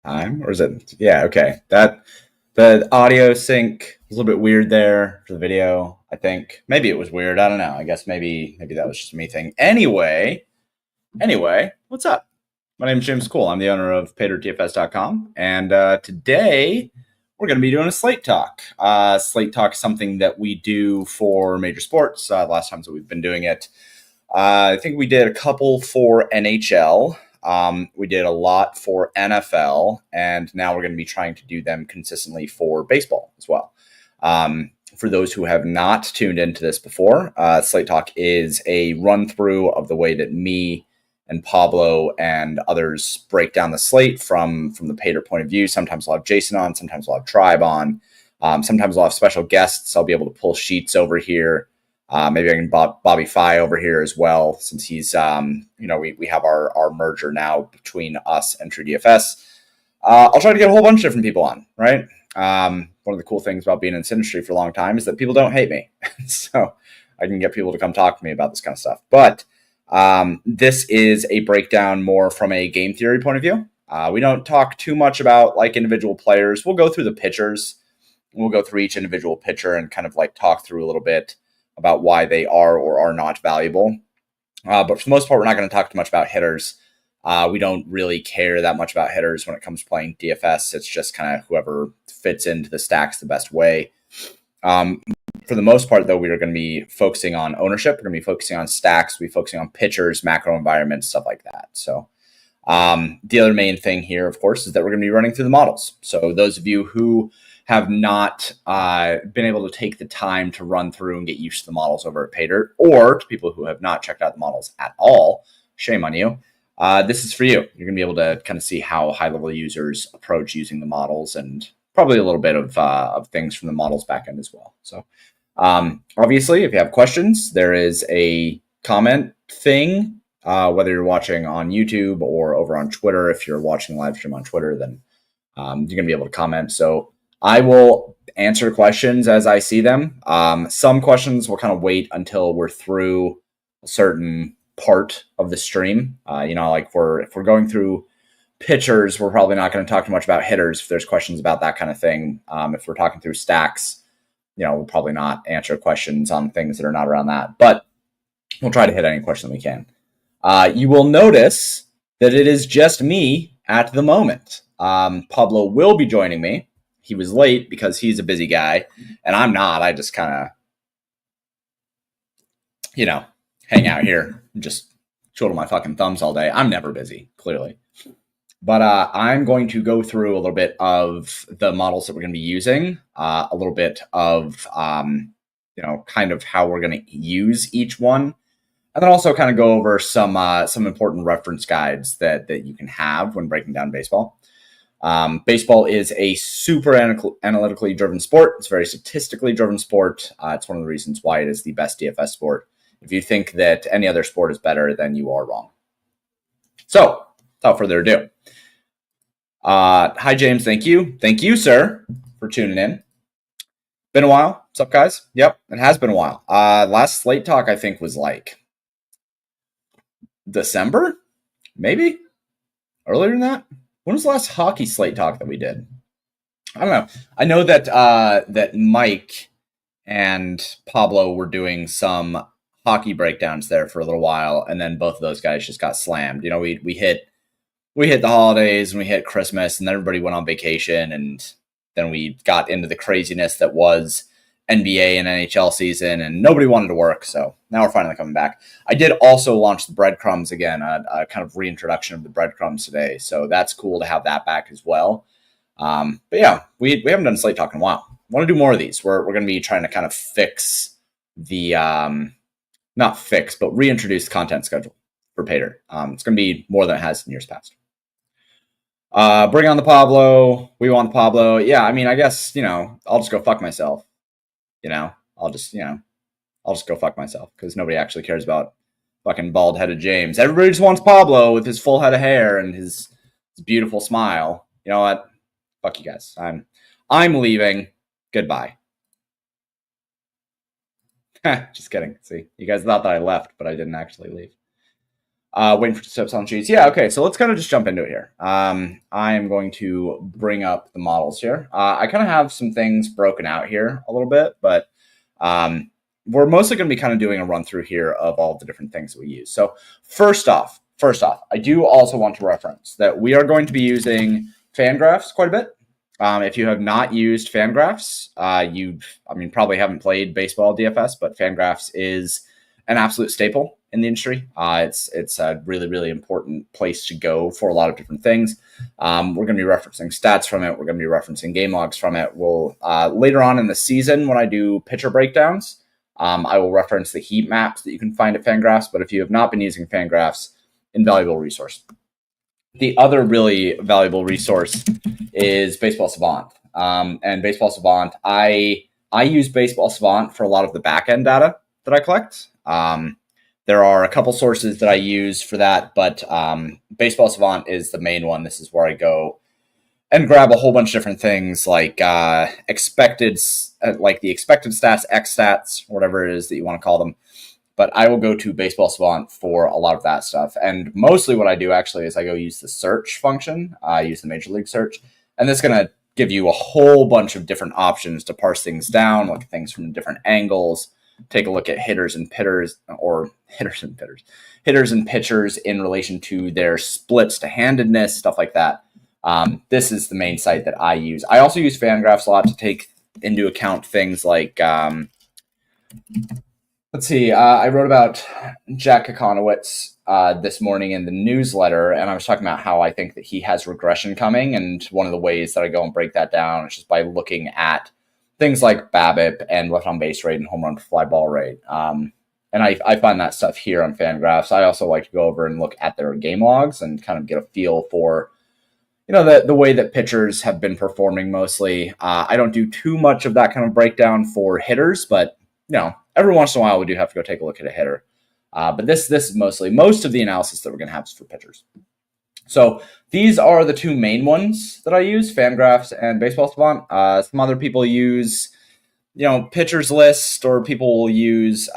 Time, or is it? Yeah, okay. That the audio sync was a little bit weird there for the video. I think maybe it was weird. I don't know. I guess maybe that was just a me thing. Anyway, what's up? My name is James Cole. I'm the owner of PaydirtDFS.com, and today we're going to be doing a Slate Talk. Slate Talk is something that we do for major sports. The last times that we've been doing it, I think we did a couple for NHL. We did a lot for NFL, and now we're going to be trying to do them consistently for baseball as well. For those who have not tuned into this before, Slate Talk is a run through of the way that me and Pablo and others break down the slate from the Paydirt point of view. Sometimes we'll have Jason on, sometimes we'll have Tribe on, sometimes we'll have special guests. I'll be able to pull sheets over here. Maybe I can Bobby Fi over here as well, since he's, we have our merger now between us and True DFS. I'll try to get a whole bunch of different people on, right? One of the cool things about being in this industry for a long time is that people don't hate me. So I can get people to come talk to me about this kind of stuff. But this is a breakdown more from a game theory point of view. We don't talk too much about like individual players. We'll go through the pitchers. We'll go through each individual pitcher and kind of like talk through a little bit about why they are or are not valuable. But for the most part, we're not going to talk too much about hitters. We don't really care that much about hitters when it comes to playing DFS. It's just kind of whoever fits into the stacks the best way. For the most part, though, we are going to be focusing on ownership. We're going to be focusing on stacks. We'll be focusing on pitchers, macro environments, stuff like that. So the other main thing here, of course, is that we're going to be running through the models. So those of you who have not been able to take the time to run through and get used to the models over at Paydirt, or to people who have not checked out the models at all, shame on you. This is for you. You're going to be able to kind of see how high-level users approach using the models and probably a little bit of things from the models backend as well. So obviously, if you have questions, there is a comment thing, whether you're watching on YouTube or over on Twitter. If you're watching live stream on Twitter, then you're going to be able to comment. So I will answer questions as I see them. Some questions will kind of wait until we're through a certain part of the stream. Like if we're going through pitchers, we're probably not going to talk too much about hitters if there's questions about that kind of thing. If we're talking through stacks, we'll probably not answer questions on things that are not around that. But we'll try to hit any question we can. You will notice that it is just me at the moment. Pablo will be joining me. He was late because he's a busy guy, and I'm not. I just kind of, hang out here and just twiddle my fucking thumbs all day. I'm never busy, clearly. But I'm going to go through a little bit of the models that we're going to be using, a little bit of, kind of how we're going to use each one. And then also kind of go over some important reference guides that you can have when breaking down baseball. Baseball is a super analytically driven sport. It's a very statistically driven sport. It's one of the reasons why it is the best DFS sport. If you think that any other sport is better, then you are wrong. So, without further ado. Hi, James. Thank you. Thank you, sir, for tuning in. Been a while. What's up, guys? Yep, it has been a while. Last Slate Talk, I think, was like December? Maybe? Earlier than that? When was the last hockey Slate Talk that we did? I don't know. I know that that Mike and Pablo were doing some hockey breakdowns there for a little while, and then both of those guys just got slammed. We hit the holidays and we hit Christmas, and then everybody went on vacation, and then we got into the craziness that was NBA and NHL season, and nobody wanted to work. So now we're finally coming back. I did also launch the breadcrumbs again, a kind of reintroduction of the breadcrumbs today. So that's cool to have that back as well. But yeah, we haven't done Slate Talk in a while. I want to do more of these. We're going to be trying to kind of fix the, not fix, but reintroduce the content schedule for Paydirt. It's going to be more than it has in years past. Bring on the Pablo. We want the Pablo. Yeah, I mean, I guess, I'll just go fuck myself. I'll just go fuck myself because nobody actually cares about fucking bald-headed James. Everybody just wants Pablo with his full head of hair and his beautiful smile. You know what? Fuck you guys. I'm leaving. Goodbye. Just kidding. See, you guys thought that I left, but I didn't actually leave. Waiting for steps on cheese. Yeah, okay, so let's kind of just jump into it here. I am going to bring up the models here. I kind of have some things broken out here a little bit, but we're mostly going to be kind of doing a run through here of all the different things that we use. So first off, I do also want to reference that we are going to be using Fangraphs quite a bit. If you have not used Fangraphs, probably haven't played baseball DFS, but Fangraphs is an absolute staple in the industry. It's a really, really important place to go for a lot of different things. We're going to be referencing stats from it. We're going to be referencing game logs from it. We'll later on in the season, when I do pitcher breakdowns, I will reference the heat maps that you can find at Fangraphs. But if you have not been using Fangraphs, invaluable resource. The other really valuable resource is Baseball Savant. And Baseball Savant, I use Baseball Savant for a lot of the back-end data that I collect. There are a couple sources that I use for that, but Baseball Savant is the main one. This is where I go and grab a whole bunch of different things like the expected stats, X stats, whatever it is that you want to call them. But I will go to Baseball Savant for a lot of that stuff. And mostly what I do actually is I go use the search function. I use the Major League Search. And this is going to give you a whole bunch of different options to parse things down, look at things from different angles, take a look at hitters and pitchers in relation to their splits to handedness, stuff like that. This is the main site that I use. I also use Fangraphs a lot to take into account things like, let's see, I wrote about Jack Kokonowitz this morning in the newsletter, and I was talking about how I think that he has regression coming, and one of the ways that I go and break that down is just by looking at things like BABIP and left on base rate and home run to fly ball rate. And I find that stuff here on Fangraphs. I also like to go over and look at their game logs and kind of get a feel for, the way that pitchers have been performing mostly. I don't do too much of that kind of breakdown for hitters, but, every once in a while we do have to go take a look at a hitter. But this is most of the analysis that we're going to have is for pitchers. So these are the two main ones that I use, Fangraphs and Baseball Savant. Some other people use, Pitchers List, or people will use,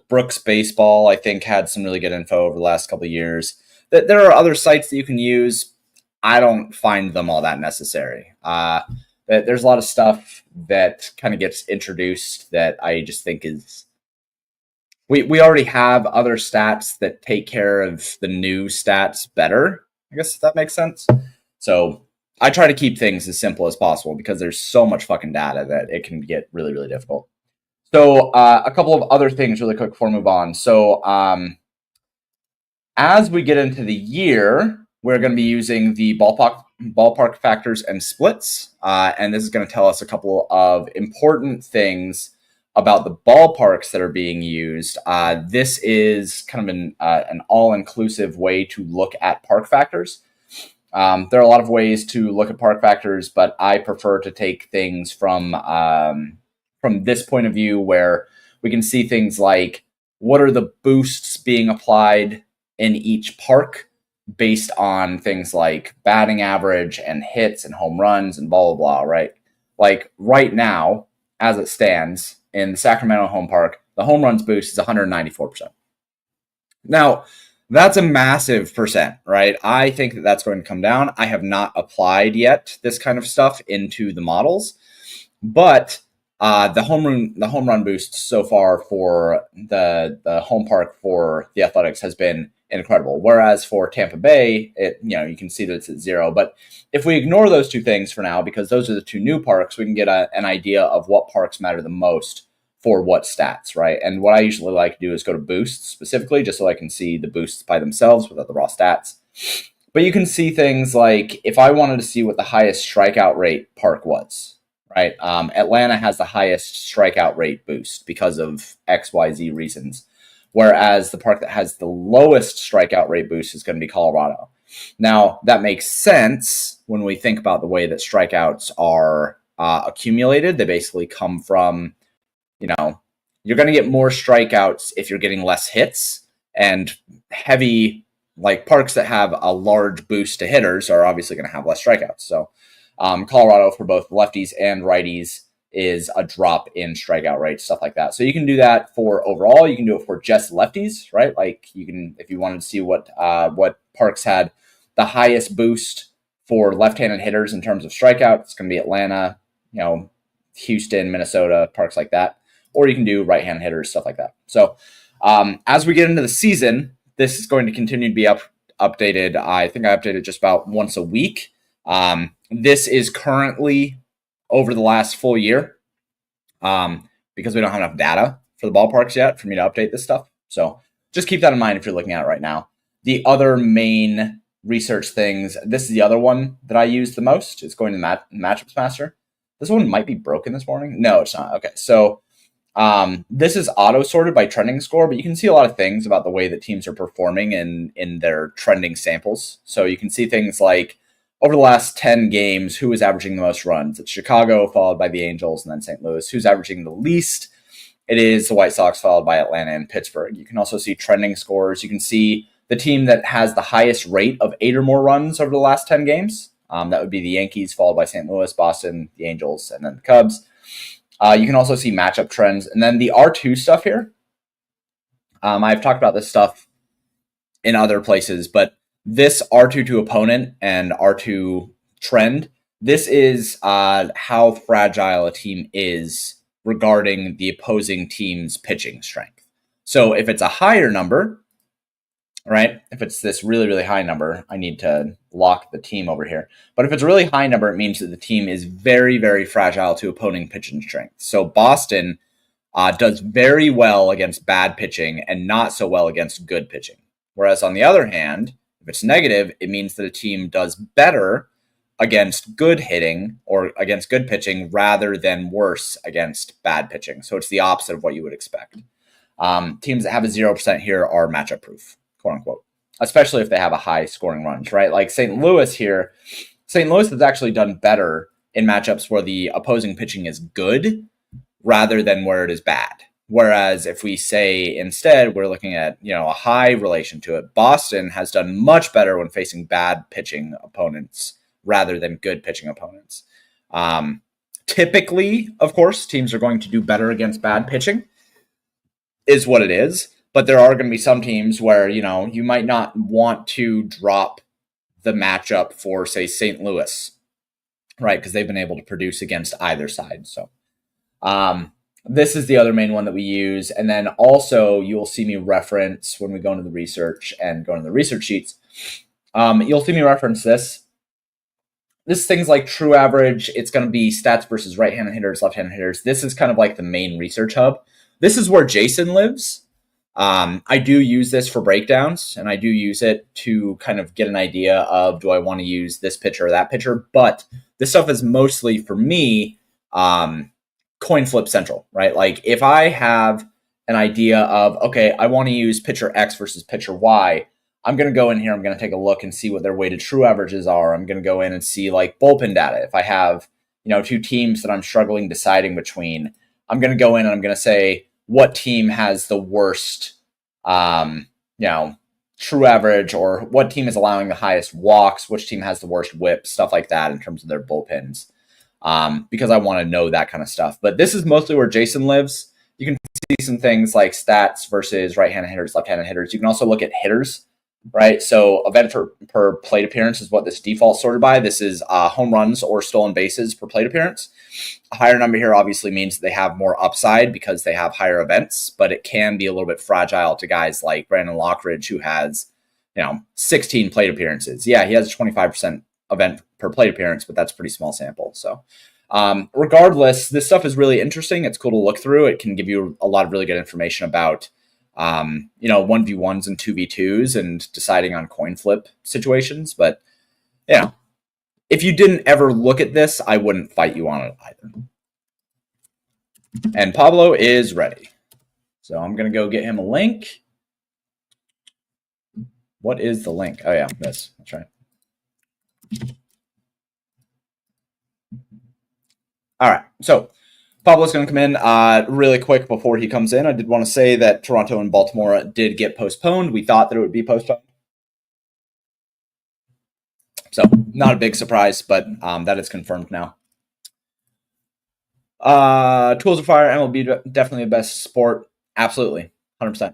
Brooks Baseball, I think, had some really good info over the last couple of years. There are other sites that you can use. I don't find them all that necessary. There's a lot of stuff that kind of gets introduced that I just think is... We already have other stats that take care of the new stats better, I guess, if that makes sense. So I try to keep things as simple as possible because there's so much fucking data that it can get really, really difficult. So a couple of other things really quick before we move on. So as we get into the year, we're going to be using the ballpark factors and splits. And this is going to tell us a couple of important things about the ballparks that are being used. This is kind of an all-inclusive way to look at park factors. There are a lot of ways to look at park factors, but I prefer to take things from this point of view where we can see things like what are the boosts being applied in each park based on things like batting average and hits and home runs and blah, blah, blah, right? Like right now, as it stands, in the Sacramento home park, the home runs boost is 194%. Now, that's a massive percent, right? I think that that's going to come down. I have not applied yet this kind of stuff into the models, but the home run boost so far for the home park for the Athletics has been incredible. Whereas for Tampa Bay, you can see that it's at 0. But if we ignore those two things for now, because those are the two new parks, we can get an idea of what parks matter the most for what stats, right? And what I usually like to do is go to boosts specifically, just so I can see the boosts by themselves without the raw stats. But you can see things like if I wanted to see what the highest strikeout rate park was, right? Atlanta has the highest strikeout rate boost because of XYZ reasons. Whereas the park that has the lowest strikeout rate boost is going to be Colorado. Now, that makes sense when we think about the way that strikeouts are accumulated. They basically come from, you're going to get more strikeouts if you're getting less hits. And heavy, like parks that have a large boost to hitters are obviously going to have less strikeouts. So Colorado, for both lefties and righties, is a drop in strikeout rate, stuff like that. So you can do that for overall. You can do it for just lefties, right? Like you can, if you wanted to see what parks had the highest boost for left-handed hitters in terms of strikeout, it's going to be Atlanta, Houston, Minnesota, parks like that. Or you can do right-handed hitters, stuff like that. So as we get into the season, this is going to continue to be updated. I think I update it just about once a week. This is currently over the last full year because we don't have enough data for the ballparks yet for me to update this stuff. So just keep that in mind if you're looking at it right now. The other main research things, this is the other one that I use the most. It's going to Matchups Master. This one might be broken this morning. No, it's not. Okay, so this is auto-sorted by trending score, but you can see a lot of things about the way that teams are performing in their trending samples. So you can see things like over the last 10 games, who is averaging the most runs? It's Chicago, followed by the Angels, and then St. Louis. Who's averaging the least? It is the White Sox, followed by Atlanta and Pittsburgh. You can also see trending scores. You can see the team that has the highest rate of 8 or more runs over the last 10 games. That would be the Yankees, followed by St. Louis, Boston, the Angels, and then the Cubs. You can also see matchup trends. And then the R2 stuff here. I've talked about this stuff in other places, but this R2 to opponent and R2 trend, this is how fragile a team is regarding the opposing team's pitching strength. So if it's a higher number, right? If it's this really, really high number, I need to lock the team over here. But if it's a really high number, it means that the team is very, very fragile to opposing pitching strength. So Boston does very well against bad pitching and not so well against good pitching. Whereas on the other hand, if it's negative, it means that a team does better against good hitting or against good pitching rather than worse against bad pitching. So it's the opposite of what you would expect. Teams that have a 0% here are matchup proof, quote unquote, especially if they have a high scoring runs, right? Like St. Louis here, St. Louis has actually done better in matchups where the opposing pitching is good rather than where it is bad. Whereas if we say instead we're looking at a high relation to it, Boston has done much better when facing bad pitching opponents rather than good pitching opponents. Typically, of course, teams are going to do better against bad pitching, is what it is. But there are going to be some teams where you might not want to drop the matchup for, say, St. Louis, right? Because they've been able to produce against either side. So. This is the other main one that we use. And then also you'll see me reference when we go into the research and go into the research sheets. You'll see me reference this. This is things like true average. It's going to be stats versus right-handed hitters, left-handed hitters. This is kind of like the main research hub. This is where Jason lives. I do use this for breakdowns, and I do use it to kind of get an idea of, do I want to use this pitcher or that pitcher? But this stuff is mostly for me, coin flip central, right? Like if I have an idea of, okay, I want to use pitcher X versus pitcher Y, I'm going to go in here, I'm going to take a look and see what their weighted true averages are. I'm going to go in and see like bullpen data. If I have, two teams that I'm struggling deciding between, I'm going to go in and I'm going to say what team has the worst, true average, or what team is allowing the highest walks, which team has the worst whip, stuff like that in terms of their bullpens. Because I want to know that kind of stuff. But this is mostly where Jason lives. You can see some things like stats versus right-handed hitters, left-handed hitters. You can also look at hitters, right? So event per plate appearance is what this default sorted by. This is home runs or stolen bases per plate appearance. A higher number here obviously means that they have more upside because they have higher events, but it can be a little bit fragile to guys like Brandon Lockridge, who has, 16 plate appearances. Yeah, he has a 25% event per plate appearance, but that's a pretty small sample. So regardless, this stuff is really interesting. It's cool to look through. It can give you a lot of really good information about 1v1s and 2v2s and deciding on coin flip situations. But if you didn't ever look at this, I wouldn't fight you on it either. And Pablo is ready. So I'm going to go get him a link. What is the link? Oh yeah, this. That's right. All right, so Pablo's going to come in really quick before he comes in. I did want to say that Toronto and Baltimore did get postponed. We thought that it would be postponed. So not a big surprise, but that is confirmed now. Tools of Fire, MLB, definitely the best sport. Absolutely, 100%.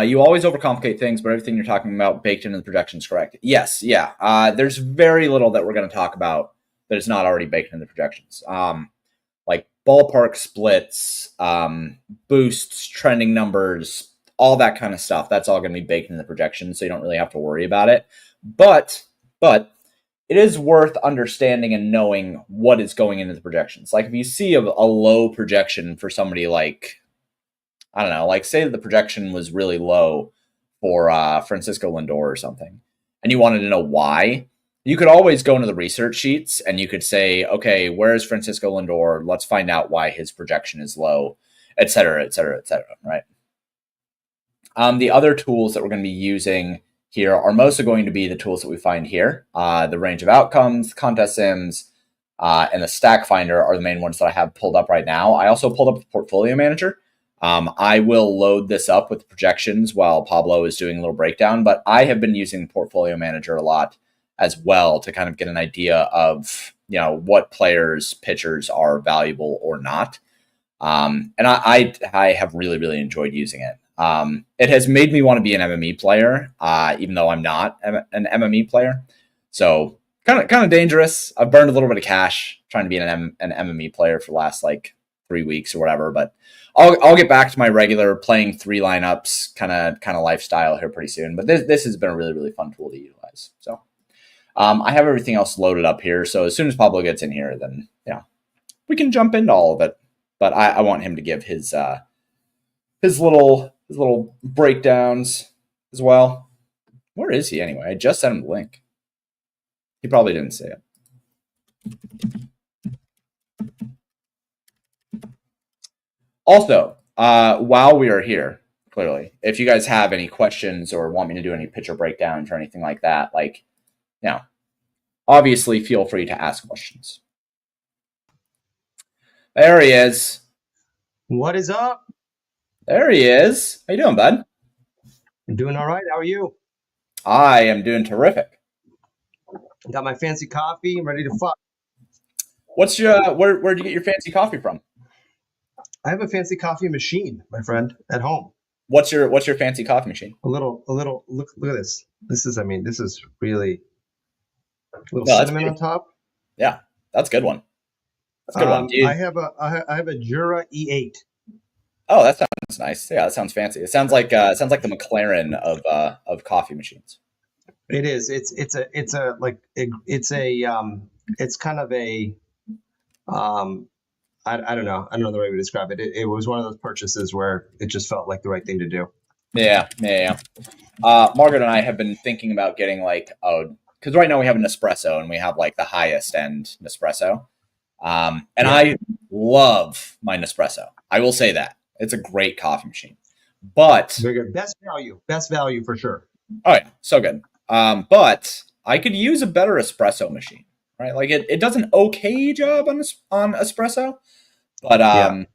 You always overcomplicate things, but everything you're talking about baked into the projection is correct. Yes, yeah. There's very little that we're going to talk about that is not already baked into the projections. Like ballpark splits, boosts, trending numbers, all that kind of stuff. That's all going to be baked into the projections, so you don't really have to worry about it. But it is worth understanding and knowing what is going into the projections. Like if you see a low projection for somebody like, I don't know, like say the projection was really low for Francisco Lindor or something, and you wanted to know why, you could always go into the research sheets and you could say, okay, where's Francisco Lindor? Let's find out why his projection is low, et cetera, et cetera, et cetera, right? The other tools that we're going to be using here are mostly going to be the tools that we find here. The range of outcomes, contest sims, and the stack finder are the main ones that I have pulled up right now. I also pulled up the portfolio manager. I will load this up with projections while Pablo is doing a little breakdown, but I have been using the portfolio manager a lot as well to kind of get an idea of, you know, what players, pitchers are valuable or not. And I have really, really enjoyed using it. It has made me want to be an MME player, even though I'm not an MME player. So kind of dangerous. I've burned a little bit of cash trying to be an MME player for the last like 3 weeks or whatever, but I'll get back to my regular playing 3 lineups kind of lifestyle here pretty soon. But this has been a really, really fun tool to utilize. So I have everything else loaded up here. So as soon as Pablo gets in here, then yeah, we can jump into all of it. But I want him to give his little breakdowns as well. Where is he anyway? I just sent him the link. He probably didn't see it. Also, while we are here, clearly, if you guys have any questions or want me to do any pitcher breakdowns or anything like that, like, you know, obviously feel free to ask questions. There he is. What is up? There he is. How you doing, bud? I'm doing all right. How are you? I am doing terrific. Got my fancy coffee. I'm ready to fuck. What's your where'd you get your fancy coffee from? I have a fancy coffee machine, my friend, at home. What's your fancy coffee machine? A little. Look at this. This is really a little cinnamon on top. Yeah, that's a good one. That's a good one. I have a Jura E8. Oh, that sounds nice. Yeah, that sounds fancy. It sounds like the McLaren of coffee machines. It is. It's kind of a I don't know. I don't know the right way to describe it. It was one of those purchases where it just felt like the right thing to do. Yeah. Margaret and I have been thinking about getting because right now we have an Nespresso and we have like the highest end Nespresso. I love my Nespresso. I will say that it's a great coffee machine, but very good. Best value for sure. Oh yeah, so good. But I could use a better espresso machine, right? Like it does an okay job on espresso, but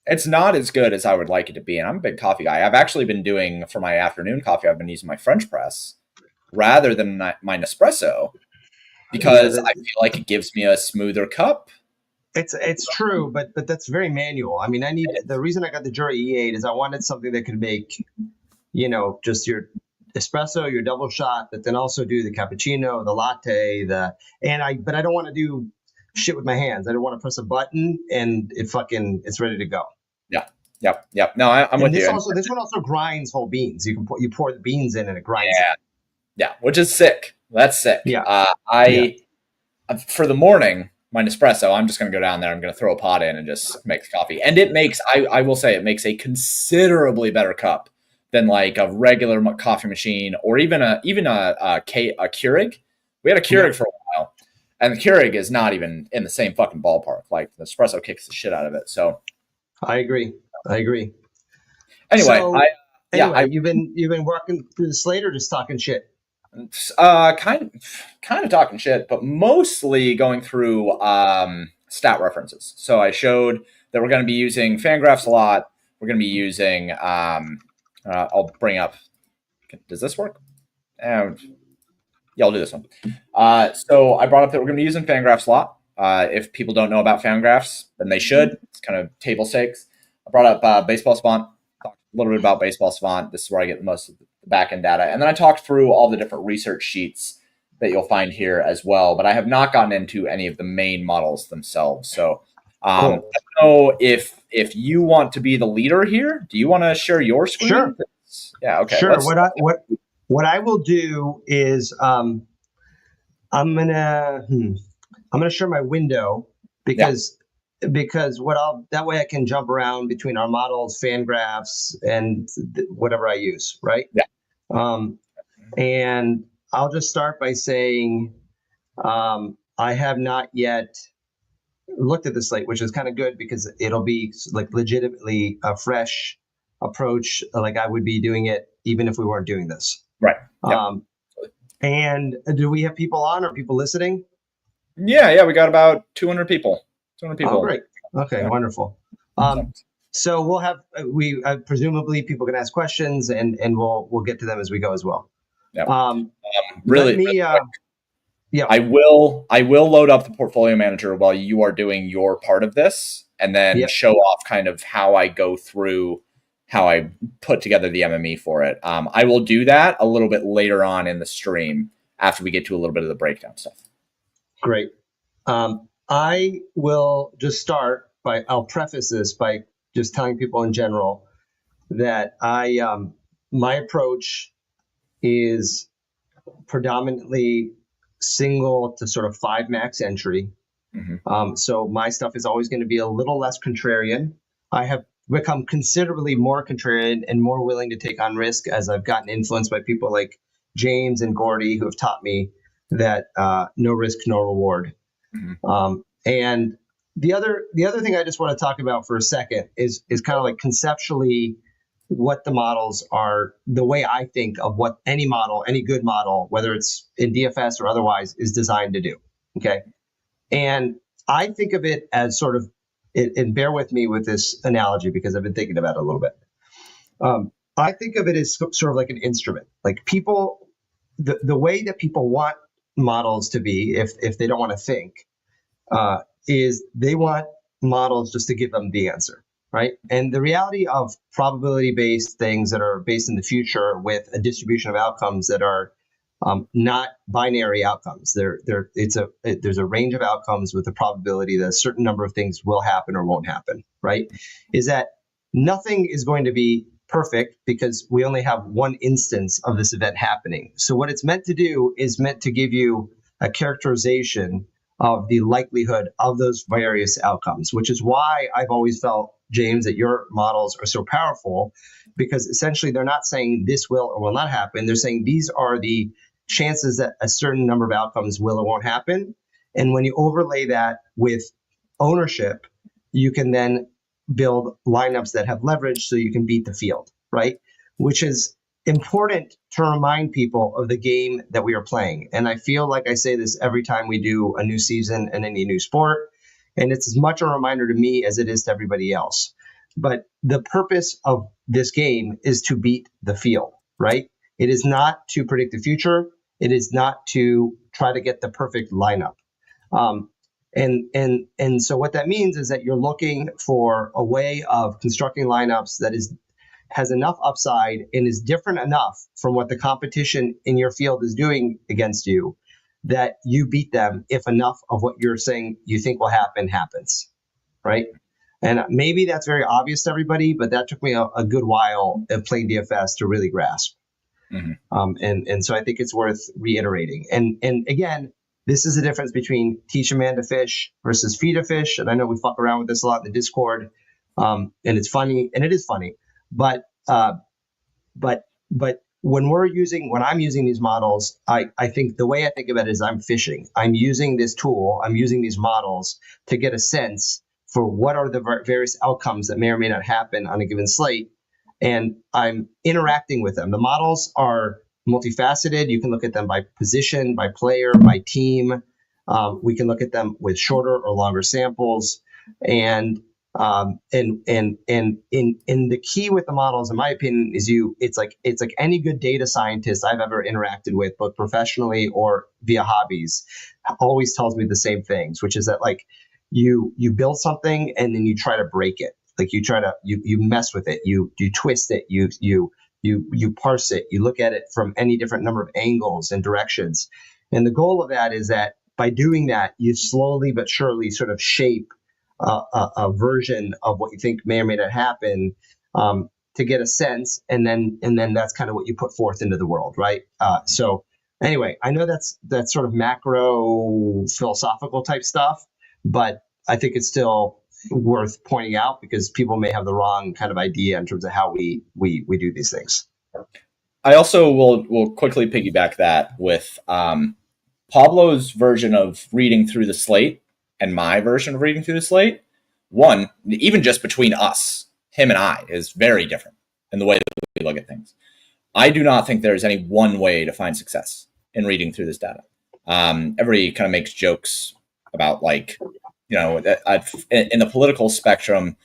it's not as good as I would like it to be. And I'm a big coffee guy. I've actually been doing for my afternoon coffee. I've been using my French press rather than my Nespresso because I feel like it gives me a smoother cup. It's true, but that's very manual. I mean, the reason I got the Jura E8 is I wanted something that could make, just your espresso, your double shot, but then also do the cappuccino, the latte, but I don't want to do shit with my hands. I don't want to press a button and it's ready to go. Yeah. Yep. No, I'm with you. This one also grinds whole beans. You pour the beans in and it grinds. Yeah, which is sick. That's sick. Yeah. For the morning, my Nespresso, I'm just going to go down there. I'm going to throw a pot in and just make the coffee. And it makes, I will say, it makes a considerably better cup than like a regular coffee machine or even a Keurig. We had a Keurig for a while, and the Keurig is not even in the same fucking ballpark. Like the Nespresso kicks the shit out of it. So I agree. Anyway, you've been working through the Slate or just talking shit? Kind of talking shit, but mostly going through stat references. So I showed that we're going to be using Fangraphs a lot. We're going to be using I'll bring up. Does this work? Yeah, I'll do this one. So I brought up that we're going to be using Fangraphs a lot. If people don't know about Fangraphs, then they should. It's kind of table stakes. I brought up Baseball Savant, talked a little bit about Baseball Savant. This is where I get most of the back end data. And then I talked through all the different research sheets that you'll find here as well. But I have not gotten into any of the main models themselves. So Cool. I don't know if you want to be the leader here. Do you want to share your screen? Sure. Yeah. Okay. Sure. What I will do is I'm gonna share my window because that way I can jump around between our models, Fangraphs, and whatever I use, right? Yeah. And I'll just start by saying I have not yet looked at the slate, which is kind of good because it'll be like legitimately a fresh approach, like I would be doing it even if we weren't doing this. Right. Yep. And do we have people on? Are people listening? Yeah, we got about 200 people. 200 people. Oh, great. Okay, yeah. Wonderful. So we'll have presumably people can ask questions, and we'll get to them as we go as well. Yeah. Really yeah. I will load up the portfolio manager while you are doing your part of this, and then show off kind of how I go through how I put together the MME for it. I will do that a little bit later on in the stream after we get to a little bit of the breakdown stuff. Great. I will just start I'll preface this by just telling people in general that my approach is predominantly single to sort of 5 max entry. Mm-hmm. So my stuff is always going to be a little less contrarian. I have become considerably more contrarian and more willing to take on risk as I've gotten influenced by people like James and Gordy, who have taught me that no risk, no reward. Mm-hmm. And the other thing I just want to talk about for a second is kind of like conceptually what the models are, the way I think of what any good model, whether it's in DFS or otherwise, is designed to do. Okay. And I think of it as sort of, and bear with me with this analogy because I've been thinking about it a little bit. I think of it as sort of like an instrument. Like people, the way that people want models to be, if they don't want to think, is they want models just to give them the answer, right? And the reality of probability-based things that are based in the future with a distribution of outcomes that are not binary outcomes. There's a range of outcomes with the probability that a certain number of things will happen or won't happen, right? Is that nothing is going to be perfect because we only have one instance of this event happening. So what it's meant to do is meant to give you a characterization of the likelihood of those various outcomes, which is why I've always felt, James, that your models are so powerful, because essentially they're not saying this will or will not happen. They're saying these are the chances that a certain number of outcomes will or won't happen. And when you overlay that with ownership, you can then build lineups that have leverage so you can beat the field, right? Which is important to remind people of the game that we are playing. And I feel like I say this every time we do a new season in any new sport. And it's as much a reminder to me as it is to everybody else. But the purpose of this game is to beat the field, right? It is not to predict the future. It is not to try to get the perfect lineup. And so what that means is that you're looking for a way of constructing lineups that has enough upside and is different enough from what the competition in your field is doing against you that you beat them if enough of what you're saying you think will happen happens, right? And maybe that's very obvious to everybody, but that took me a good while of playing DFS to really grasp. Mm-hmm. And so I think it's worth reiterating. And again, this is the difference between teach a man to fish versus feed a fish. And I know we fuck around with this a lot in the Discord, and it's funny, and it is funny. But when I'm using these models, I think the way I think of it is I'm fishing. I'm using this tool. I'm using these models to get a sense for what are the various outcomes that may or may not happen on a given slate. And I'm interacting with them. The models are multifaceted. You can look at them by position, by player, by team. We can look at them with shorter or longer samples. And And the key with the models, in my opinion, is it's like any good data scientist I've ever interacted with, both professionally or via hobbies, always tells me the same things, which is that like you build something and then you try to break it. Like you try to you mess with it, you twist it, you parse it, you look at it from any different number of angles and directions. And the goal of that is that by doing that, you slowly but surely sort of shape a version of what you think may or may not happen, to get a sense, and then that's kind of what you put forth into the world, right? So anyway, I know that's sort of macro philosophical type stuff, but I think it's still worth pointing out because people may have the wrong kind of idea in terms of how we do these things. I also will quickly piggyback that with Pablo's version of reading through the slate and my version of reading through the slate. One, even just between us, him and I, is very different in the way that we look at things. I do not think there's any one way to find success in reading through this data. Everybody kind of makes jokes about, like, you know, in the political spectrum,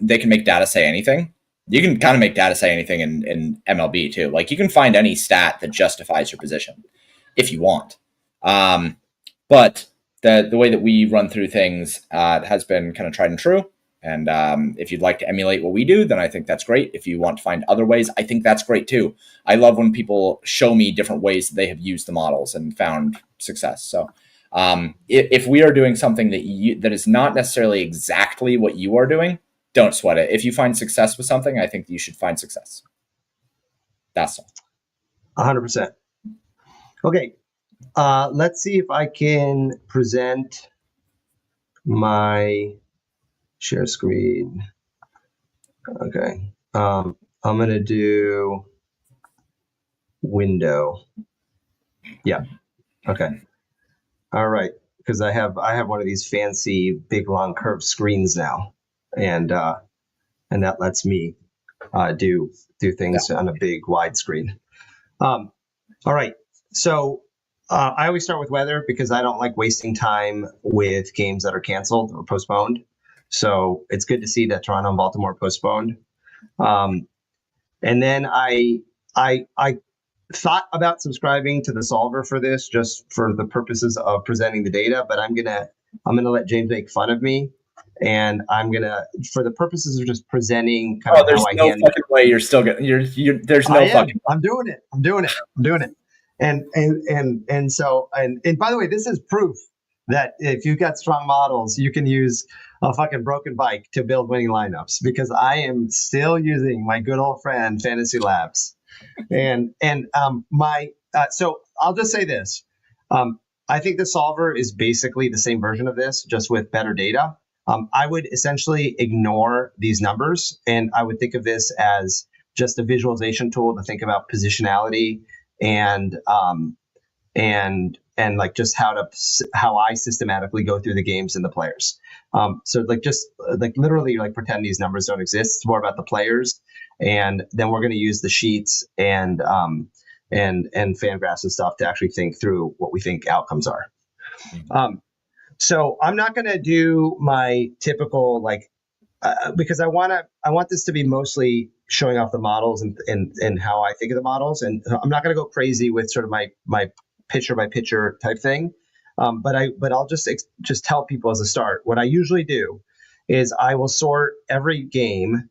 they can make data say anything. You can kind of make data say anything in MLB too. Like, you can find any stat that justifies your position if you want. But the way that we run through things has been kind of tried and true. And if you'd like to emulate what we do, then I think that's great. If you want to find other ways, I think that's great too. I love when people show me different ways that they have used the models and found success. So if we are doing something that is not necessarily exactly what you are doing, don't sweat it. If you find success with something, I think you should find success. That's all. 100%. Okay. Let's see if I can present my share screen. Okay. I'm going to do window. Yeah. Okay. All right. Because I have one of these fancy big long curved screens now, and that lets me do things on a big wide screen. All right. So I always start with weather because I don't like wasting time with games that are canceled or postponed. So it's good to see that Toronto and Baltimore postponed. And then I thought about subscribing to the solver for this, just for the purposes of presenting the data, but I'm gonna let James make fun of me, and I'm gonna, for the purposes of just presenting kind of how I no fucking way you're still getting there's no fucking. I'm doing it. And so by the way, this is proof that if you've got strong models, you can use a fucking broken bike to build winning lineups, because I am still using my good old friend Fantasy Labs. So I'll just say this. I think the solver is basically the same version of this, just with better data. I would essentially ignore these numbers, and I would think of this as just a visualization tool to think about positionality and like just how I systematically go through the games and the players. So like just like literally like pretend these numbers don't exist. It's more about the players, and then we're going to use the sheets and fan graphs and stuff to actually think through what we think outcomes are. So I'm not going to do my typical because I want this to be mostly showing off the models and how I think of the models, and I'm not going to go crazy with sort of my picture by picture type thing. But I'll just tell people as a start, what I usually do is I will sort every game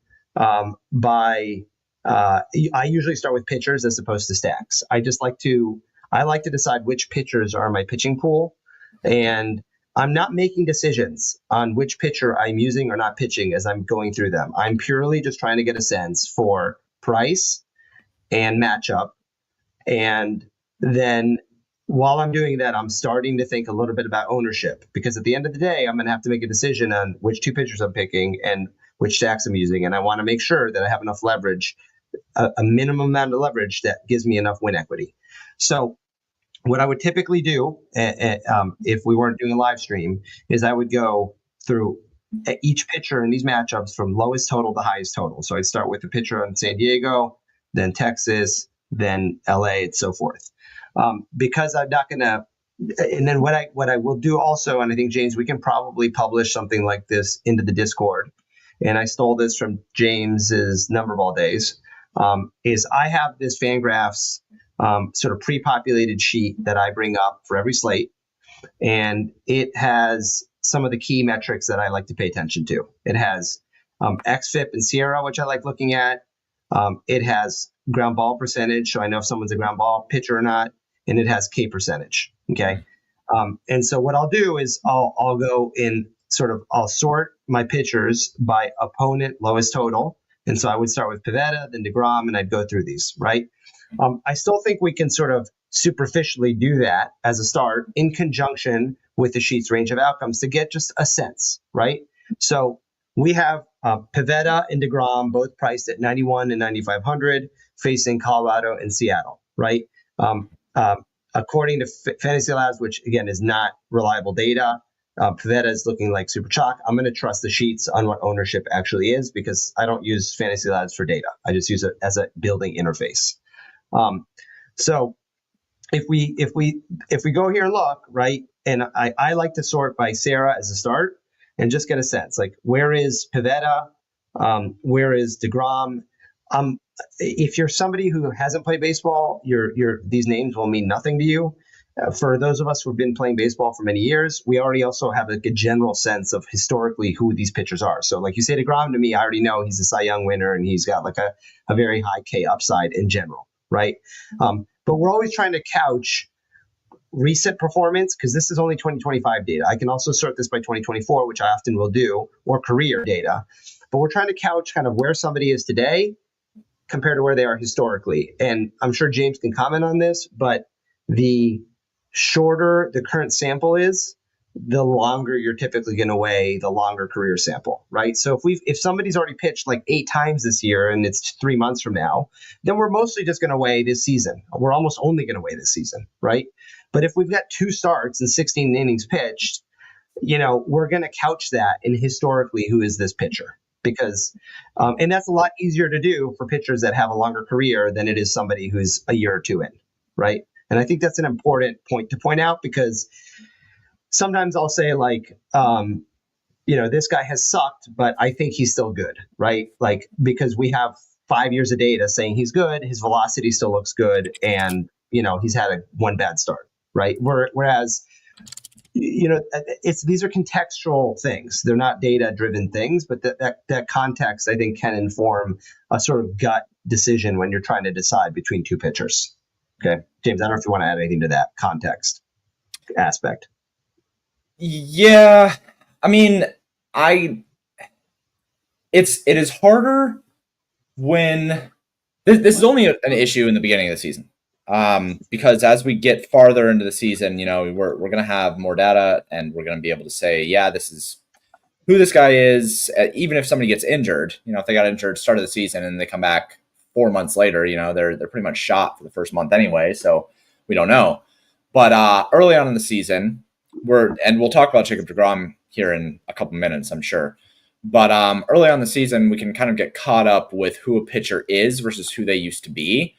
by I usually start with pitchers as opposed to stacks. I like to decide which pitchers are in my pitching pool, and I'm not making decisions on which pitcher I'm using or not pitching as I'm going through them. I'm purely just trying to get a sense for price and matchup. And then while I'm doing that, I'm starting to think a little bit about ownership, because at the end of the day, I'm going to have to make a decision on which two pitchers I'm picking and which stacks I'm using. And I want to make sure that I have enough leverage, a minimum amount of leverage that gives me enough win equity. So what I would typically do if we weren't doing a live stream is I would go through each pitcher in these matchups from lowest total to highest total. So I'd start with the pitcher in San Diego, then Texas, then LA, and so forth. Because I'm not going to and then what I will do also, and I think James, we can probably publish something like this into the Discord. And I stole this from James's Number Ball days. Is I have this Fangraphs sort of pre-populated sheet that I bring up for every slate, and it has some of the key metrics that I like to pay attention to. It has XFIP and Sierra, which I like looking at. It has ground ball percentage, so I know if someone's a ground ball pitcher or not, and it has K percentage. Okay, and so what I'll do is I'll go in I'll sort my pitchers by opponent lowest total, and so I would start with Pivetta, then DeGrom, and I'd go through these. Right. I still think we can sort of superficially do that as a start in conjunction with the sheet's range of outcomes to get just a sense, right? So we have Pivetta and DeGrom both priced at 91 and 9,500 facing Colorado and Seattle, right? According to Fantasy Labs, which again is not reliable data, Pivetta is looking like super chalk. I'm going to trust the sheets on what ownership actually is because I don't use Fantasy Labs for data. I just use it as a building interface. So if we go here and look, right, and I like to sort by Sarah as a start and just get a sense, like where is Pivetta, where is DeGrom. If you're somebody who hasn't played baseball, these names will mean nothing to you. For those of us who've been playing baseball for many years, we already also have a general sense of historically who these pitchers are. So like you say DeGrom to me, I already know he's a Cy Young winner and he's got like a very high K upside in general, right? But we're always trying to couch recent performance because this is only 2025 data. I can also sort this by 2024, which I often will do, or career data. But we're trying to couch kind of where somebody is today compared to where they are historically. And I'm sure James can comment on this, but the shorter the current sample is, the longer you're typically going to weigh the longer career sample, right? So if somebody's already pitched like 8 times this year and it's 3 months from now, then we're mostly just going to weigh this season. We're almost only going to weigh this season, right? But if we've got 2 starts and 16 innings pitched, we're going to couch that in historically who is this pitcher, because and that's a lot easier to do for pitchers that have a longer career than it is somebody who's a year or 2 in, right? And I think that's an important point to point out because sometimes I'll say like, this guy has sucked, but I think he's still good, right? Like, because we have 5 years of data saying he's good, his velocity still looks good, and, he's had one bad start, right? Whereas, these are contextual things. They're not data-driven things, but that context, I think, can inform a sort of gut decision when you're trying to decide between 2 pitchers. Okay, James, I don't know if you want to add anything to that context aspect. Yeah, I mean, it is harder when this is only an issue in the beginning of the season, because as we get farther into the season, we're going to have more data and we're going to be able to say, yeah, this is who this guy is. Even if somebody gets injured, if they got injured start of the season and they come back 4 months later, they're pretty much shot for the first month anyway, so we don't know. But early on in the season, we'll talk about Jacob deGrom here in a couple minutes, I'm sure. But early on in the season, we can kind of get caught up with who a pitcher is versus who they used to be,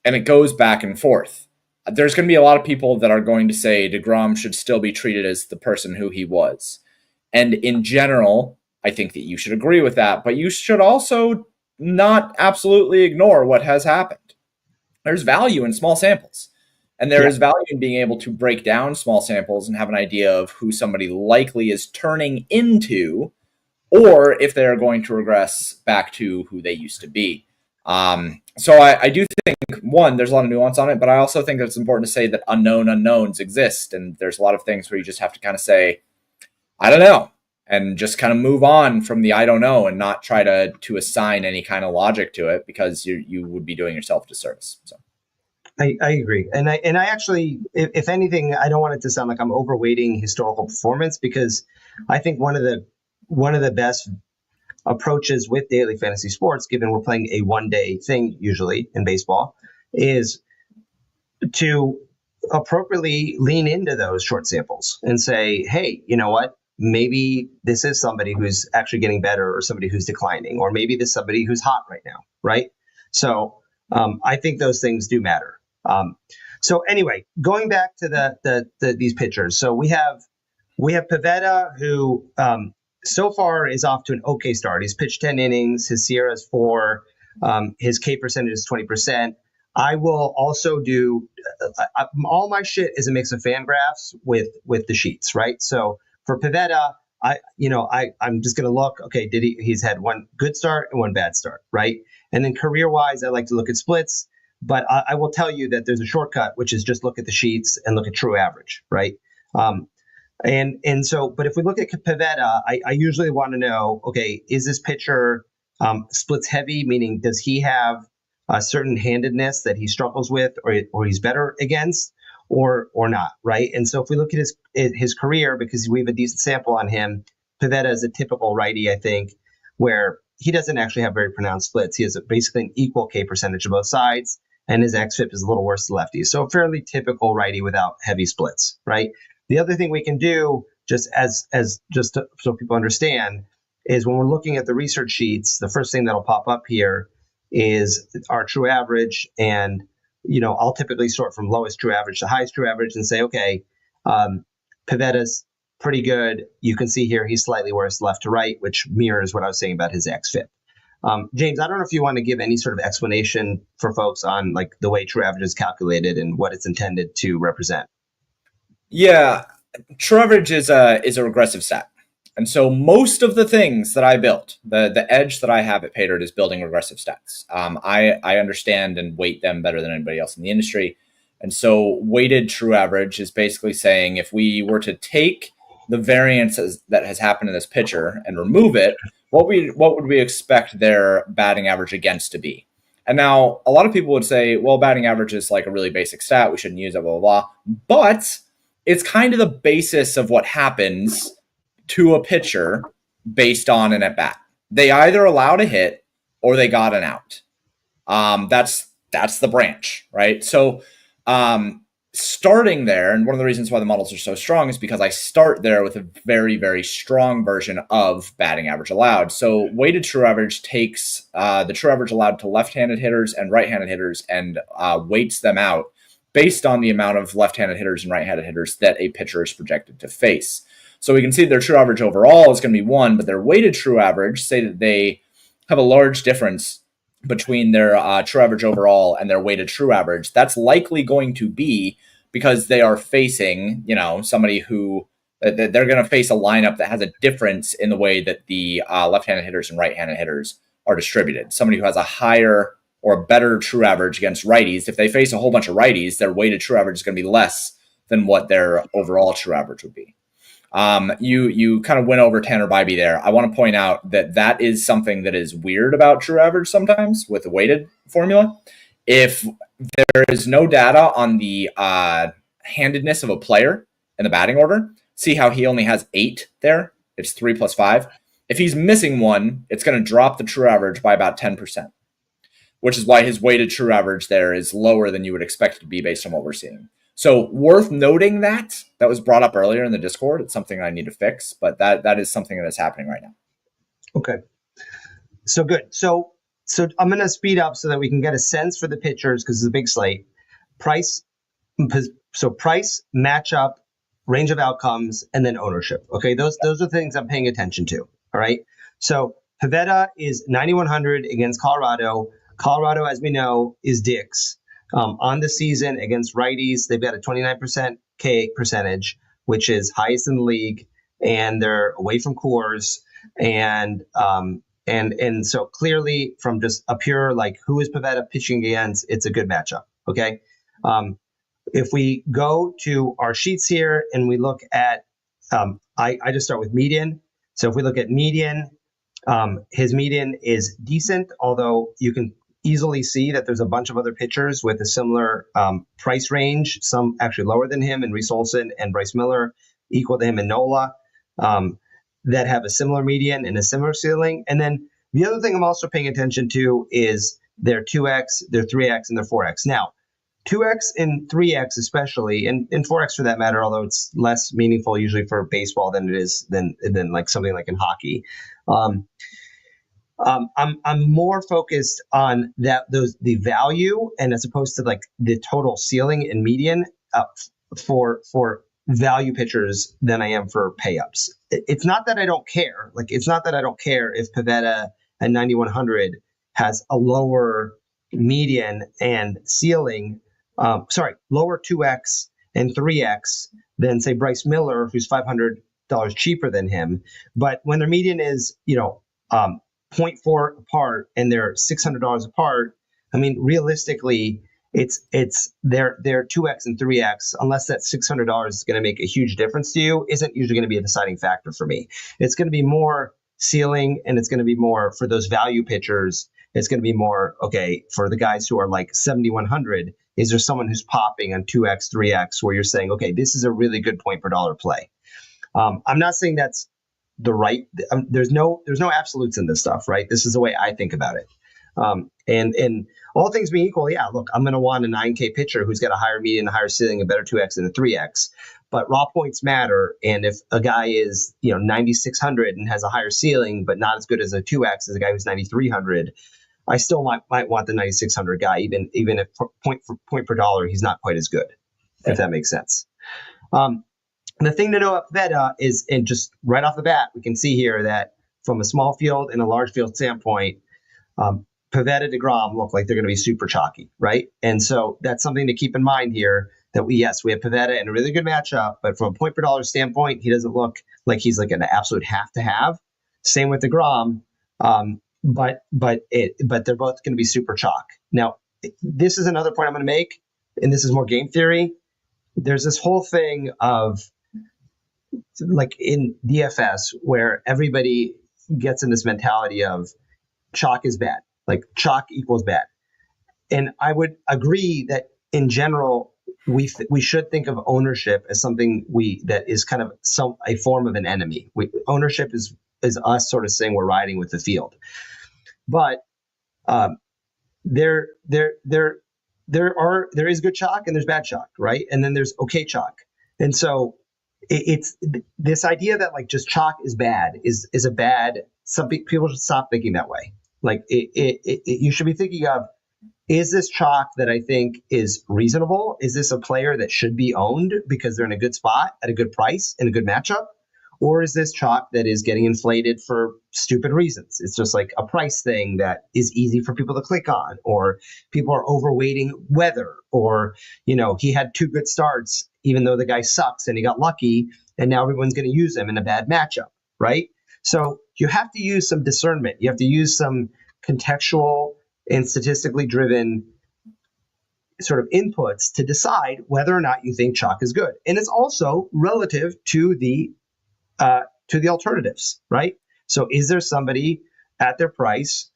and it goes back and forth. There's going to be a lot of people that are going to say deGrom should still be treated as the person who he was. And in general, I think that you should agree with that, but you should also not absolutely ignore what has happened. There's value in small samples. And there is value in being able to break down small samples and have an idea of who somebody likely is turning into, or if they're going to regress back to who they used to be. So I do think, one, there's a lot of nuance on it, but I also think that it's important to say that unknown unknowns exist. And there's a lot of things where you just have to kind of say, I don't know, and just kind of move on from the I don't know and not try to assign any kind of logic to it, because you would be doing yourself a disservice. So. I agree. And I actually, if anything, I don't want it to sound like I'm overweighting historical performance, because I think one of the best approaches with daily fantasy sports, given we're playing a one-day thing usually in baseball, is to appropriately lean into those short samples and say, hey, you know what? Maybe this is somebody who's actually getting better, or somebody who's declining, or maybe this is somebody who's hot right now, right? So I think those things do matter. So anyway, going back to these pitchers. So we have Pivetta, who so far is off to an okay start. He's pitched 10 innings. His Sierra is 4. His K percentage is 20%. I will also do all my shit is a mix of fan graphs with the sheets, right? So for Pivetta, I'm just going to look, okay, he's had one good start and one bad start, right? And then career wise, I like to look at splits, but I will tell you that there's a shortcut, which is just look at the sheets and look at true average, right? But if we look at Pivetta, I usually want to know, okay, is this pitcher splits heavy? Meaning, does he have a certain handedness that he struggles with, or he's better against, or not, right? And so if we look at his career, because we have a decent sample on him, Pivetta is a typical righty, I think, where he doesn't actually have very pronounced splits. He has basically an equal K percentage of both sides, and his xFIP is a little worse than lefties. So a fairly typical righty without heavy splits, right? The other thing we can do, so people understand, is when we're looking at the research sheets, the first thing that'll pop up here is our true average. And, I'll typically sort from lowest true average to highest true average and say, okay, Pivetta's pretty good. You can see here he's slightly worse left to right, which mirrors what I was saying about his xFIP. James, I don't know if you want to give any sort of explanation for folks on like the way true average is calculated and what it's intended to represent. Yeah, true average is a regressive stat. And so most of the things that I built, the edge that I have at Paydirt is building regressive stats. I understand and weight them better than anybody else in the industry. And so weighted true average is basically saying if we were to take the variance that has happened in this pitcher and remove it, what would we expect their batting average against to be? And now a lot of people would say, well, batting average is like a really basic stat. We shouldn't use it, blah, blah, blah. But it's kind of the basis of what happens to a pitcher based on an at bat. They either allowed a hit or they got an out. That's the branch, right? So starting there, and one of the reasons why the models are so strong is because I start there with a very, very strong version of batting average allowed. So weighted true average takes the true average allowed to left-handed hitters and right-handed hitters and weights them out based on the amount of left-handed hitters and right-handed hitters that a pitcher is projected to face. So we can see their true average overall is going to be 1, but their weighted true average, say that they have a large difference between their true average overall and their weighted true average. That's likely going to be because they are facing, somebody who they're going to face a lineup that has a difference in the way that the left-handed hitters and right-handed hitters are distributed. Somebody who has a higher or a better true average against righties, if they face a whole bunch of righties, their weighted true average is going to be less than what their overall true average would be. You kind of went over Tanner Bybee there. I want to point out that is something that is weird about true average sometimes with the weighted formula. If there is no data on the handedness of a player in the batting order, see how he only has 8 there? It's 3 plus 5. If he's missing 1, it's going to drop the true average by about 10%, which is why his weighted true average there is lower than you would expect it to be based on what we're seeing. So worth noting that was brought up earlier in the Discord. It's something I need to fix, but that is something that is happening right now. Okay. So good. So I'm going to speed up so that we can get a sense for the pitchers because it's a big slate. Price, matchup, range of outcomes, and then ownership. Okay. Those are things I'm paying attention to. All right. So Pivetta is 9,100 against Colorado. Colorado, as we know, is dicks. On the season against righties, they've got a 29% K percentage, which is highest in the league, and they're away from Coors. And so clearly, from just a pure like who is Pivetta pitching against, it's a good matchup. Okay, if we go to our sheets here and we look at, I just start with median. So if we look at median, his median is decent, although you can easily see that there's a bunch of other pitchers with a similar price range, some actually lower than him, and Reese Olson and Bryce Miller, equal to him and Nola, that have a similar median and a similar ceiling. And then the other thing I'm also paying attention to is their 2x, their 3x, and their 4x. Now, 2x and 3x especially, and 4x for that matter, although it's less meaningful usually for baseball than it is than like something like in hockey. I'm more focused on the value, and as opposed to like the total ceiling and median for value pitchers than I am for pay ups. It's not that I don't care. Like, it's not that I don't care if Pivetta at 9,100 has a lower median and ceiling. Lower 2x and 3x than say Bryce Miller, who's $500 cheaper than him. But when their median is, zero point 0.4 apart and they're $600 apart, I mean, realistically, it's their 2x and 3x, unless that $600 is going to make a huge difference to you, isn't usually going to be a deciding factor for me. It's going to be more ceiling, and it's going to be more for those value pitchers. It's going to be more, okay, for the guys who are like 7,100, is there someone who's popping on 2x, 3x, where you're saying, okay, this is a really good point per dollar play. I'm not saying that's the right. There's no absolutes in this stuff, right? This is the way I think about it. And all things being equal, yeah, look, I'm going to want a 9K pitcher who's got a higher median, a higher ceiling, a better 2x and a 3x. But raw points matter. And if a guy is, 9,600 and has a higher ceiling, but not as good as a 2x as a guy who's 9,300, I still might want the 9,600 guy, even if point per dollar, he's not quite as good, if that makes sense. The thing to know about Pivetta is, and just right off the bat, we can see here that from a small field and a large field standpoint, Pivetta, DeGrom look like they're going to be super chalky, right? And so that's something to keep in mind here, that we have Pivetta in a really good matchup, but from a point per dollar standpoint, he doesn't look like he's like an absolute have to have. Same with DeGrom, but they're both going to be super chalk. Now, this is another point I'm going to make, and this is more game theory. There's this whole thing of, like in DFS, where everybody gets in this mentality of chalk is bad, like chalk equals bad. And I would agree that in general, we should think of ownership as something that is kind of a form of an enemy. Ownership is us sort of saying we're riding with the field, but there is good chalk and there's bad chalk, right? And then there's okay chalk, and so it's this idea that like just chalk is bad is a bad. Some people should stop thinking that way. Like you should be thinking of, is this chalk that I think is reasonable? Is this a player that should be owned because they're in a good spot at a good price in a good matchup? Or is this chalk that is getting inflated for stupid reasons? It's just like a price thing that is easy for people to click on, or people are overweighting weather, or, he had 2 good starts, even though the guy sucks and he got lucky, and now everyone's going to use him in a bad matchup, right? So you have to use some discernment. You have to use some contextual and statistically driven sort of inputs to decide whether or not you think chalk is good. And it's also relative to the alternatives, right? So is there somebody at their price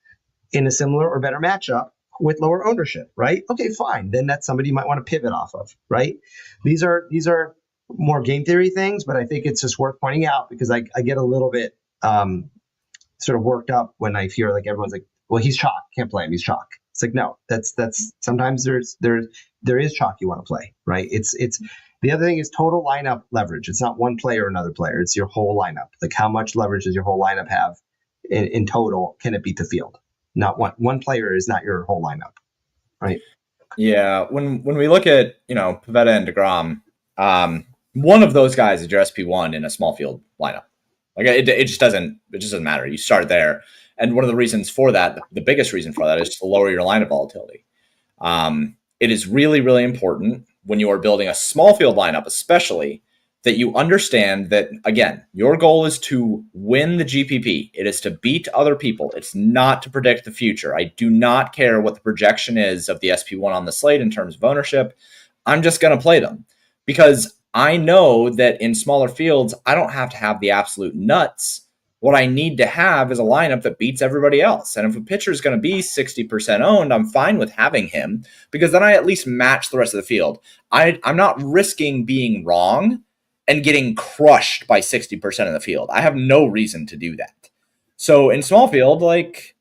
in a similar or better matchup with lower ownership, right? Okay, fine. Then that's somebody you might want to pivot off of, right? These are more game theory things, but I think it's just worth pointing out, because I get a little bit sort of worked up when I hear like everyone's like, well, he's chalk, can't play him, he's chalk. It's like, no, that's sometimes there is chalk you want to play, right? It's the other thing is total lineup leverage. It's not one player or another player. It's your whole lineup. Like, how much leverage does your whole lineup have in total? Can it beat the field? Not one player is not your whole lineup, right? Yeah. When we look at, Pivetta and DeGrom, one of those guys is your SP1 in a small field lineup. Like it just doesn't matter. You start there. And one of the reasons for that, the biggest reason for that, is to lower your lineup volatility. It is really, really important when you are building a small field lineup, especially, that you understand that, again, your goal is to win the GPP. It is to beat other people. It's not to predict the future. I do not care what the projection is of the SP1 on the slate in terms of ownership. I'm just going to play them, because I know that in smaller fields, I don't have to have the absolute nuts. What I need to have is a lineup that beats everybody else. And if a pitcher is going to be 60% owned, I'm fine with having him, because then I at least match the rest of the field. I'm not risking being wrong and getting crushed by 60% of the field. I have no reason to do that. So in small field, like,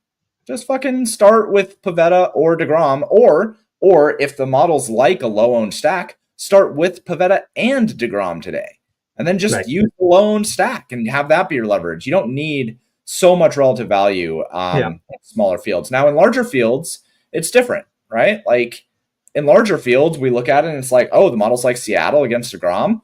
just fucking start with Pivetta or DeGrom, or if the model's like a low-owned stack, start with Pivetta and DeGrom today. And then just use the low-owned stack and have that be your leverage. You don't need so much relative value Yeah. in smaller fields. Now, in larger fields, it's different, right? Like in larger fields, we look at it and it's like, oh, the model's like Seattle against DeGrom.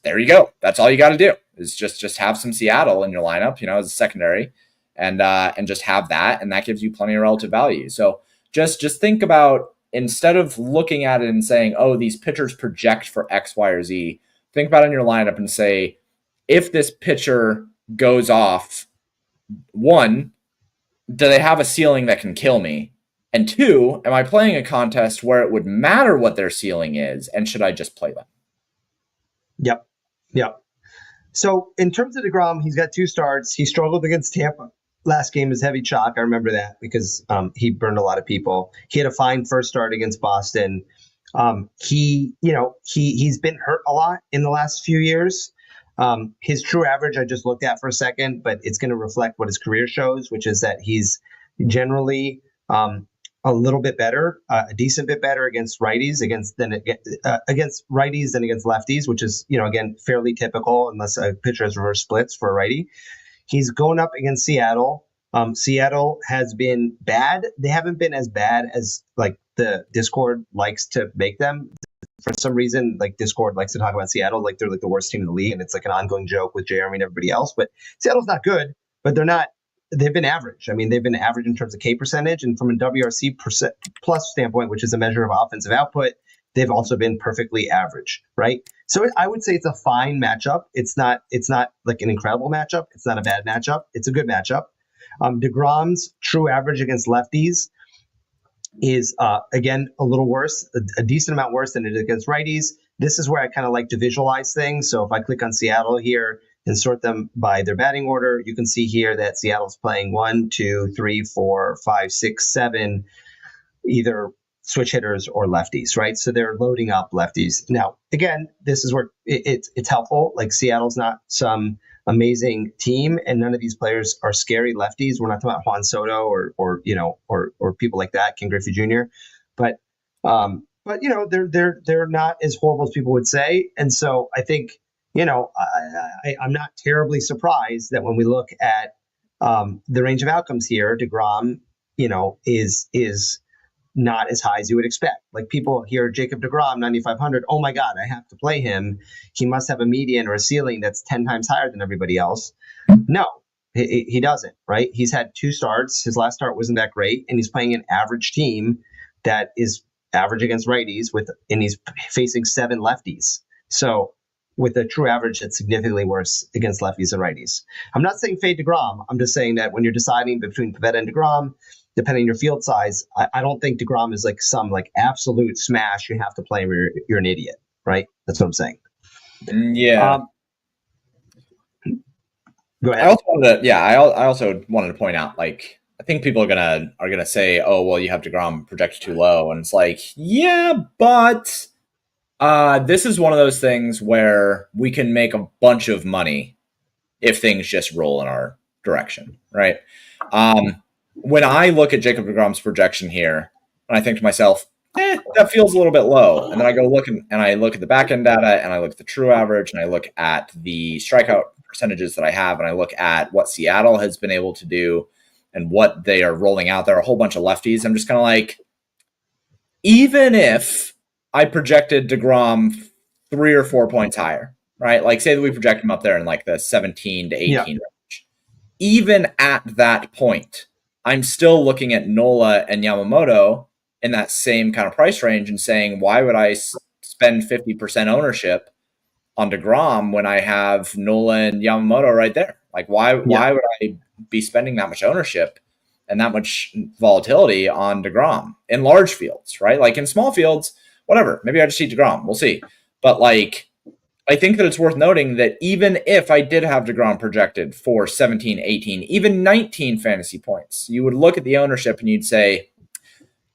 There you go. That's all you got to do is just have some Seattle in your lineup, as a secondary, and just have that, and that gives you plenty of relative value. So just think about, instead of looking at it and saying, oh, these pitchers project for X, Y, or Z, think about it in your lineup and say, if this pitcher goes off, one, do they have a ceiling that can kill me? And two, am I playing a contest where it would matter what their ceiling is, and should I just play them? Yep. Yep. So in terms of DeGrom, he's got 2 starts. He struggled against Tampa. Last game was heavy chalk. I remember that because he burned a lot of people. He had a fine first start against Boston. He's been hurt a lot in the last few years. His true average I just looked at for a second, but it's going to reflect what his career shows, which is that he's generally a little bit better, a decent bit better against righties against righties than against lefties, which is, again, fairly typical unless a pitcher has reverse splits for a righty. He's going up against Seattle. Seattle has been bad. They haven't been as bad as like the Discord likes to make them. For some reason, like Discord likes to talk about Seattle like they're like the worst team in the league, and it's like an ongoing joke with Jeremy and everybody else. But Seattle's not good, but they're not. They've been average. I mean, they've been average in terms of K percentage, and from a WRC plus standpoint, which is a measure of offensive output, they've also been perfectly average, right? So I would say it's a fine matchup. It's not like an incredible matchup. It's not a bad matchup. It's a good matchup. DeGrom's true average against lefties is, again, a little worse, a decent amount worse than it is against righties. This is where I kind of like to visualize things. So if I click on Seattle here and sort them by their batting order, you can see here that Seattle's playing 1, 2, 3, 4, 5, 6, 7, either switch hitters or lefties, right? So they're loading up lefties. Now, again, this is where it's helpful. Like Seattle's not some amazing team, and none of these players are scary lefties. We're not talking about Juan Soto or people like that, Ken Griffey Jr. But they're not as horrible as people would say. And so I think, I'm not terribly surprised that when we look at the range of outcomes here, DeGrom, is not as high as you would expect. Like people hear Jacob DeGrom, 9,500. Oh my God, I have to play him. He must have a median or a ceiling that's 10 times higher than everybody else. No, he doesn't, right? He's had 2 starts. His last start wasn't that great. And he's playing an average team that is average against righties and he's facing 7 lefties. So with a true average that's significantly worse against lefties and righties. I'm not saying fade DeGrom. I'm just saying that when you're deciding between Pivetta and DeGrom, depending on your field size, I don't think DeGrom is like some like absolute smash. You have to play him or you're an idiot, right? That's what I'm saying. Yeah. Go ahead. I also wanted to point out, like, I think people are gonna say, oh, well, you have DeGrom projected too low, and it's like, yeah, but this is one of those things where we can make a bunch of money if things just roll in our direction, right? When I look at Jacob DeGrom's projection here, and I think to myself, that feels a little bit low. And then I go look and I look at the back end data, and I look at the true average, and I look at the strikeout percentages that I have, and I look at what Seattle has been able to do and what they are rolling out. There are a whole bunch of lefties. I'm just kind of like, even if I projected DeGrom 3 or 4 points higher, right? Like say that we project him up there in like the 17 to 18 range. Even at that point, I'm still looking at Nola and Yamamoto in that same kind of price range and saying, why would I spend 50% ownership on DeGrom when I have Nola and Yamamoto right there? Like, why would I be spending that much ownership and that much volatility on DeGrom in large fields, right? Like in small fields, whatever, maybe I just need DeGrom. We'll see. But like, I think that it's worth noting that even if I did have DeGrom projected for 17, 18, even 19 fantasy points, you would look at the ownership and you'd say,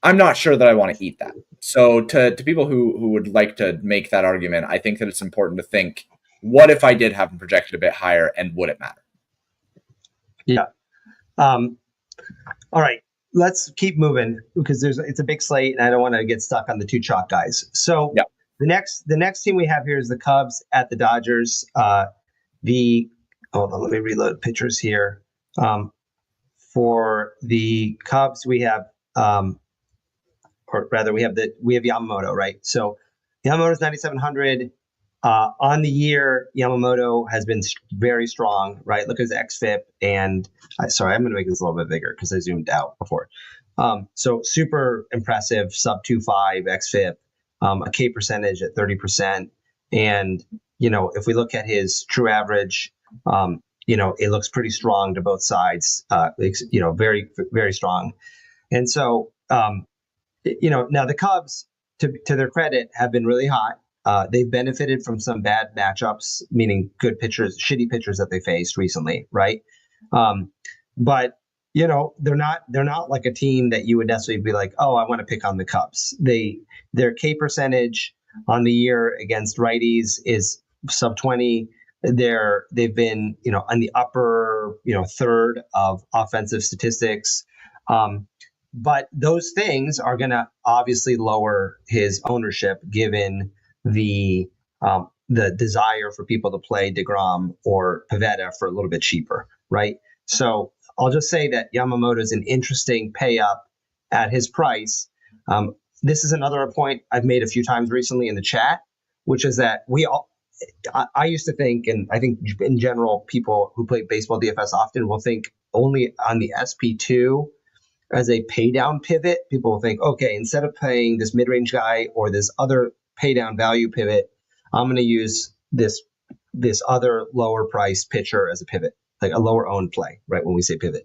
I'm not sure that I want to eat that. So to people who would like to make that argument, I think that it's important to think, what if I did have him projected a bit higher, and would it matter? Yeah. All right. Let's keep moving because it's a big slate and I don't want to get stuck on the 2 chalk guys. So the next team we have here is the Cubs at the Dodgers. Hold on, let me reload pictures here. For the Cubs, we have, or rather, we have Yamamoto, right? So Yamamoto's 9,700. On the year, Yamamoto has been very strong, right? Look at his xFIP, and sorry, I'm going to make this a little bit bigger because I zoomed out before. So super impressive, sub 2.5 xFIP, a K percentage at 30%, and if we look at his true average, it looks pretty strong to both sides. Very very strong, and so now the Cubs, to their credit, have been really hot. They've benefited from some bad matchups, meaning good pitchers, shitty pitchers that they faced recently, right? But they're not like a team that you would necessarily be like, oh, I want to pick on the Cubs. Their K percentage on the year against righties is sub 20. They've been on the upper third of offensive statistics. But those things are going to obviously lower his ownership, given the desire for people to play DeGrom or Pivetta for a little bit cheaper, right? So I'll just say that Yamamoto is an interesting pay up at his price. This is another point I've made a few times recently in the chat, which is that I used to think, and I think in general, people who play baseball DFS often will think only on the SP2 as a pay down pivot. People will think, okay, instead of paying this mid-range guy or this other pay down value pivot, I'm going to use this other lower price pitcher as a pivot, like a lower owned play, right? When we say pivot,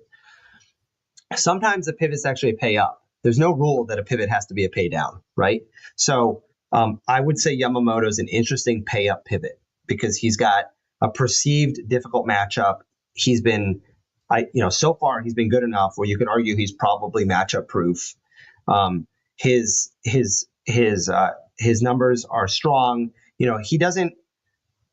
sometimes the pivot's actually a pay up. There's no rule that a pivot has to be a pay down, right? So I would say Yamamoto is an interesting pay up pivot because he's got a perceived difficult matchup. He's been so far he's been good enough where you could argue he's probably matchup proof. His numbers are strong. He doesn't.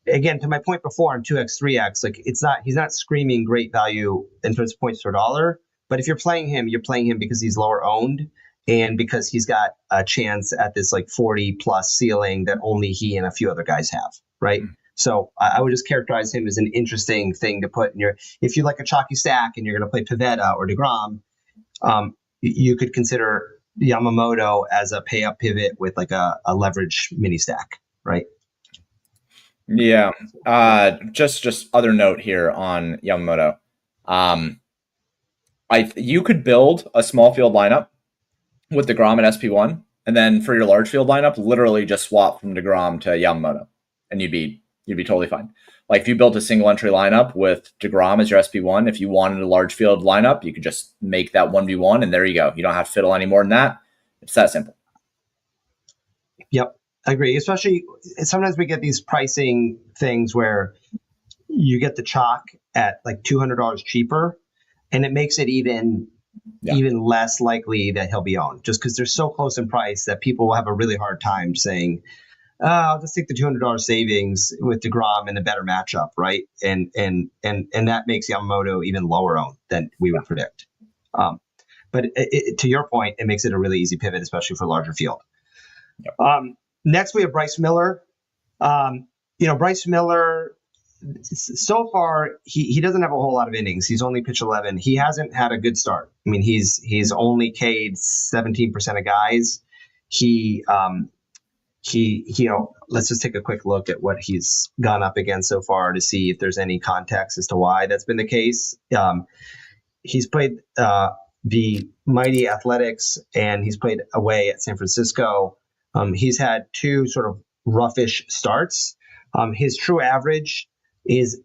Again, to my point before on 2x, 3x, like he's not screaming great value in terms of points per dollar. But if you're playing him because he's lower owned and because he's got a chance at this like 40 plus ceiling that only he and a few other guys have, right? Mm-hmm. So I would just characterize him as an interesting thing to put in if you like a chalky stack and you're going to play Pivetta or DeGrom, you could consider Yamamoto as a pay up pivot with like a leverage mini stack, right? Yeah. Just other note here on Yamamoto. You could build a small field lineup with DeGrom at SP1, and then for your large field lineup, literally just swap from DeGrom to Yamamoto, and you'd be totally fine. Like if you built a single entry lineup with DeGrom as your SP1, if you wanted a large field lineup, you could just make that 1v1, and there you go. You don't have to fiddle any more than that. It's that simple. Yep, I agree. Especially sometimes we get these pricing things where you get the chalk at like $200 cheaper, and it makes it even less likely that he'll be owned, just because they're so close in price that people will have a really hard time saying, I'll just take the $200 savings with DeGrom in a better matchup, right? And that makes Yamamoto even lower owned than we would predict. But to your point, it makes it a really easy pivot, especially for larger field. Yep. Next, we have Bryce Miller. Bryce Miller, so far, he doesn't have a whole lot of innings. He's only pitched 11. He hasn't had a good start. I mean, he's only K'd 17% of guys. Let's just take a quick look at what he's gone up against so far to see if there's any context as to why that's been the case. He's played the mighty Athletics, and he's played away at San Francisco. He's had two sort of roughish starts. His true average is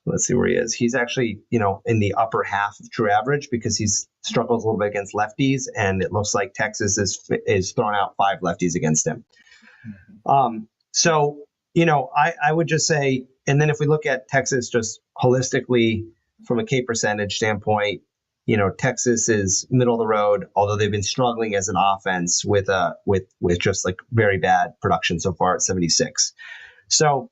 let's see where he is. He's actually, in the upper half of true average because he's struggles a little bit against lefties, and it looks like Texas is throwing out 5 lefties against him. So, I would just say, and then if we look at Texas just holistically from a K percentage standpoint, Texas is middle of the road, although they've been struggling as an offense with just like very bad production so far at 76. So,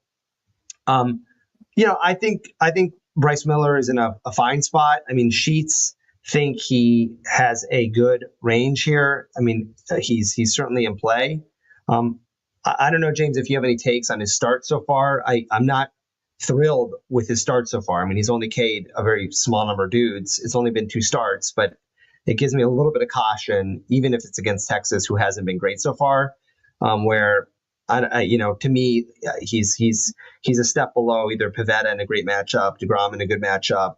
I think Bryce Miller is in a fine spot. I mean, Sheets think he has a good range here. I mean, he's certainly in play. I don't know, James, if you have any takes on his start so far. I'm not thrilled with his start so far. I mean, he's only K'd a very small number of dudes. It's only been 2 starts, but it gives me a little bit of caution, even if it's against Texas, who hasn't been great so far. Where to me, he's a step below either Pivetta in a great matchup, DeGrom in a good matchup,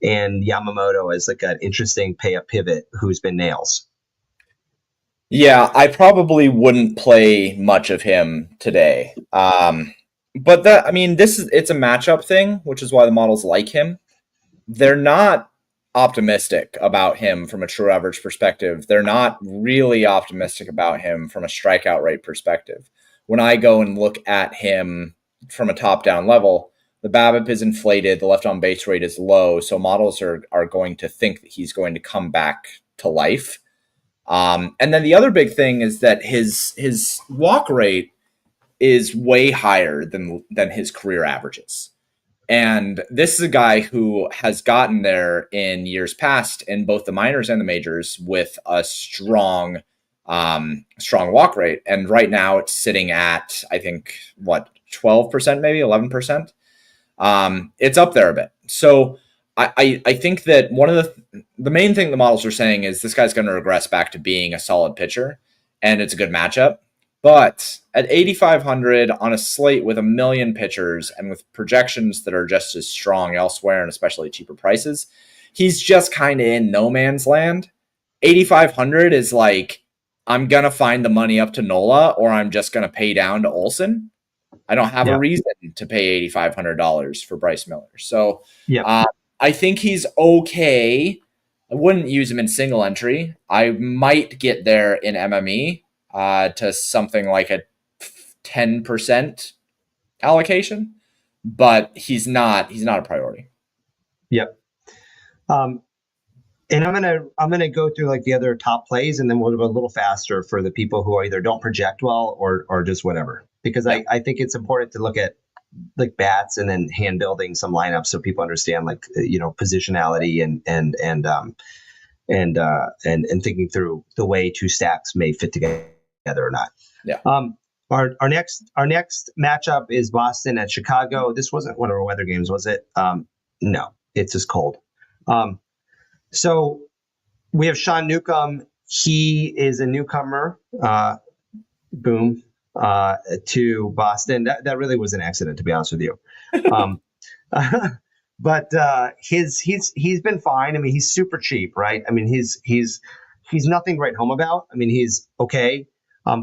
and Yamamoto as like an interesting pay up pivot who's been nails. Yeah, I probably wouldn't play much of him today. But it's a matchup thing, which is why the models like him. They're not optimistic about him from a true average perspective. They're not really optimistic about him from a strikeout rate perspective. When I go and look at him from a top-down level, the BABIP is inflated, the left on base rate is low, so models are going to think that he's going to come back to life. And then the other big thing is that his walk rate is way higher than his career averages. And this is a guy who has gotten there in years past in both the minors and the majors with a strong walk rate. And right now it's sitting at, I think, 12%, maybe 11%. It's up there a bit. So I think that one of the main thing the models are saying is this guy's going to regress back to being a solid pitcher, and it's a good matchup. But at 8,500 on a slate with 1 million pitchers and with projections that are just as strong elsewhere and especially cheaper prices, he's just kind of in no man's land. 8,500 is like, I'm going to find the money up to Nola or I'm just going to pay down to Olsen. I don't have a reason to pay $8,500 for Bryce Miller. So I think he's okay. I wouldn't use him in single entry. I might get there in MME. To something like a 10% allocation, but he's not a priority. Yep. And I'm gonna go through like the other top plays, and then we'll go a little faster for the people who either don't project well or just whatever. Because I think it's important to look at like bats and then hand building some lineups so people understand like positionality and thinking through the way 2 stacks may fit together or not. Yeah. Our next matchup is Boston at Chicago. This wasn't one of our weather games, was it? No, it's just cold. So we have Sean Newcomb. He is a newcomer. To Boston. That really was an accident, to be honest with you. But he's been fine. I mean, he's super cheap, right? I mean, he's nothing to write home about. I mean, he's okay.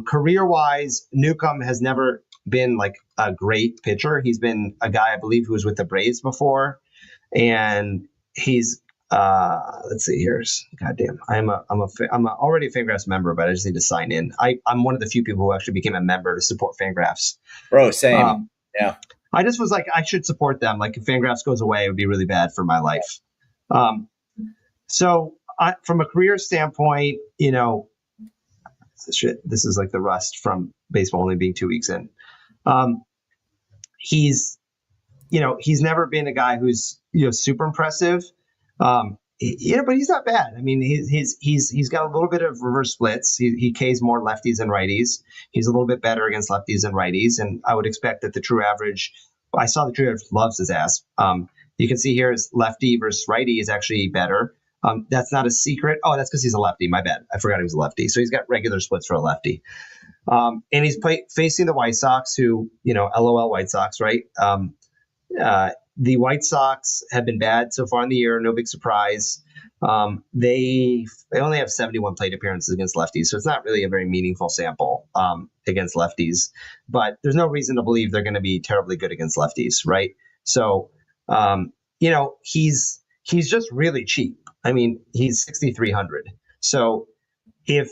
Career-wise, Newcomb has never been like a great pitcher. He's been a guy, I believe, who was with the Braves before, and he's let's see. Here's goddamn. I'm already a Fangraphs member, but I just need to sign in. I'm one of the few people who actually became a member to support Fangraphs. Bro, same. Yeah. I just was like, I should support them. Like, if Fangraphs goes away, it would be really bad for my life. So from a career standpoint, this is like the rust from baseball only being 2 weeks in. He's never been a guy who's super impressive. But he's not bad. I mean, he's got a little bit of reverse splits. He Ks more lefties than righties. He's a little bit better against lefties than righties, and I would expect that the true average. I saw the true average loves his ass. You can see here his lefty versus righty is actually better. That's not a secret. Oh, that's because he's a lefty. My bad. I forgot he was a lefty. So he's got regular splits for a lefty. And he's facing the White Sox, who, LOL White Sox, right? The White Sox have been bad so far in the year. No big surprise. They only have 71 plate appearances against lefties, so it's not really a very meaningful sample against lefties. But there's no reason to believe they're going to be terribly good against lefties, right? So, he's just really cheap. I mean, he's 6,300. So if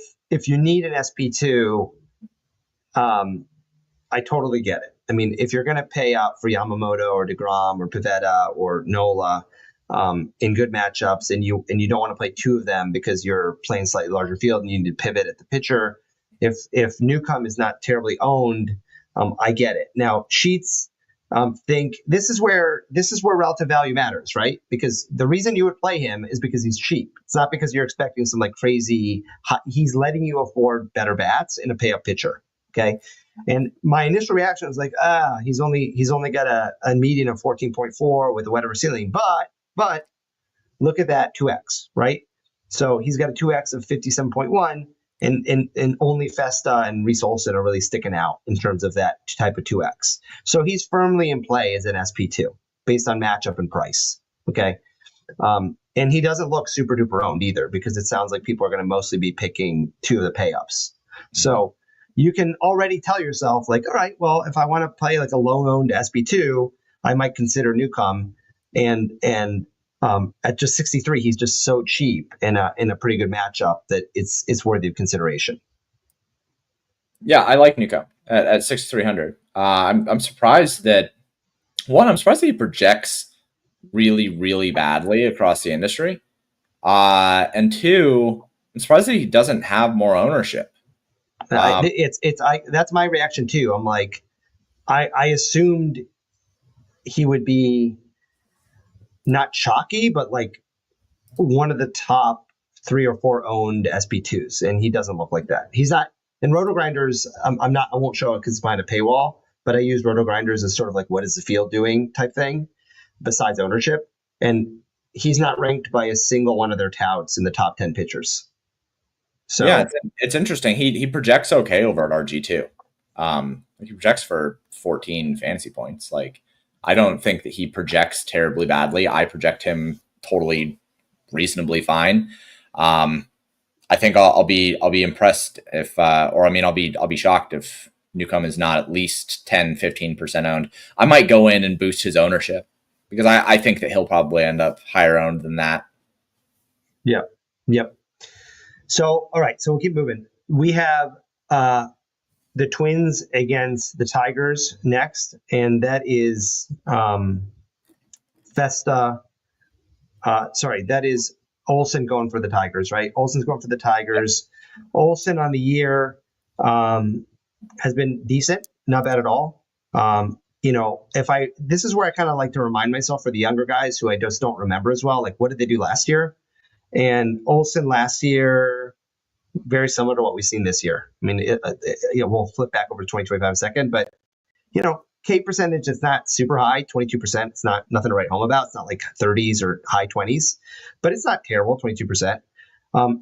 you need an SP2, I totally get it. I mean, if you're going to pay up for Yamamoto or DeGrom or Pivetta or Nola in good matchups, and you don't want to play 2 of them because you're playing slightly larger field and you need to pivot at the pitcher, if Newcomb is not terribly owned, I get it. Now, Sheets think this is where relative value matters, right? Because the reason you would play him is because he's cheap. It's not because you're expecting some like crazy. He's letting you afford better bats in a pay up pitcher. Okay. And my initial reaction was like, he's only got a median of 14.4 with a whatever ceiling. But look at that 2x, right? So he's got a 2x of 57.1, and only Festa and Reese Olson are really sticking out in terms of that type of 2x. So he's firmly in play as an SP2 based on matchup and price. Okay. And he doesn't look super duper owned either, because it sounds like people are going to mostly be picking two of the pay ups. So you can already tell yourself, like, all right, well, if I want to play like a low owned SP2, I might consider Newcomb. And at just 63, he's just so cheap in a pretty good matchup that it's worthy of consideration. Yeah, I like Newcomb at 6,300. I'm surprised that I'm surprised that he projects really, really badly across the industry. And two, I'm surprised that he doesn't have more ownership. That's my reaction too. I'm like, I assumed he would be not chalky, but like one of the top 3 or 4 owned SP2s, and he doesn't look like that. He's not in Roto Grinders. I'm not. I won't show it because it's behind a paywall. But I use Roto Grinders as sort of like, what is the field doing type thing, besides ownership. And he's not ranked by a single one of their touts in the top 10 pitchers. So yeah, it's interesting. He projects okay over at RG2. He projects for 14 fantasy points. Like, I don't think that he projects terribly badly. I project him totally reasonably fine. I think I'll be impressed if, I'll be shocked if Newcomb is not at least 10-15% owned. I might go in and boost his ownership because I think that he'll probably end up higher owned than that. Yep. So, all right. So we'll keep moving. We have the Twins against the Tigers next, and that is Festa. That is Olson going for the Tigers, right? Olson's going for the Tigers. Yep. Olson on the year has been decent, not bad at all. This is where I kind of like to remind myself for the younger guys who I just don't remember as well, like, what did they do last year? And Olson last year, very similar to what we've seen this year. I mean, we'll flip back over to 2025 in a second, but K percentage is not super high, 22%. It's not nothing to write home about. It's not like 30s or high 20s, but it's not terrible, 22%.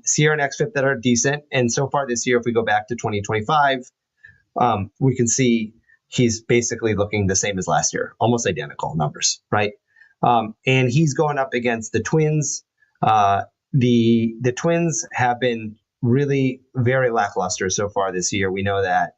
Sierra and XFIP that are decent. And so far this year, if we go back to 2025, we can see he's basically looking the same as last year, almost identical numbers, right? And he's going up against the Twins. The Twins have been really very lackluster so far this year. We know that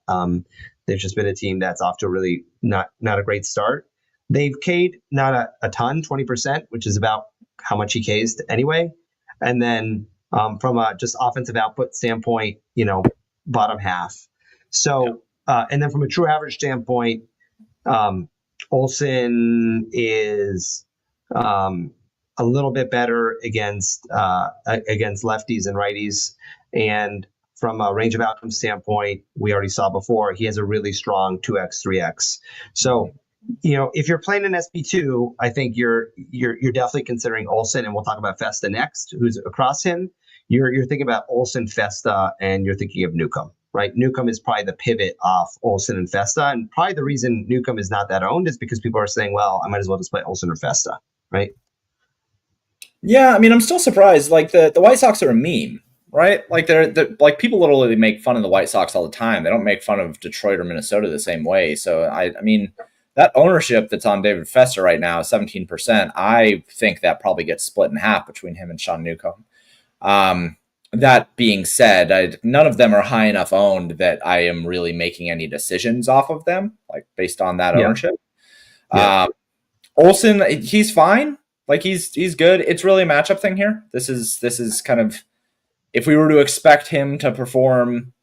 they've just been a team that's off to a really not a great start. They've K'd not a ton, 20%, which is about how much he K's anyway. And then from a just offensive output standpoint, bottom half. So, and then from a true average standpoint, Olson is a little bit better against lefties and righties. And from a range of outcome standpoint, we already saw before, he has a really strong 2x, 3x. So, if you're playing an SP2, I think you're definitely considering Olson, and we'll talk about Festa next, who's across him. You're thinking about Olson, Festa, and you're thinking of Newcomb, right? Newcomb is probably the pivot off Olson and Festa, and probably the reason Newcomb is not that owned is because people are saying, well, I might as well just play Olson or Festa, right? Yeah, I mean, I'm still surprised. Like, the White Sox are a meme, right? Like, they're like, people literally make fun of the White Sox all the time. They don't make fun of Detroit or Minnesota the same way. So I mean, that ownership that's on David Festa right now, 17%. I think that probably gets split in half between him and Sean Newcomb. That being said, none of them are high enough owned that I am really making any decisions off of them, like, based on that ownership. Yeah. Olson, he's fine. Like, he's good. It's really a matchup thing here. This is kind of, if we were to expect him to perform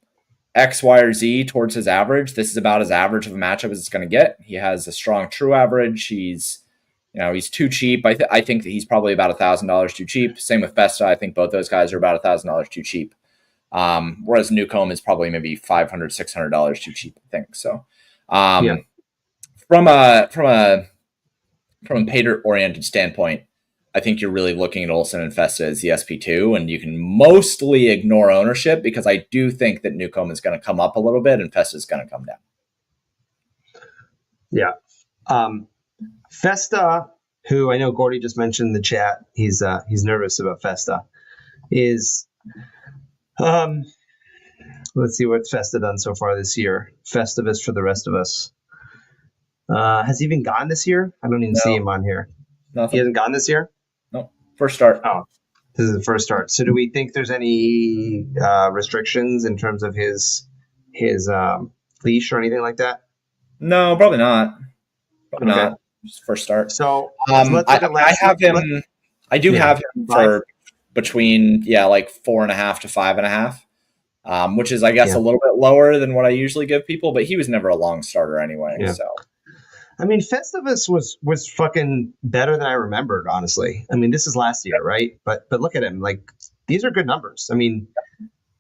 X, Y, or Z towards his average, this is about as average of a matchup as it's going to get. He has a strong true average. He's too cheap. I think that he's probably about $1,000 too cheap. Same with Festa. I think both those guys are about $1,000 too cheap. Whereas Newcomb is probably maybe $500, $600 too cheap, I think. So, from a Paydirt oriented standpoint, I think you're really looking at Olson and Festa as the SP2, and you can mostly ignore ownership because I do think that Newcomb is going to come up a little bit and Festa is going to come down. Yeah. Festa, who I know Gordy just mentioned in the chat, he's nervous about Festa. Is let's see what Festa done so far this year. Festivus for the rest of us. Has he even gone this year? I don't even see him on here. He Nothing. hasn't gone this year? No. First start. Oh, this is the first start. So do we think there's any restrictions in terms of his leash or anything like that? No, probably not. Probably Okay. not. Just first start. So let's look at I have him. I do have him for between like 4.5 to 5.5, which is I guess a little bit lower than what I usually give people. But he was never a long starter anyway. Yeah. So I mean, Festivus was fucking better than I remembered, honestly. I mean, this is last year, right? But look at him. Like, these are good numbers. I mean,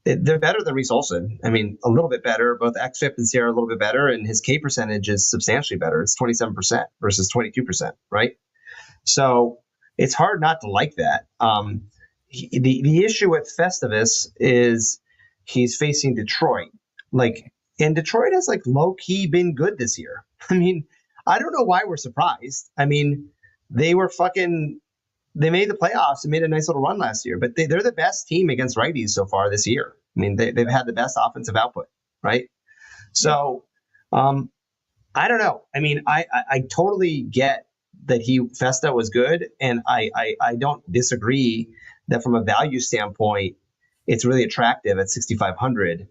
they're better than Reese Olson. I mean, a little bit better. Both XFIP and Sierra a little bit better, and his K percentage is substantially better. It's 27% versus 22%, right? So it's hard not to like that. The issue with Festivus is he's facing Detroit. And Detroit has low key been good this year. I mean, I don't know why we're surprised. I mean, they made the playoffs and made a nice little run last year, but they're the best team against righties so far this year. I mean, they've had the best offensive output, right? So, I don't know. I mean, I totally get that Festa was good, and I don't disagree that from a value standpoint, it's really attractive at 6,500.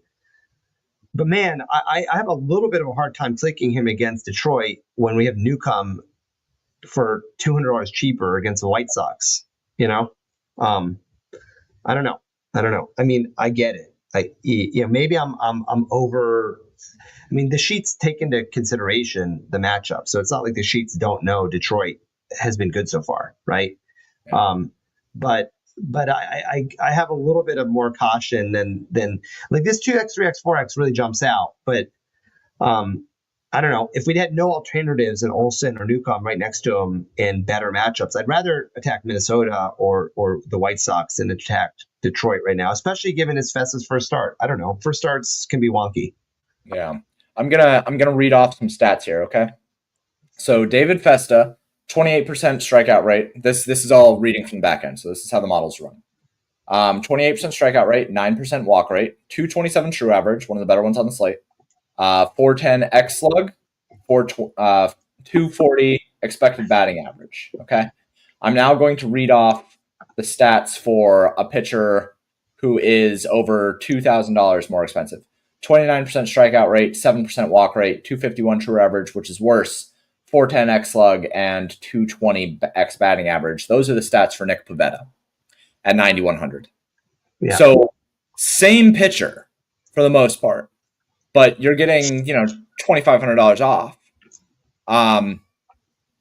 But man, I have a little bit of a hard time clicking him against Detroit when we have Newcomb for $200 cheaper against the White Sox. I don't know. I mean, I get it. Maybe I'm over. I mean, the sheets take into consideration the matchup, so it's not like the sheets don't know Detroit has been good so far, right? Yeah. But I have a little bit of more caution than like this 2x, 3x, 4x really jumps out. But I don't know, if we'd had no alternatives in Olsen or Newcomb right next to him in better matchups, I'd rather attack Minnesota or the White Sox than attack Detroit right now, especially given it's Festa's first start. I don't know. First starts can be wonky. Yeah. I'm gonna read off some stats here, okay? So David Festa, 28% strikeout rate. This is all reading from the back end, so this is how the models run. 28% strikeout rate, 9% walk rate, 227 true average, one of the better ones on the slate. 410 X slug, 240 expected batting average. Okay. I'm now going to read off the stats for a pitcher who is over $2,000 more expensive. 29% strikeout rate, 7% walk rate, 251 true average, which is worse, 410 X slug, and 220 X batting average. Those are the stats for Nick Pivetta at 9,100. Yeah. So same pitcher for the most part, but you're getting, $2,500 off.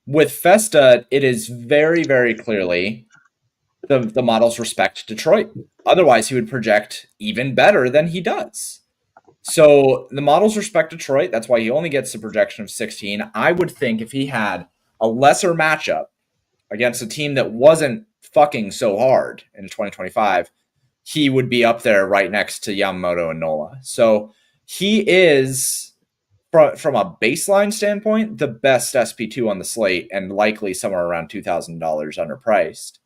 With Festa, it is very, very clearly the models respect Detroit. Otherwise, he would project even better than he does. So the models respect Detroit. That's why he only gets a projection of 16. I would think if he had a lesser matchup against a team that wasn't fucking so hard in 2025, he would be up there right next to Yamamoto and Nola. So he is, from a baseline standpoint, the best SP2 on the slate and likely somewhere around $2,000 underpriced.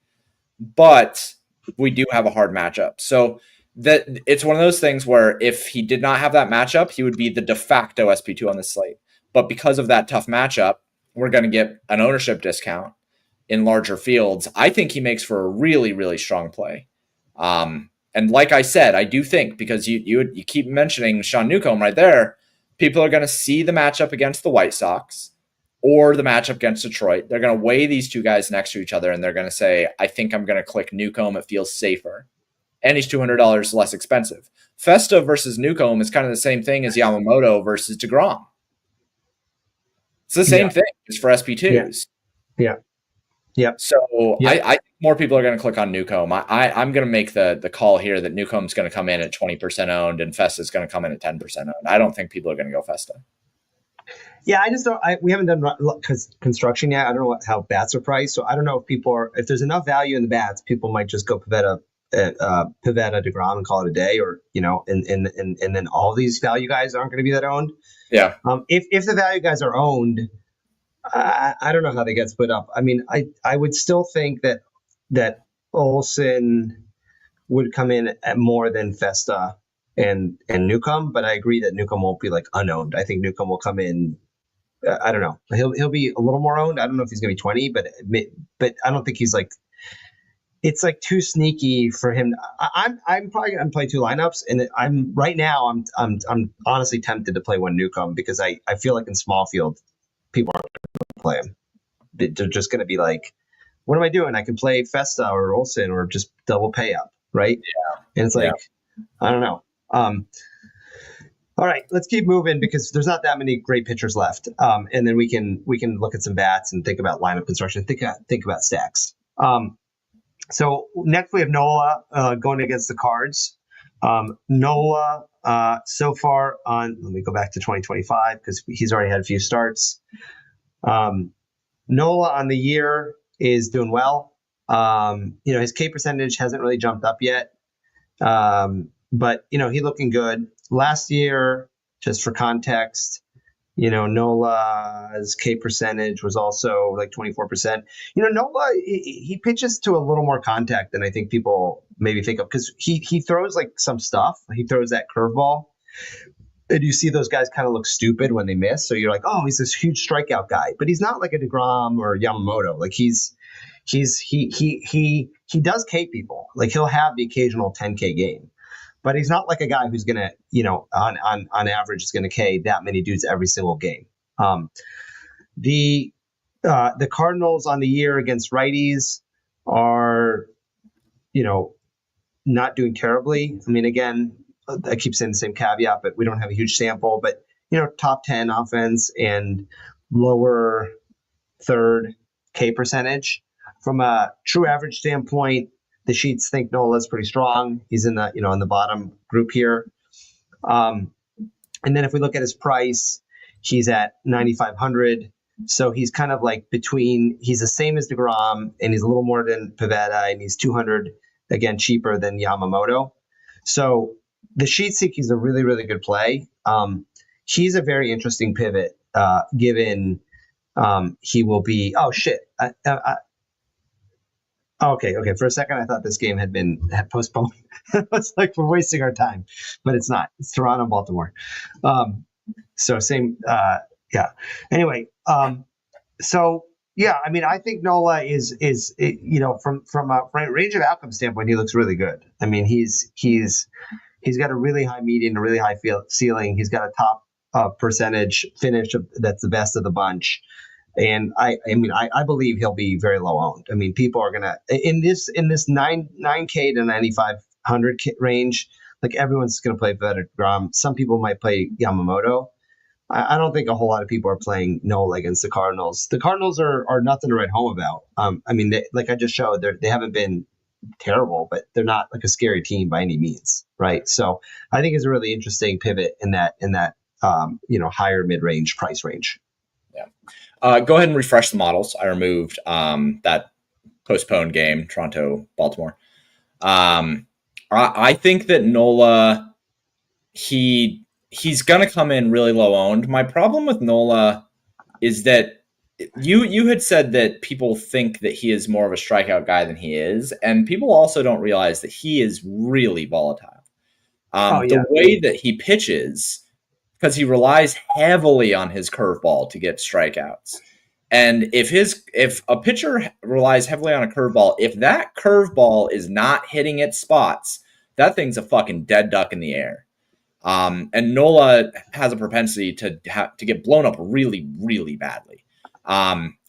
But we do have a hard matchup. So that it's one of those things where if he did not have that matchup, he would be the de facto SP2 on the slate. But because of that tough matchup, we're going to get an ownership discount in larger fields. I think he makes for a really, really strong play. And like I said, I do think, because you keep mentioning Sean Newcomb right there, people are going to see the matchup against the White Sox or the matchup against Detroit. They're going to weigh these two guys next to each other, and they're going to say, I think I'm going to click Newcomb. It feels safer. And he's $200 less expensive. Festa versus Newcomb is kind of the same thing as Yamamoto versus DeGrom. It's the same thing. It's for SP2s. Yeah. So I think more people are going to click on Newcomb. I'm going to make the call here that Newcomb's going to come in at 20% owned and Festa's going to come in at 10% owned. I don't think people are going to go Festa. Yeah, I just don't. We haven't done construction yet. I don't know how bats are priced, so I don't know if there's enough value in the bats, people might just go Pivetta, DeGrom, and call it a day, or and then all these value guys aren't going to be that owned. Yeah. If the value guys are owned, I don't know how they get split up. I mean, I would still think that Olsen would come in at more than Festa and Newcomb, but I agree that Newcomb won't be like unowned. I think Newcomb will come in. I don't know. He'll be a little more owned. I don't know if he's gonna be 20, but I don't think he's like. It's like too sneaky for him. I'm probably gonna play two lineups, and I'm right now. I'm honestly tempted to play one Newcomb because I feel like in small field people aren't going to play him. They're just going to be like, what am I doing? I can play Festa or Olsen or just double pay up, right? Yeah. And it's like, I don't know. All right, let's keep moving because there's not that many great pitchers left, and then we can look at some bats and think about lineup construction. Think about stacks. So next we have Nola going against the Cards. Nola so far on. Let me go back to 2025 because he's already had a few starts. Nola on the year is doing well. His K percentage hasn't really jumped up yet. But he looking good. Last year, just for context, Nola's K percentage was also like 24%. Nola, he pitches to a little more contact than I think people maybe think of because he throws like some stuff. He throws that curveball. And you see those guys kind of look stupid when they miss. So you're like, oh, he's this huge strikeout guy, but he's not like a DeGrom or Yamamoto. Like he does K people. Like he'll have the occasional 10K game, but he's not like a guy who's gonna, on average is gonna K that many dudes every single game. The Cardinals on the year against righties are, not doing terribly. I mean, again, I keep saying the same caveat, but we don't have a huge sample. But top 10 offense and lower third K percentage. From a true average standpoint, the sheets think Nola's pretty strong. He's in the in the bottom group here. And then if we look at his price, he's at 9,500. So he's kind of like between. He's the same as DeGrom, and he's a little more than Pivetta, and he's 200 again cheaper than Yamamoto. So the sheet seek he's a really, really good play. He's a very interesting pivot, given he will be. Oh shit! Okay. For a second, I thought this game had postponed. It's like we're wasting our time, but it's not. It's Toronto, Baltimore. So same. Yeah. Anyway. So yeah, I mean, I think Nola is from a range of outcome standpoint, he looks really good. I mean, he's got a really high median, a really high ceiling. He's got a top percentage finish that's the best of the bunch. And I believe he'll be very low owned. I mean, people are gonna in this 9K to 9,500 range. Like everyone's gonna play better Grom. Some people might play Yamamoto. I don't think a whole lot of people are playing Nola against the Cardinals. The Cardinals are nothing to write home about. I mean, like I just showed, they haven't been terrible, but they're not like a scary team by any means, right? So I think it's a really interesting pivot in that higher mid range price range. Yeah. Go ahead and refresh the models. I removed that postponed game, Toronto, Baltimore. I think that Nola, he's going to come in really low owned. My problem with Nola is that you had said that people think that he is more of a strikeout guy than he is, and people also don't realize that he is really volatile. The way that he pitches, because he relies heavily on his curveball to get strikeouts. And if a pitcher relies heavily on a curveball, if that curveball is not hitting its spots, that thing's a fucking dead duck in the air. And Nola has a propensity to get blown up really, really badly.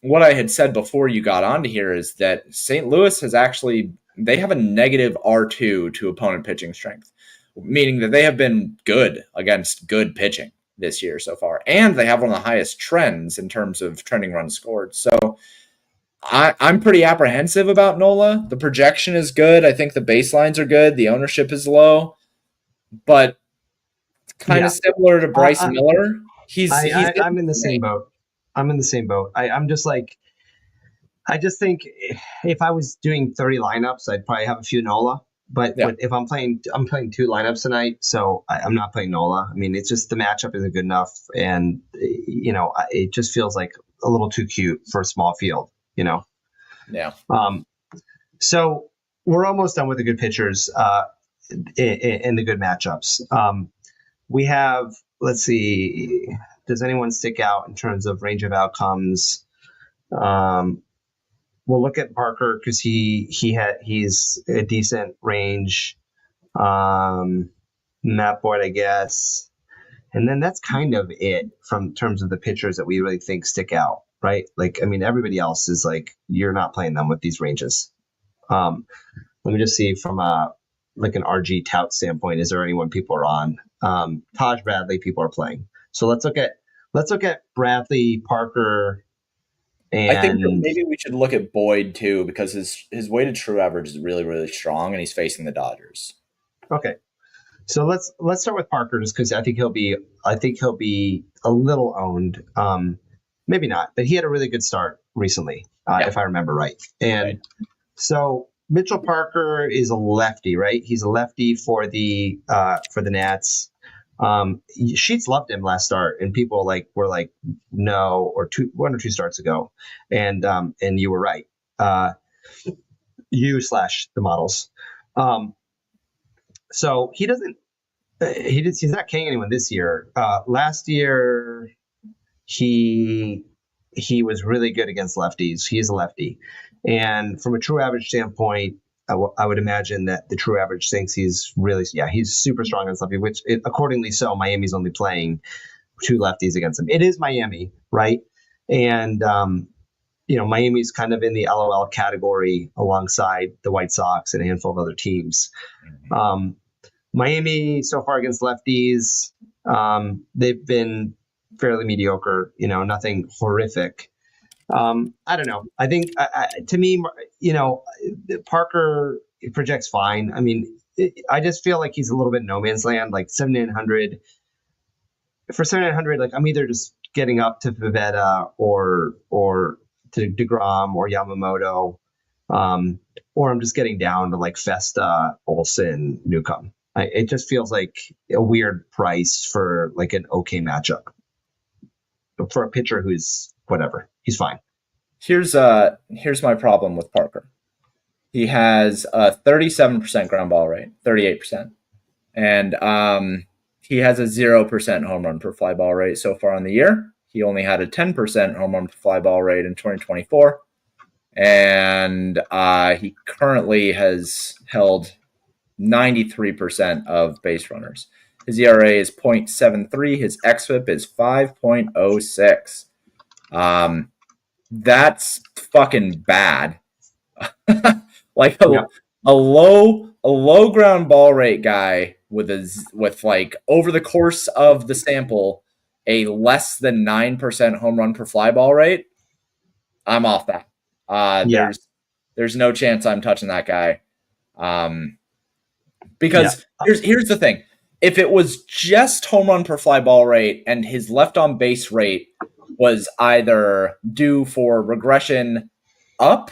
What I had said before you got onto here is that St. Louis they have a negative R2 to opponent pitching strength, meaning that they have been good against good pitching this year so far. And they have one of the highest trends in terms of trending runs scored. So I'm pretty apprehensive about Nola. The projection is good. I think the baselines are good. The ownership is low, but kind of similar to Bryce Miller. I'm in the same boat. I'm in the same boat. I'm just like, I just think if I was doing 30 lineups, I'd probably have a few Nola. But if I'm playing two lineups tonight, so I'm not playing Nola. I mean, it's just the matchup isn't good enough, and it just feels like a little too cute for a small field, Yeah. So we're almost done with the good pitchers in the good matchups. We have, let's see, does anyone stick out in terms of range of outcomes? We'll look at Parker because he's a decent range. Matt Boyd, I guess. And then that's kind of it from terms of the pitchers that we really think stick out, right? Like, I mean, everybody else is like, you're not playing them with these ranges. Let me just see from like an RG tout standpoint, is there anyone people are on? Taj Bradley, people are playing. So let's look at Bradley, Parker, and I think that maybe we should look at Boyd too, because his weighted true average is really, really strong, and he's facing the Dodgers. Okay. So let's start with Parker just because I think he'll be a little owned. Maybe not, but he had a really good start recently, if I remember right. And so Mitchell Parker is a lefty, right? He's a lefty for the Nats. Sheets loved him last start, and people were like, no, or 1 or 2 starts ago, and you were right. You / the models. So he's not King anyone this year. Last year he was really good against lefties. He is a lefty, and from a true average standpoint, I would imagine that the true average thinks he's super strong against lefty, which accordingly so Miami's only playing 2 lefties against him. It is Miami, right? And Miami's kind of in the LOL category alongside the White Sox and a handful of other teams. Miami so far against lefties, they've been fairly mediocre, nothing horrific. I don't know. I think to me, Parker projects fine. I mean, I just feel like he's a little bit no man's land, like 7,900. For 7,900, like I'm either just getting up to Pivetta or to DeGrom or Yamamoto, or I'm just getting down to like Festa, Olsen, Newcomb. It just feels like a weird price for like an okay matchup for a pitcher who's whatever. He's fine. Here's my problem with Parker. He has a 37% ground ball rate, 38%, and he has a 0% home run per fly ball rate so far in the year. He only had a 10% home run per fly ball rate in 2024, and he currently has held 93% of base runners. His ERA is 0.73. His xFIP is 5.06. That's fucking bad. Like a low ground ball rate guy with like over the course of the sample a less than 9% home run per fly ball rate. I'm off that. There's no chance I'm touching that guy. Because here's the thing. If it was just home run per fly ball rate and his left on base rate was either due for regression up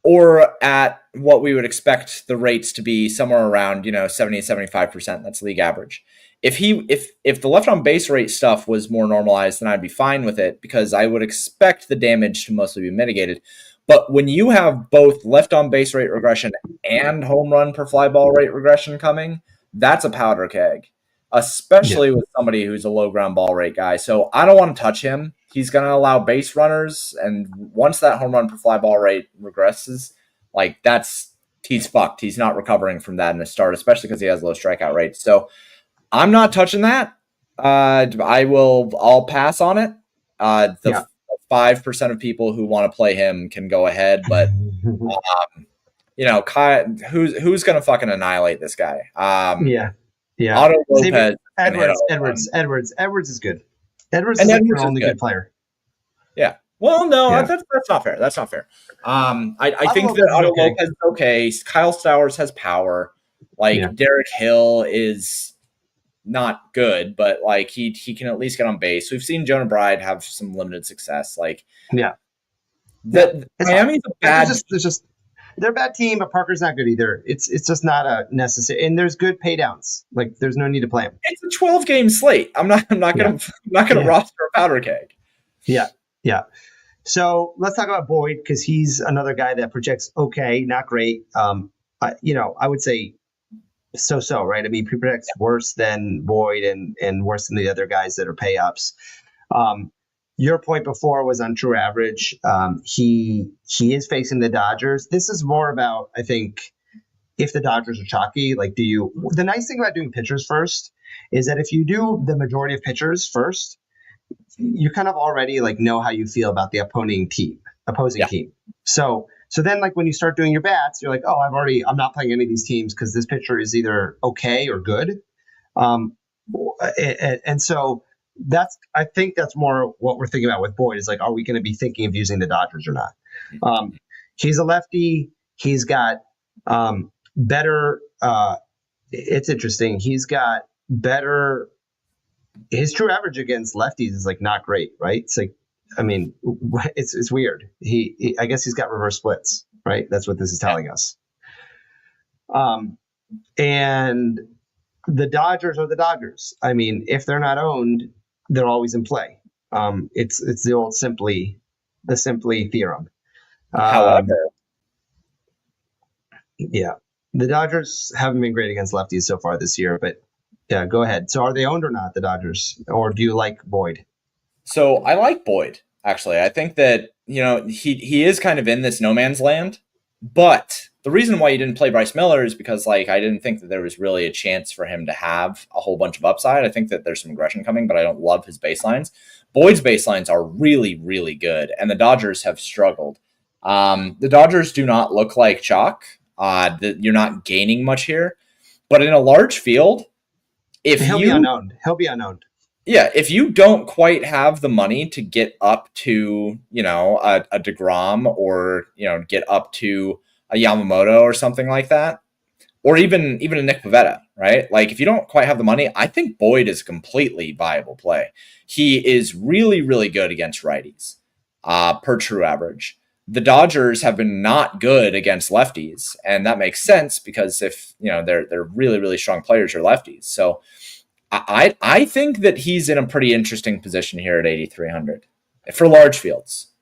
or at what we would expect the rates to be somewhere around, 70 to 75%. That's league average. If the left on base rate stuff was more normalized, then I'd be fine with it because I would expect the damage to mostly be mitigated. But when you have both left on base rate regression and home run per fly ball rate regression coming, that's a powder keg, especially with somebody who's a low ground ball rate guy. So I don't want to touch him. He's going to allow base runners. And once that home run per fly ball rate regresses, he's fucked. He's not recovering from that in a start, especially because he has low strikeout rates. So I'm not touching that. I'll pass on it. 5% of people who want to play him can go ahead, but who's going to fucking annihilate this guy? Otto Lopez. Edwards is good. Edwards is like your only good player. Yeah. Well, no, that's not fair. That's not fair. I think that Otto Lopez is okay. Kyle Stowers has power. Derek Hill is not good, but he can at least get on base. We've seen Jonah Bride have some limited success. Miami's a bad. They're a bad team, but Parker's not good either. It's just not a necessary. And there's good pay downs. There's no need to play him. It's a 12-game slate. I'm not gonna roster a powder keg. Yeah. Yeah. So let's talk about Boyd because he's another guy that projects okay, not great. I would say so, right? I mean, he projects worse than Boyd and worse than the other guys that are pay ups. Um, your point before was on true average. He is facing the Dodgers. This is more about, I think, if the Dodgers are chalky, like the nice thing about doing pitchers first is that if you do the majority of pitchers first, you kind of already like know how you feel about the opposing Yeah. team. So then like when you start doing your bats, you're like, oh, I'm not playing any of these teams because this pitcher is either okay or good. Um, and so I think that's more what we're thinking about with Boyd is like, are we going to be thinking of using the Dodgers or not? He's a lefty. He's got better. It's interesting. He's got better. His true average against lefties is like not great, right? It's like, I mean, it's weird. I guess he's got reverse splits, right? That's what this is telling us. And the Dodgers are the Dodgers. I mean, if they're not owned, they're always in play. It's the old simply theorem. However, Yeah, the Dodgers haven't been great against lefties so far this year, but yeah, go ahead. So are they owned or not, the Dodgers, or do you like Boyd? so I like Boyd, actually. I think that, he is kind of in this no man's land, but the reason why you didn't play Bryce Miller is because like I didn't think that there was really a chance for him to have a whole bunch of upside. I think that there's some aggression coming, but I don't love his baselines. Boyd's baselines are really, really good, and the Dodgers have struggled. The Dodgers do not look like chalk. You're not gaining much here, but in a large field, if He'll be you unowned. He'll be unowned. yeah, if you don't quite have the money to get up to, a DeGrom or, get up to a Yamamoto or something like that, or even a Nick Pivetta, right? Like if you don't quite have the money, I think Boyd is a completely viable play. He is really, really good against righties, per true average. The Dodgers have been not good against lefties, and that makes sense because if they're really, really strong players are lefties. So I think that he's in a pretty interesting position here at 8,300 for large fields.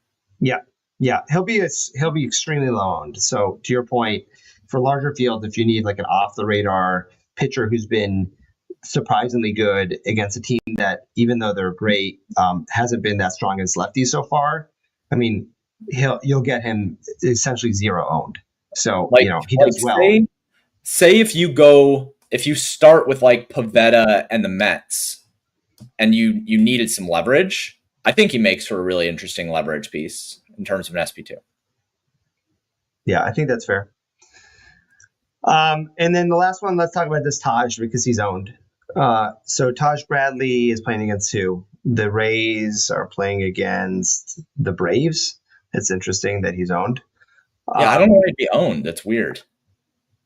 Yeah, yeah, he'll be extremely low owned. So to your point, for larger fields, if you need like an off the radar pitcher who's been surprisingly good against a team that, even though they're great, hasn't been that strong against lefties so far. I mean, you'll get him essentially zero owned. So Like, he does well. Say if you start with like Pavetta and the Mets and you needed some leverage, I think he makes for a really interesting leverage piece in terms of an SP2. Yeah, I think that's fair. And then the last one, let's talk about this Taj because he's owned. So Taj Bradley is playing against who? The Rays are playing against the Braves. It's interesting that he's owned. Yeah, I don't know why he'd be owned. That's weird.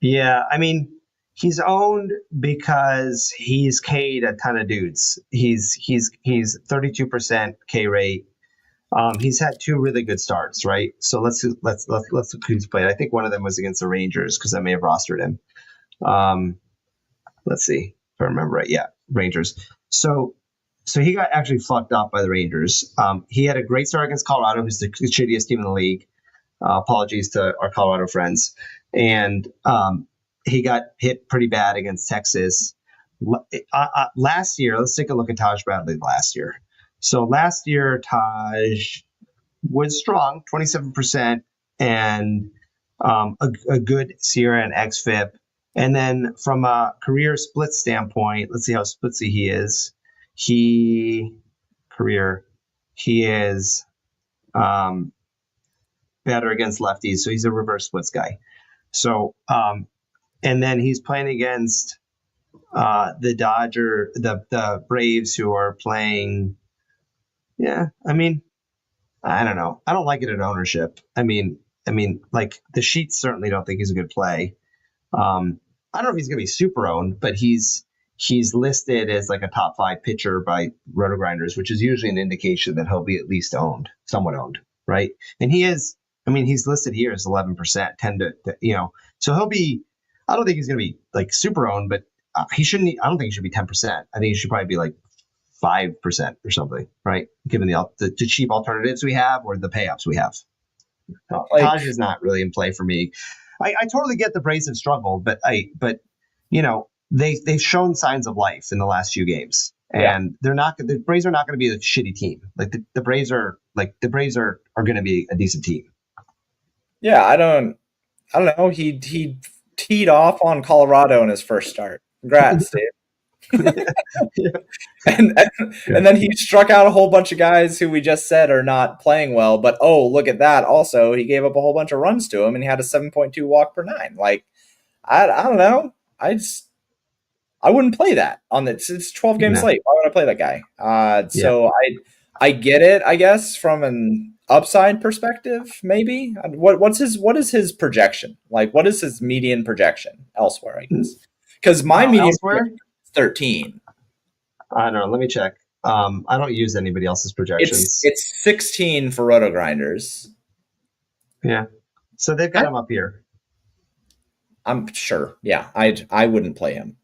Yeah, I mean, he's owned because he's K'd a ton of dudes. He's 32% K rate. He's had two really good starts, right? So let's look who's played. I think one of them was against the Rangers because I may have rostered him. Let's see if I remember right. Yeah, Rangers. So he got actually fucked up by the Rangers. He had a great start against Colorado, who's the shittiest team in the league. Apologies to our Colorado friends. And he got hit pretty bad against Texas. Last year, let's take a look at Taj Bradley last year. So last year, Taj was strong, 27%, and a good SIERA and XFIP. And then from a career split standpoint, let's see how splitsy he is. He is better against lefties, so he's a reverse splits guy. So, and then he's playing against the Braves, who are playing. Yeah, I mean, I don't know. I don't like it at ownership. I mean, like the sheets certainly don't think he's a good play. I don't know if he's going to be super owned, but he's listed as like a top 5 pitcher by Roto Grinders, which is usually an indication that he'll be at least owned, somewhat owned, right? And he is. I mean, he's listed here as 11%, 10 to so he'll be. I don't think he's going to be like super owned, but he shouldn't. I don't think he should be 10%. I think he should probably be like 5% or something, right? Given the cheap alternatives we have or the payups we have. No, Like, Taj is not really in play for me. I totally get the Braves have struggled, but they've shown signs of life in the last few games, yeah, and the Braves are not going to be a shitty team. Like the Braves are going to be a decent team. yeah. I don't know. He teed off on Colorado in his first start. Congrats, Dave. Yeah. And then he struck out a whole bunch of guys who we just said are not playing well. But oh, look at that! Also, he gave up a whole bunch of runs to him, and he had a 7.2 walk per nine. Like, I don't know. I wouldn't play that on the it's 12 game No. slate. Why would I play that guy? Yeah. So I get it, I guess, from an upside perspective, maybe. What is his projection? Like, what is his median projection elsewhere, I guess? Because my median Elsewhere, is 13. I don't know. Let me check. I don't use anybody else's projections. It's 16 for Roto Grinders. Yeah. So they've got him up here. I'm sure. Yeah, I wouldn't play him.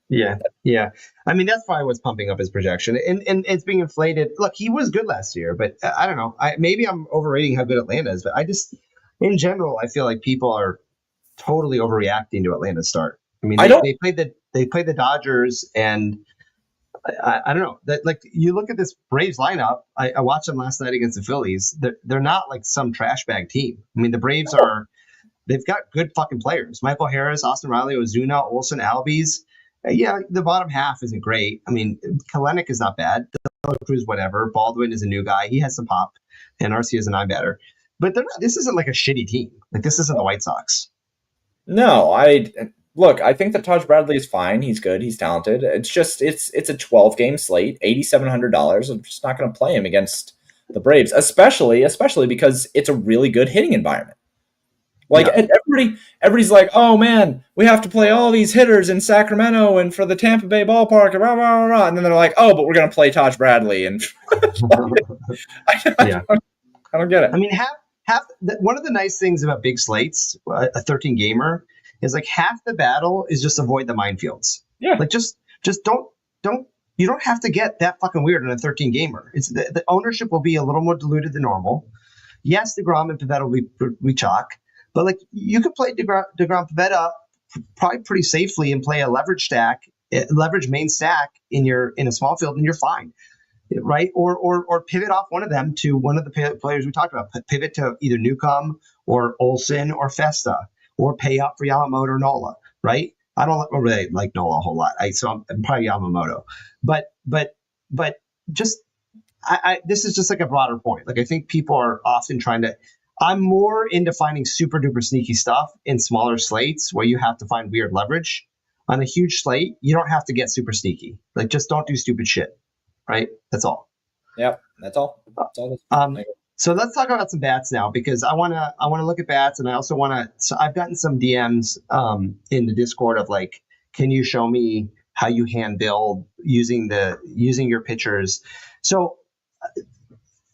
Yeah. I mean, that's probably what's pumping up his projection, and it's being inflated. Look, he was good last year, but I don't know. Maybe I'm overrating how good Atlanta is, but in general, I feel like people are totally overreacting to Atlanta's start. I mean, they played the Dodgers, and I don't know that. Like, you look at this Braves lineup. I watched them last night against the Phillies. They're not like some trash bag team. I mean, the Braves are. They've got good fucking players. Michael Harris, Austin Riley, Ozuna, Olson, Albies. Yeah, the bottom half isn't great. I mean, Kalenic is not bad. Cruz, whatever. Baldwin is a new guy. He has some pop. And Arcia is an eye batter. But this isn't like a shitty team. Like, this isn't the White Sox. No, I think that Taj Bradley is fine. He's good. He's talented. It's just it's a 12 game slate, $8,700. I'm just not going to play him against the Braves, especially because it's a really good hitting environment. Like, everybody's like, oh man, we have to play all these hitters in Sacramento and for the Tampa Bay ballpark, and rah, rah, rah. And then they're like, oh, but we're going to play Taj Bradley, and I don't get it. I mean, one of the nice things about big slates, a 13 gamer, is like half the battle is just avoid the minefields. Yeah, like just don't you don't have to get that fucking weird in a 13 gamer. It's the ownership will be a little more diluted than normal. Yes, DeGrom and Pivetta will be chalk. But like, you could play DeGrom Pivetta probably pretty safely and play a leverage main stack in a small field, and you're fine, right? Or pivot off one of them to one of the players we talked about. Pivot to either Newcomb or Olson or Festa, or pay up for Yamamoto or Nola, right? I don't really like Nola a whole lot, so I'm probably Yamamoto. But just this is just like a broader point. Like, I think people are often trying to. I'm more into finding super duper sneaky stuff in smaller slates where you have to find weird leverage. On a huge slate, you don't have to get super sneaky. Like, just don't do stupid shit, right? That's all. Yep, that's all. So let's talk about some bats now, because I want to look at bats, and I also want to. So I've gotten some DMs in the Discord of like, can you show me how you hand build using your pitchers? So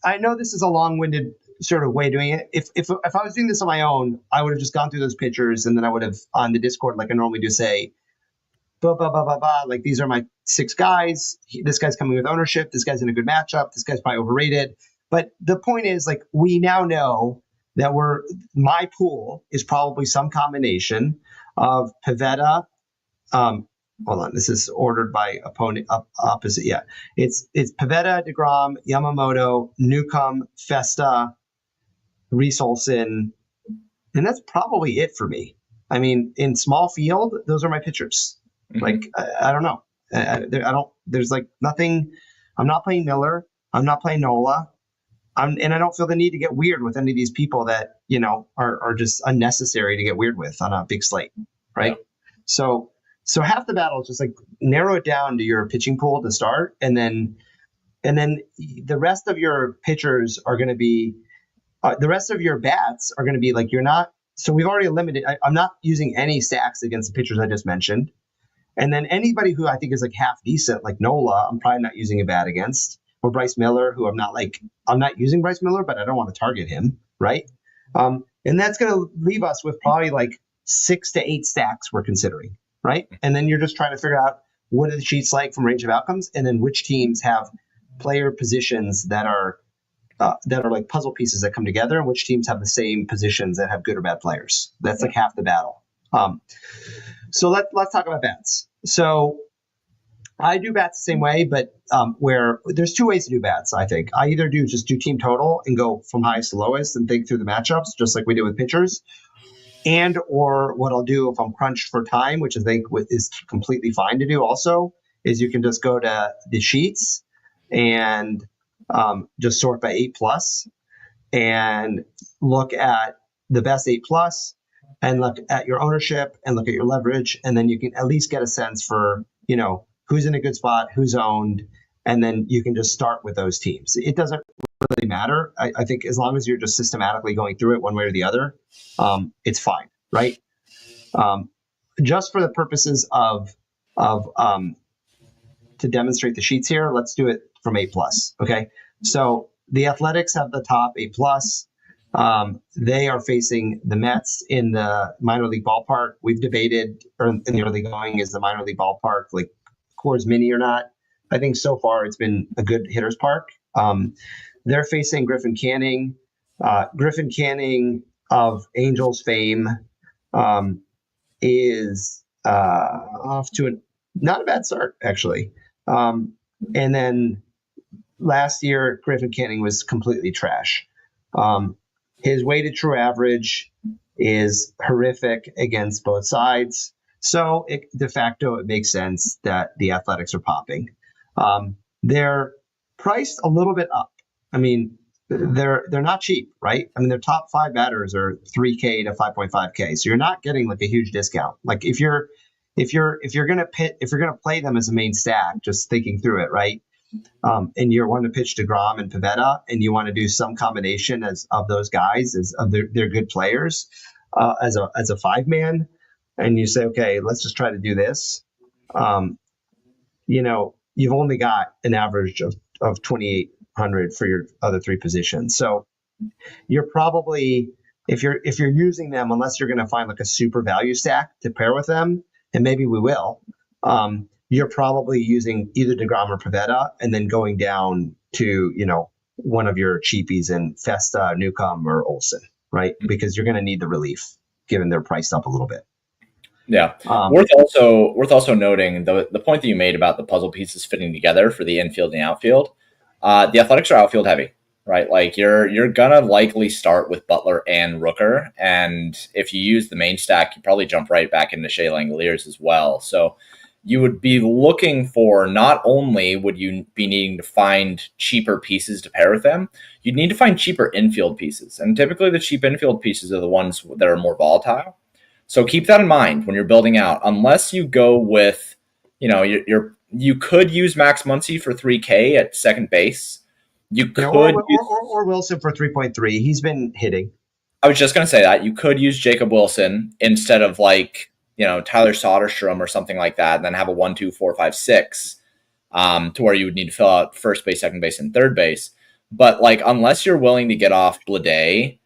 I know this is a long-winded sort of way of doing it. If I was doing this on my own, I would have just gone through those pitchers, and then I would have on the Discord, like I normally do, say, blah, blah, blah, blah, blah. Like, these are my 6 guys. This guy's coming with ownership. This guy's in a good matchup. This guy's probably overrated. But the point is, like, we now know that my pool is probably some combination of Pivetta. Hold on, this is ordered by opponent opposite. Yeah, it's Pivetta, DeGrom, Yamamoto, Newcomb, Festa, Reese Olson, and that's probably it for me. I mean, in small field, those are my pitchers. Mm-hmm. Like, I don't know. I don't. There's like nothing. I'm not playing Miller. I'm not playing Nola. And I don't feel the need to get weird with any of these people that are just unnecessary to get weird with on a big slate, right? Yeah. So half the battle is just like narrow it down to your pitching pool to start, and then the rest of your pitchers are going to be. The rest of your bats are going to be like, you're not. So we've already eliminated. I'm not using any stacks against the pitchers I just mentioned. And then anybody who I think is like half decent, like Nola, I'm probably not using a bat against. Or Bryce Miller, who I'm not using Bryce Miller, but I don't want to target him, right? And that's going to leave us with probably like 6 to 8 stacks we're considering, right? And then you're just trying to figure out what are the sheets like from range of outcomes, and then which teams have player positions that are like puzzle pieces that come together, and which teams have the same positions that have good or bad players. That's like half the battle. So let's talk about bats. So I do bats the same way, but where there's two ways to do bats, I think. I either just do team total and go from highest to lowest and think through the matchups, just like we did with pitchers. And or what I'll do if I'm crunched for time, which I think is completely fine to do also, is you can just go to the sheets and just sort by 8+ and look at the best 8+ and look at your ownership and look at your leverage. And then you can at least get a sense for, who's in a good spot, who's owned, and then you can just start with those teams. It doesn't really matter. I think as long as you're just systematically going through it one way or the other, it's fine, right? Just for the purposes of to demonstrate the sheets here, let's do it from 8+. Okay, so the Athletics have the top 8+. They are facing the Mets in the minor league ballpark. We've debated in the early going, is the minor league ballpark like Coors Mini or not? I think so far it's been a good hitter's park. They're facing Griffin Canning. Griffin Canning of Angels fame is off to not a bad start, actually. And then last year, Griffin Canning was completely trash. His weighted true average is horrific against both sides. So de facto, it makes sense that the Athletics are popping. They're priced a little bit up. I mean, they're not cheap, right? I mean, their top 5 batters are $3K to $5.5K. So you're not getting like a huge discount. Like if you're gonna play them as a main stack, just thinking through it, right? And you want to pitch DeGrom and Pivetta, and you want to do some combination of those guys as of their good players as a 5-man, and you say, okay, let's just try to do this. You've only got an average of 2,800 for your other 3 positions, so you're probably if you're using them, unless you're going to find like a super value stack to pair with them, and maybe we will. You're probably using either DeGrom or Pivetta and then going down to, one of your cheapies in Festa, Newcomb, or Olsen, right? Because you're going to need the relief given they're priced up a little bit. Yeah. Worth also noting the point that you made about the puzzle pieces fitting together for the infield and the outfield. The Athletics are outfield heavy, right? Like you're gonna likely start with Butler and Rooker, and if you use the main stack, you probably jump right back into Shea Langoliers as well. So you would be looking for, not only would you be needing to find cheaper pieces to pair with them, you'd need to find cheaper infield pieces. And typically the cheap infield pieces are the ones that are more volatile. So keep that in mind when you're building out, unless you go with, you could use Max Muncy for 3K at second base. You could or Wilson for 3.3. He's been hitting. I was just going to say that you could use Jacob Wilson instead of Tyler Soderstrom or something like that, and then have a 1, 2, 4, 5, 6 to where you would need to fill out first base, second base, and third base. But unless you're willing to get off Blade,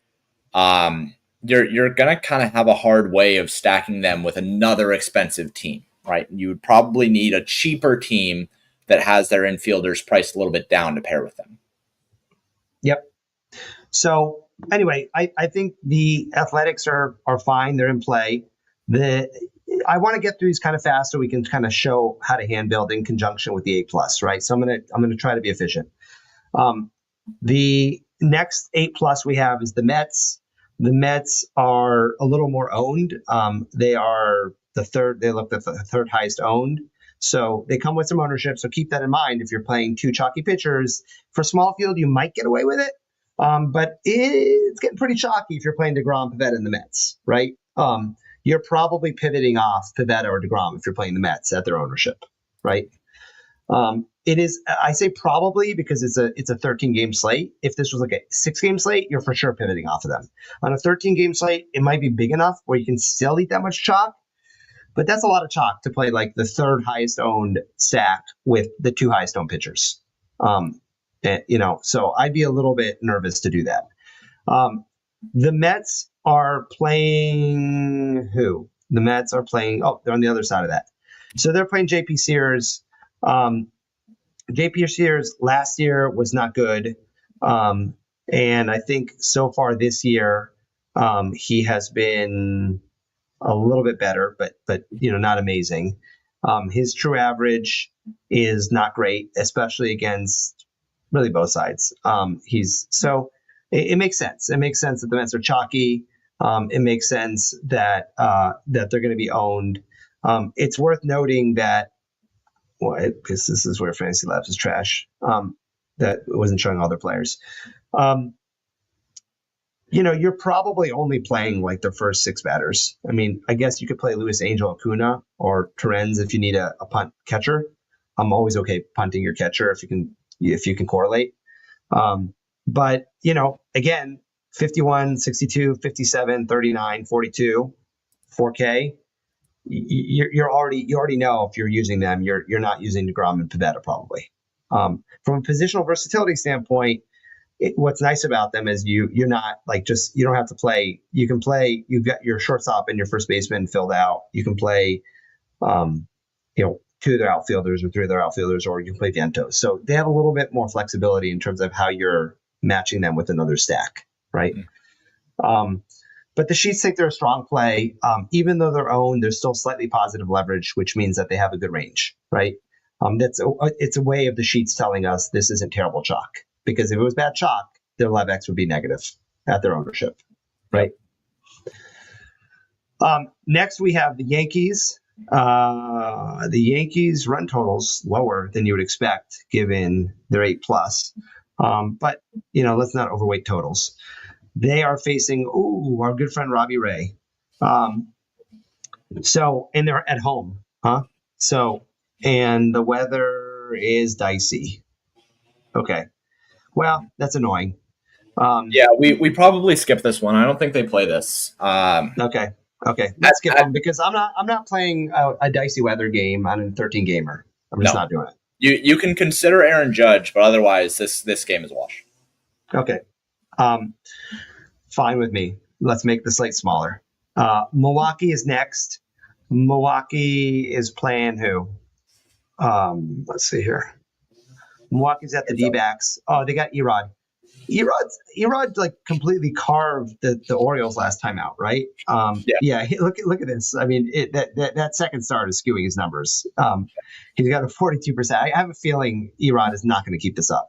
you're going to kind of have a hard way of stacking them with another expensive team, right? You would probably need a cheaper team that has their infielders priced a little bit down to pair with them. Yep. So anyway, I think the Athletics are fine. They're in play. I want to get through these kind of fast so we can kind of show how to hand build in conjunction with the 8+, right? So I'm gonna try to be efficient. The next 8+ we have is the Mets. The Mets are a little more owned. They are the third. They looked at the third highest owned. So they come with some ownership. So keep that in mind. If you're playing 2 chalky pitchers for small field, you might get away with it. But it's getting pretty chalky if you're playing DeGrom, Pivetta, and the Mets, right? You're probably pivoting off Pivetta or DeGrom if you're playing the Mets at their ownership, right? It is. I say probably because it's a 13-game slate. If this was like a 6-game slate, you're for sure pivoting off of them. On a 13-game slate, it might be big enough where you can still eat that much chalk, but that's a lot of chalk to play like the third highest owned stack with the 2 highest owned pitchers. So I'd be a little bit nervous to do that. The Mets are playing who? The Mets are playing. Oh, they're on the other side of that. So they're playing JP Sears. JP Sears last year was not good. And I think so far this year, he has been a little bit better, but not amazing. His true average is not great, especially against really both sides. It makes sense. It makes sense that the Mets are chalky. It makes sense that they're going to be owned. It's worth noting that, because this is where Fantasy Labs is trash, that it wasn't showing all their players. You're probably only playing like the first 6 batters. I mean, I guess you could play Luis Angel Acuna or Terens if you need a punt catcher. I'm always okay punting your catcher if you can correlate. But again, 51, 62, 57, 39, 42, 4K. You already know if you're using them, you're not using DeGrom and Pivetta probably. From a positional versatility standpoint, what's nice about them is you're not like you don't have to play. You can play. You've got your shortstop and your first baseman filled out. You can play, 2 of their outfielders or 3 of their outfielders, or you can play Vientos. So they have a little bit more flexibility in terms of how you're matching them with another stack, right? But the Sheets think they're a strong play. Even though they're owned, there's still slightly positive leverage, which means that they have a good range, right? It's a way of the Sheets telling us this isn't terrible chalk. Because if it was bad chalk, their LevX would be negative at their ownership, right? Next, we have the Yankees. The Yankees run totals lower than you would expect given their 8+. But let's not overweight totals. They are facing our good friend Robbie Ray. And they're at home, huh? And the weather is dicey. Okay. Well, that's annoying. Yeah, we probably skip this one. I don't think they play this. Okay. Let's skip them because I'm not playing a dicey weather game on a 13 gamer. I'm just not doing it. You can consider Aaron Judge, but otherwise this game is a wash. Okay. Fine with me. Let's make the slate smaller. Milwaukee is next. Milwaukee is playing who? Let's see here. Milwaukee's at the D-backs. Oh, they got Erod. Erod like completely carved the Orioles last time out, right? Yeah. Look at this. I mean, that second start is skewing his numbers. He's got a 42%. I have a feeling Erod is not going to keep this up.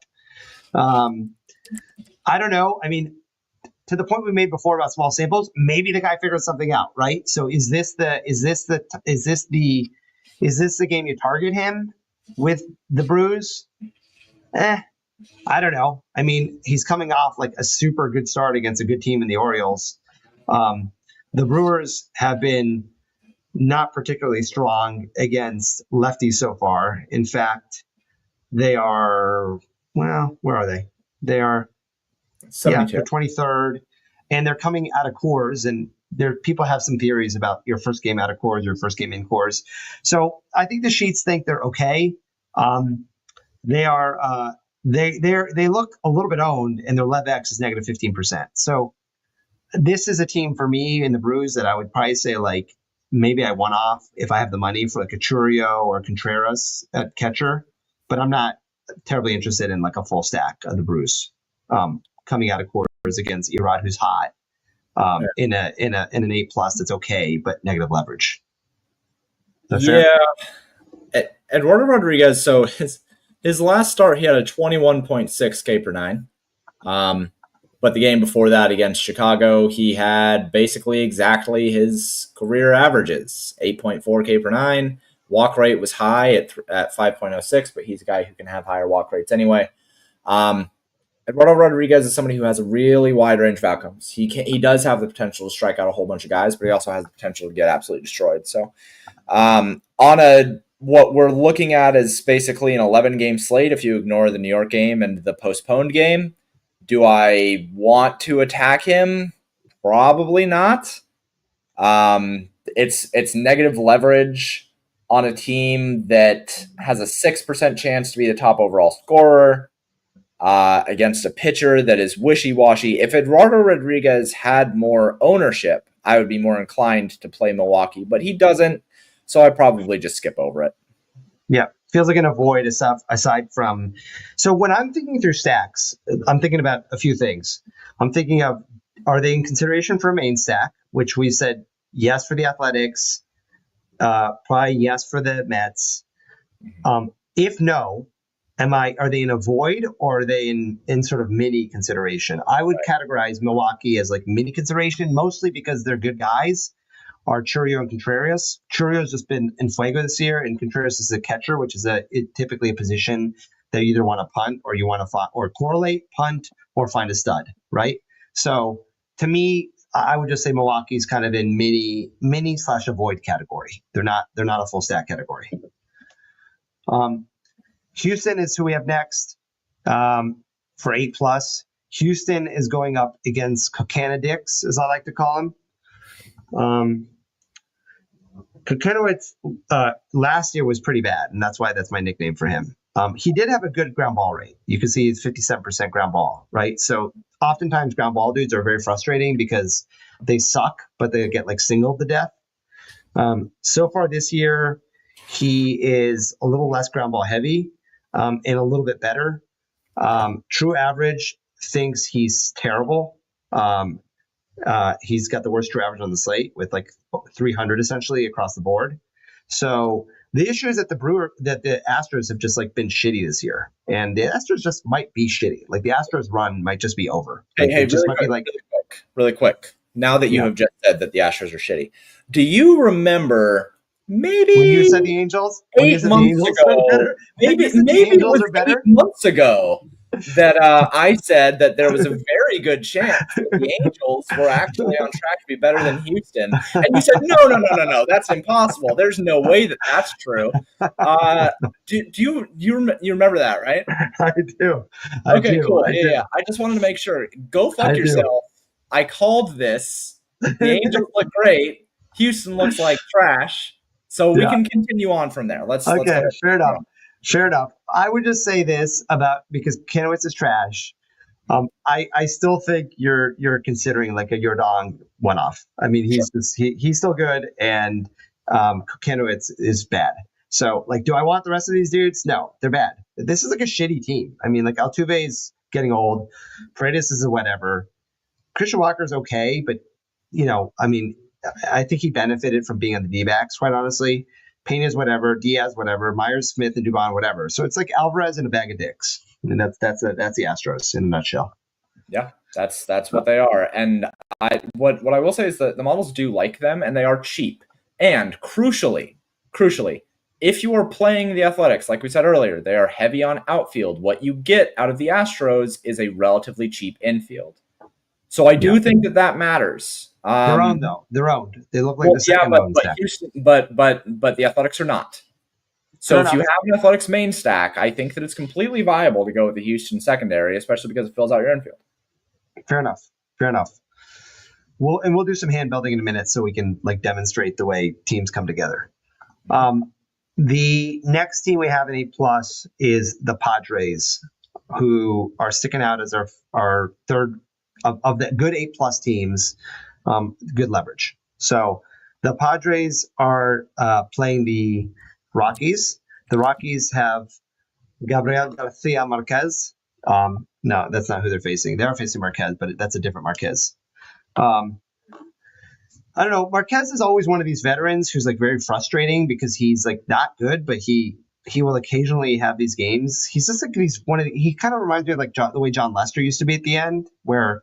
I don't know. I mean, to the point we made before about small samples, maybe the guy figured something out, right? So is this the game you target him with the Brews? I don't know. I mean, he's coming off like a super good start against a good team in the Orioles. The Brewers have been not particularly strong against lefties so far. In fact, they are, where are they? They are 72. They're 23rd, and they're coming out of Coors, and people have some theories about your first game out of Coors, your first game in Coors. So I think the Sheets think they're okay. They are they look a little bit owned, and their LevX is negative 15%. So this is a team for me in the Brews that I would probably say like maybe I want off if I have the money for like a Churio or a Contreras at catcher, but I'm not terribly interested in like a full stack of the Brews coming out of Coors against Erod, who's hot in an 8+ that's okay, but negative leverage. Eduardo Rodriguez. So his last start, he had a 21.6 K per 9. But the game before that against Chicago, he had basically exactly his career averages, 8.4 K per 9. Walk rate was high at 5.06, but he's a guy who can have higher walk rates anyway. Eduardo Rodriguez is somebody who has a really wide range of outcomes. He does have the potential to strike out a whole bunch of guys, but he also has the potential to get absolutely destroyed. So what we're looking at is basically an 11-game slate if you ignore the New York game and the postponed game. Do I want to attack him? Probably not. It's negative leverage on a team that has a 6% chance to be the top overall scorer against a pitcher that is wishy-washy. If Eduardo Rodriguez had more ownership, I would be more inclined to play Milwaukee, but he doesn't. So I probably just skip over it. Yeah, feels like an avoid aside from. So when I'm thinking through stacks, I'm thinking about a few things. I'm thinking of, are they in consideration for a main stack, which we said yes for the Athletics, probably yes for the Mets. If no, are they in a void or are they in sort of mini consideration? I would categorize Milwaukee as like mini consideration, mostly because they're good guys. Are Churio and Contreras. Churio's just been in fuego this year, and Contreras is a catcher, which is typically a position that you either want to punt or you want to or correlate, punt, or find a stud, right? So to me, I would just say Milwaukee's kind of in mini / avoid category. They're not a full stack category. Houston is who we have next for 8+. Houston is going up against Kokanadix, as I like to call him. Kokenowitz last year was pretty bad, and that's why that's my nickname for him. He did have a good ground ball rate. You can see it's 57% ground ball, right? So oftentimes ground ball dudes are very frustrating because they suck, but they get like singled to death. So far this year, he is a little less ground ball heavy and a little bit better. True average thinks he's terrible. He's got the worst true average on the slate with like 300 essentially across the board. So the issue is that the Astros have just like been shitty this year, and the Astros just might be shitty. Like the Astros run might just be over. Like, Hey, it just might be like really quick. Now that you have just said that the Astros are shitty, do you remember maybe when you said the Angels 8 months ago? Maybe it was 8 months ago that I said that there was a very good chance that the Angels were actually on track to be better than Houston, and you said no, that's impossible. There's no way that that's true. Do you remember that, right? I do. Okay, cool. Yeah. I just wanted to make sure. Go fuck yourself. I called this. The Angels look great. Houston looks like trash. So we can continue on from there. Let's fair enough. I would just say this because Kanowitz is trash. I still think you're considering like a Yordong one-off. I mean, he's still good, and Kanowitz is bad. So, like, do I want the rest of these dudes? No, they're bad. This is like a shitty team. I mean, like Altuve's getting old. Paredes is a whatever. Christian Walker's okay, but I mean, I think he benefited from being on the D-backs, quite honestly. Pena's whatever, Diaz whatever, Myers, Smith, and Dubon whatever. So it's like Alvarez in a bag of dicks. And that's the Astros in a nutshell. Yeah, that's what they are. And what I will say is that the models do like them, and they are cheap. And crucially, if you are playing the Athletics, like we said earlier, they are heavy on outfield. What you get out of the Astros is a relatively cheap infield. So I do think that matters. They're owned though. They're owned. They look like the second owned stack. Houston, but the Athletics are not. So if you have an Athletics main stack, I think that it's completely viable to go with the Houston secondary, especially because it fills out your infield. Fair enough. We'll do some hand building in a minute so we can like demonstrate the way teams come together. The next team we have in A+ is the Padres, who are sticking out as our third of the good A+ teams, good leverage. So the Padres are playing the Rockies. The Rockies have Gabriel Garcia Marquez. No, that's not who they're facing. They are facing Marquez, but that's a different Marquez. I don't know. Marquez is always one of these veterans who's like very frustrating because he's like not good, but he will occasionally have these games. He's just like he kind of reminds me of like the way John Lester used to be at the end, where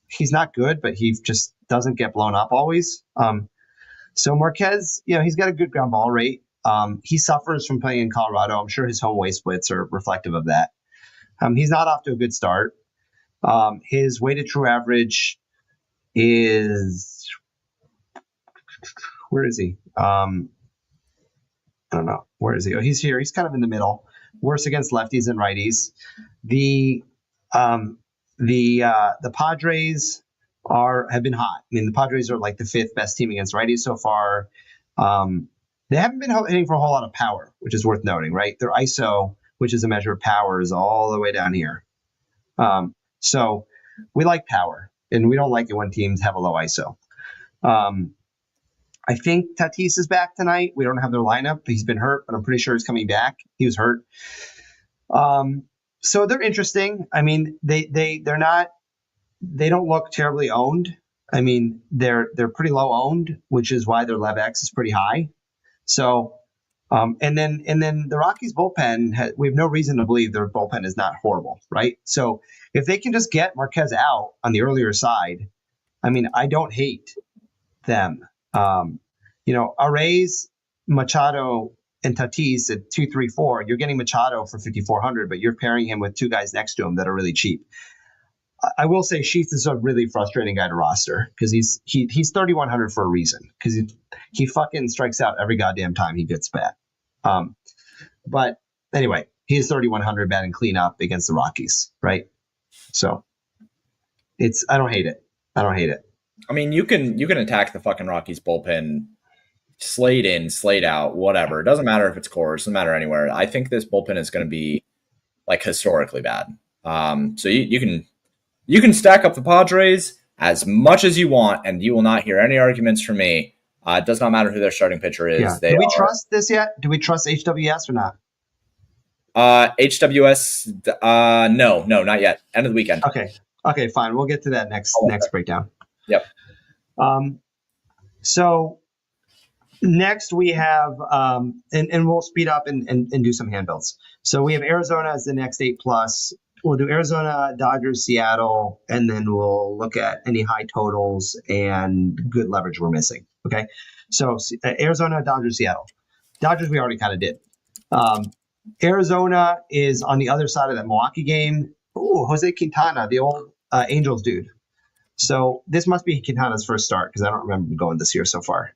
he's not good, but he just doesn't get blown up always. So Marquez, he's got a good ground ball rate. He suffers from playing in Colorado. I'm sure his home away splits are reflective of that. He's not off to a good start. His weighted true average is, where is he? I don't know. Where is he? Oh, he's here. He's kind of in the middle. Worse against lefties and righties. The Padres have been hot. I mean, the Padres are like the 5th best team against righties so far. They haven't been hitting for a whole lot of power, which is worth noting, right? Their ISO, which is a measure of power, is all the way down here. So we like power, and we don't like it when teams have a low ISO. I think Tatis is back tonight. We don't have their lineup. He's been hurt, but I'm pretty sure he's coming back. He was hurt. So they're interesting. I mean, they're not. They don't look terribly owned. I mean, they're pretty low owned, which is why their LevX is pretty high. So, and then the Rockies bullpen, we have no reason to believe their bullpen is not horrible, right? So if they can just get Marquez out on the earlier side, I mean, I don't hate them. Arrays, Machado, and Tatis at 234. You're getting Machado for 5,400, but you're pairing him with two guys next to him that are really cheap. I will say Sheath is a really frustrating guy to roster because he's 3,100 for a reason, because he fucking strikes out every goddamn time he gets bat. But anyway, he is 3,100 batting cleanup against the Rockies, right? So I don't hate it. I mean, you can attack the fucking Rockies bullpen, Slate in, Slate out, whatever. It doesn't matter if it's Coors, doesn't matter anywhere. I think this bullpen is going to be like historically bad. So you can stack up the Padres as much as you want, and you will not hear any arguments from me. It does not matter who their starting pitcher is. Yeah. Do we trust this yet? Do we trust HWS or not? HWS, no, not yet. End of the weekend. Okay, fine. We'll get to that next breakdown. Yep. So next we have, and we'll speed up and do some handbills. So we have Arizona as the next 8+. We'll do Arizona, Dodgers, Seattle, and then we'll look at any high totals and good leverage we're missing. Okay. So Arizona, Dodgers, Seattle. Dodgers we already kind of did. Arizona is on the other side of that Milwaukee game. Ooh, Jose Quintana, the old Angels dude. So this must be Quintana's first start because I don't remember him going this year so far.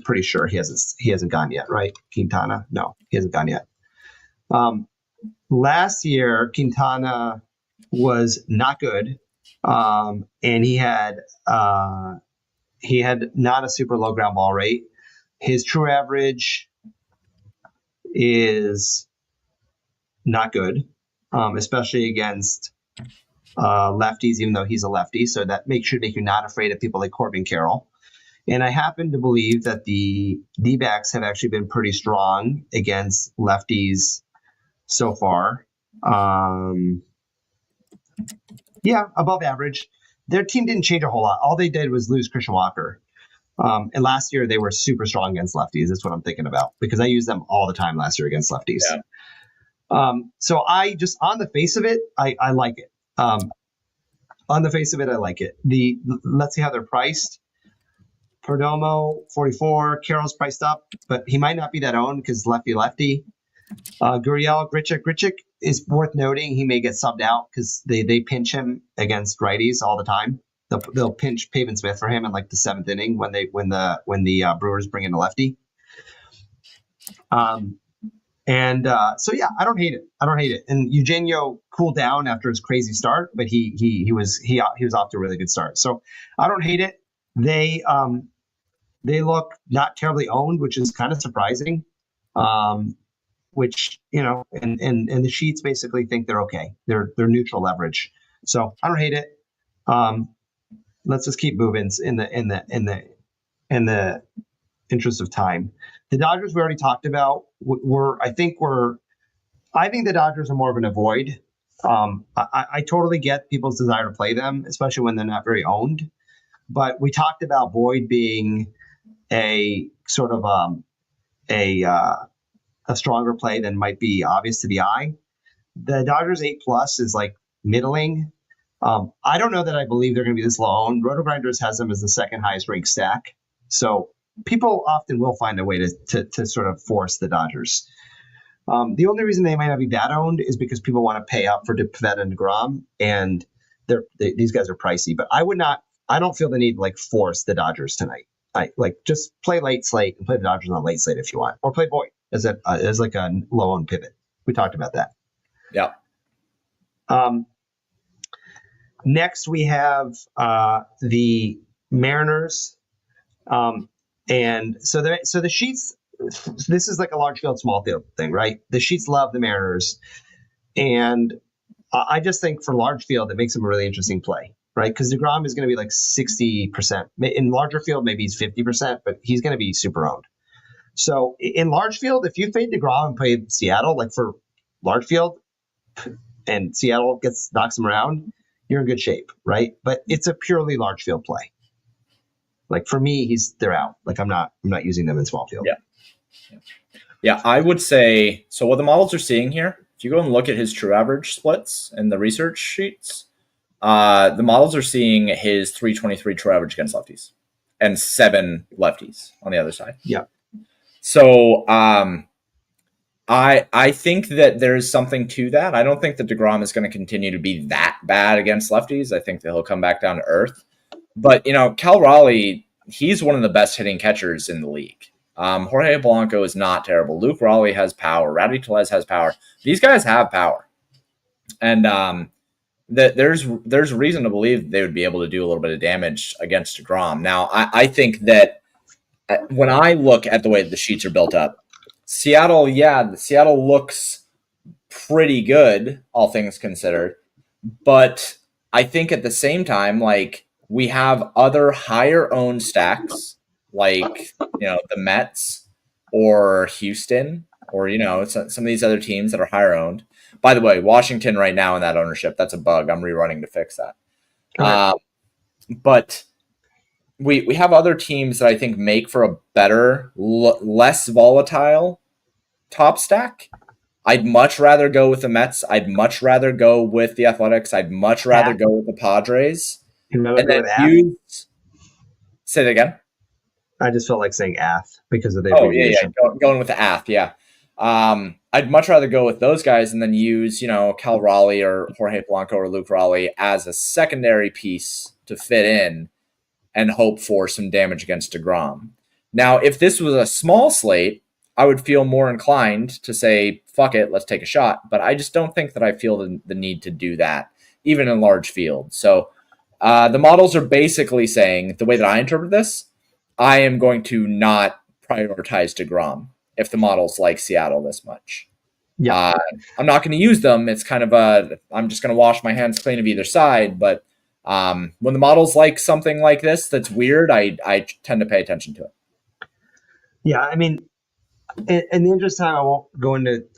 Pretty sure he hasn't gone yet, right? Quintana? No, he hasn't gone yet. Last year, Quintana was not good, and he had not a super low ground ball rate. His true average is not good, especially against lefties, even though he's a lefty. So that should make you not afraid of people like Corbin Carroll. And I happen to believe that the D-backs have actually been pretty strong against lefties so far. Above average. Their team didn't change a whole lot. All they did was lose Christian Walker. And last year they were super strong against lefties. That's what I'm thinking about because I used them all the time last year against lefties. Yeah. So I just, on the face of it, I like it. On the face of it, I like it. Let's see how they're priced. Perdomo, 44. Carroll's priced up, but he might not be that owned because lefty. Gurriel, Grichuk is worth noting. He may get subbed out because they pinch him against righties all the time. They'll pinch Pavin Smith for him in like the 7th inning when the Brewers bring in a lefty. So yeah, I don't hate it. And Eugenio cooled down after his crazy start, but he was off to a really good start. So I don't hate it. They look not terribly owned, which is kind of surprising. Which, and the sheets basically think they're okay. They're neutral leverage. So I don't hate it. Let's just keep moving in the interest of time. The Dodgers we already talked about. I think the Dodgers are more of an avoid. I totally get people's desire to play them, especially when they're not very owned. But we talked about Boyd being a sort of a stronger play than might be obvious to the eye. The Dodgers 8+ is like middling. I don't know that I believe they're going to be this low owned. RotoGrinders has them as the second highest ranked stack. So people often will find a way to sort of force the Dodgers. The only reason they might not be that owned is because people want to pay up for Pivetta and DeGrom, and these guys are pricey. But I don't feel the need to like force the Dodgers tonight. Just play late slate and play the Dodgers on late slate if you want, or play Boyd as like a low owned pivot. We talked about that. Yeah. Next we have the Mariners, and so the sheets. This is like a large field, small field thing, right? The sheets love the Mariners, and I just think for large field it makes them a really interesting play. right? Because DeGrom is going to be like 60%. In larger field, maybe he's 50%, but he's going to be super owned. So in large field, if you fade DeGrom and play Seattle, like for large field, and Seattle knocks him around, you're in good shape, right? But it's a purely large field play. Like for me, they're out. Like I'm not using them in small field. Yeah, I would say so. What the models are seeing here, if you go and look at his true average splits in the research sheets, the models are seeing his 323 true average against lefties and 7 lefties on the other side. Yeah. So I think that there's something to that. I don't think that DeGrom is going to continue to be that bad against lefties. I think that he'll come back down to earth. But, Cal Raleigh, he's one of the best hitting catchers in the league. Jorge Polanco is not terrible. Luke Raleigh has power. Rowdy Tellez has power. These guys have power. And there's reason to believe they would be able to do a little bit of damage against DeGrom. Now, I think that when I look at the way the sheets are built up, Seattle looks pretty good, all things considered. But I think at the same time, like, we have other higher owned stacks, like, the Mets or Houston or, some of these other teams that are higher owned. By the way, Washington right now in that ownership, that's a bug. I'm rerunning to fix that. Okay. But we have other teams that I think make for a better, less volatile top stack. I'd much rather go with the Mets. I'd much rather go with the Athletics. I'd much rather go with the Padres. And then say it again. I just felt like saying AF because of the abbreviation. Yeah. Going with the AF, yeah. I'd much rather go with those guys and then use, Cal Raleigh or Jorge Polanco or Luke Raleigh as a secondary piece to fit in and hope for some damage against DeGrom. Now, if this was a small slate, I would feel more inclined to say, fuck it, let's take a shot. But I just don't think that I feel the need to do that, even in large fields. So the models are basically saying, the way that I interpret this, I am going to not prioritize DeGrom if the models like Seattle this much. Yeah, I'm not going to use them. It's kind of I'm just going to wash my hands clean of either side. But when the models like something like this that's weird, I tend to pay attention to it. Yeah, I mean, in the interest of time,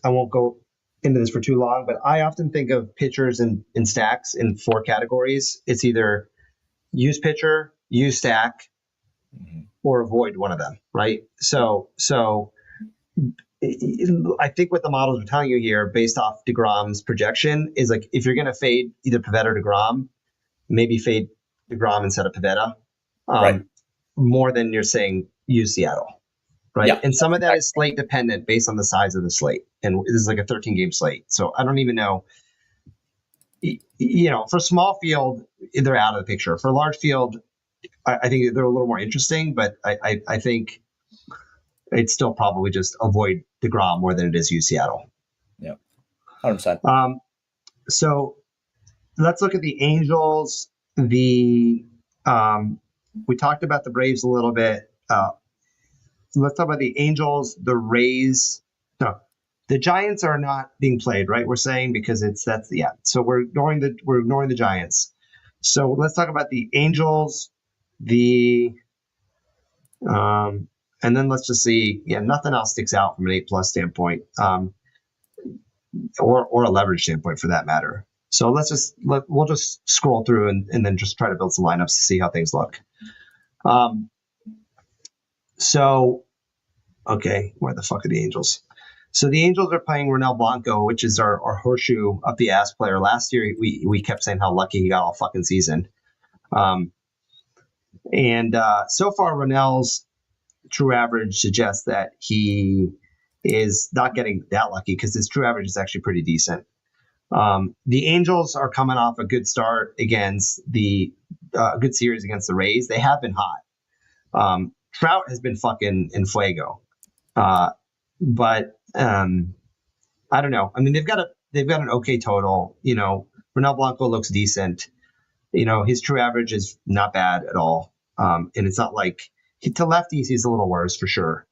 I won't go into this for too long, but I often think of pitchers in stacks in 4 categories. It's either use pitcher, use stack, or avoid one of them, right? So I think what the models are telling you here, based off DeGrom's projection, is like if you're going to fade either Pivetta or DeGrom, maybe fade DeGrom instead of Pivetta, right. More than you're saying use Seattle. Right. Yeah. And some of that is slate dependent based on the size of the slate. And this is like a 13-game slate. So I don't even know, for small field, they're out of the picture. For large field, I think they're a little more interesting, but I think it's still probably just avoid DeGrom more than it is use Seattle. Yeah. 100%. So let's look at the Angels. We talked about the Braves a little bit. Let's talk about the Angels, the Rays. No, the Giants are not being played, right? We're saying because So we're ignoring the Giants. So let's talk about the Angels, and then let's just see. Yeah, nothing else sticks out from an 8+ standpoint, or a leverage standpoint for that matter. So we'll just scroll through and then just try to build some lineups to see how things look. Okay, where the fuck are the Angels? So the Angels are playing Ronel Blanco, which is our horseshoe up the ass player. Last year, we kept saying how lucky he got all fucking season. And so far, Ronel's true average suggests that he is not getting that lucky because his true average is actually pretty decent. The Angels are coming off a good start against good series against the Rays. They have been hot. Trout has been fucking in fuego. But I don't know. I mean, they've got an okay total. Ronel Blanco looks decent. His true average is not bad at all. And it's not like to lefties, he's a little worse for sure.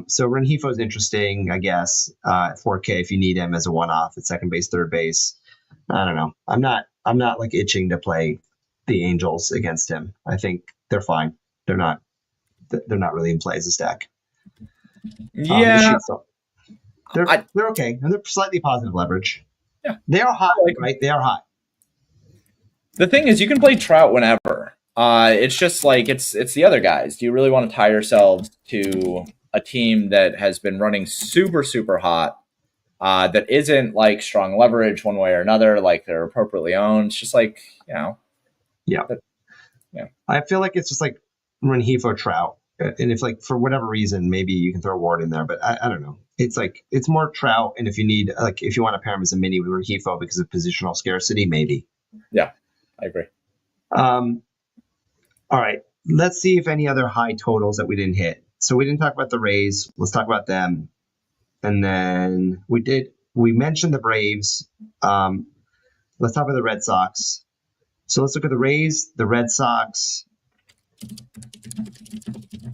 So Rengifo is interesting, I guess, at 4K if you need him as a one-off at second base, third base. I don't know. I'm not like itching to play the Angels against him. I think they're fine. They're not really in play as a stack. Yeah, They're okay, and they're slightly positive leverage. Yeah. They are hot, right? They are hot. The thing is, you can play Trout whenever. It's just like it's the other guys. Do you really want to tie yourselves to a team that has been running super, super hot, that isn't like strong leverage one way or another, like they're appropriately owned? It's just like, Yeah. Yeah. I feel like it's just like Rengifo Trout. And if like for whatever reason, maybe you can throw Ward in there, but I don't know. It's like it's more Trout, and if you need like if you want to pair him as a mini with Rengifo because of positional scarcity, maybe. Yeah, I agree. All right, let's see if any other high totals that we didn't hit. So we didn't talk about the Rays. Let's talk about them, and then we mentioned the Braves. Let's talk about the Red Sox. So let's look at the Rays, the Red Sox.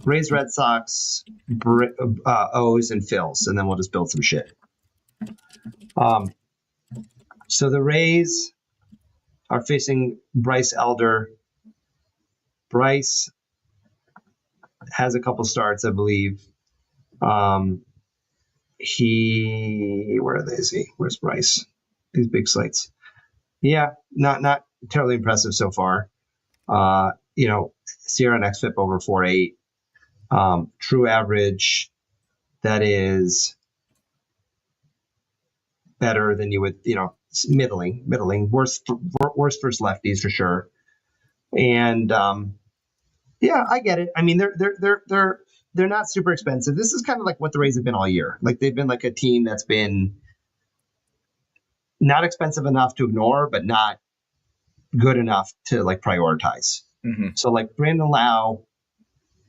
Rays, Red Sox, O's, and Phils, and then we'll just build some shit. So the Rays are facing Bryce Elder. Bryce has a couple starts, I believe. Where is he? Where's Bryce? These big slates. Yeah, not terribly impressive so far. Sierra and XFIP over 4.8. True average, that is better than you would, middling. Worst versus lefties for sure. And I get it. I mean, they're not super expensive. This is kind of like what the Rays have been all year. Like they've been like a team that's been not expensive enough to ignore, but not good enough to like prioritize. Mm-hmm. So like Brandon Lau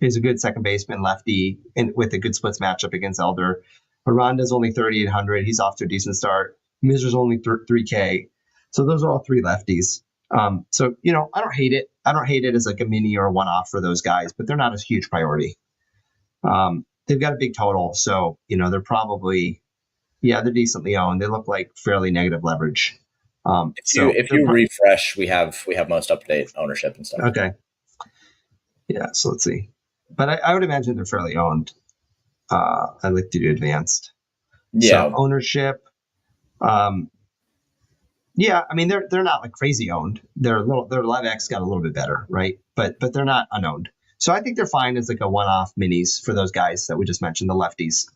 is a good second baseman, lefty, and with a good splits matchup against Elder. Aranda's only 3,800. He's off to a decent start. Mizer's only 3K. So those are all three lefties. I don't hate it. I don't hate it as like a mini or a one-off for those guys, but they're not a huge priority. They've got a big total, so they're probably, they're decently owned. They look like fairly negative leverage. If you refresh, we have most up-to-date ownership and stuff. Okay. Yeah, so let's see. But I would imagine they're fairly owned. I like to do advanced. Yeah. So ownership. I mean they're not like crazy owned. Their LevX got a little bit better, right? But they're not unowned. So I think they're fine as like a one-off minis for those guys that we just mentioned, the lefties.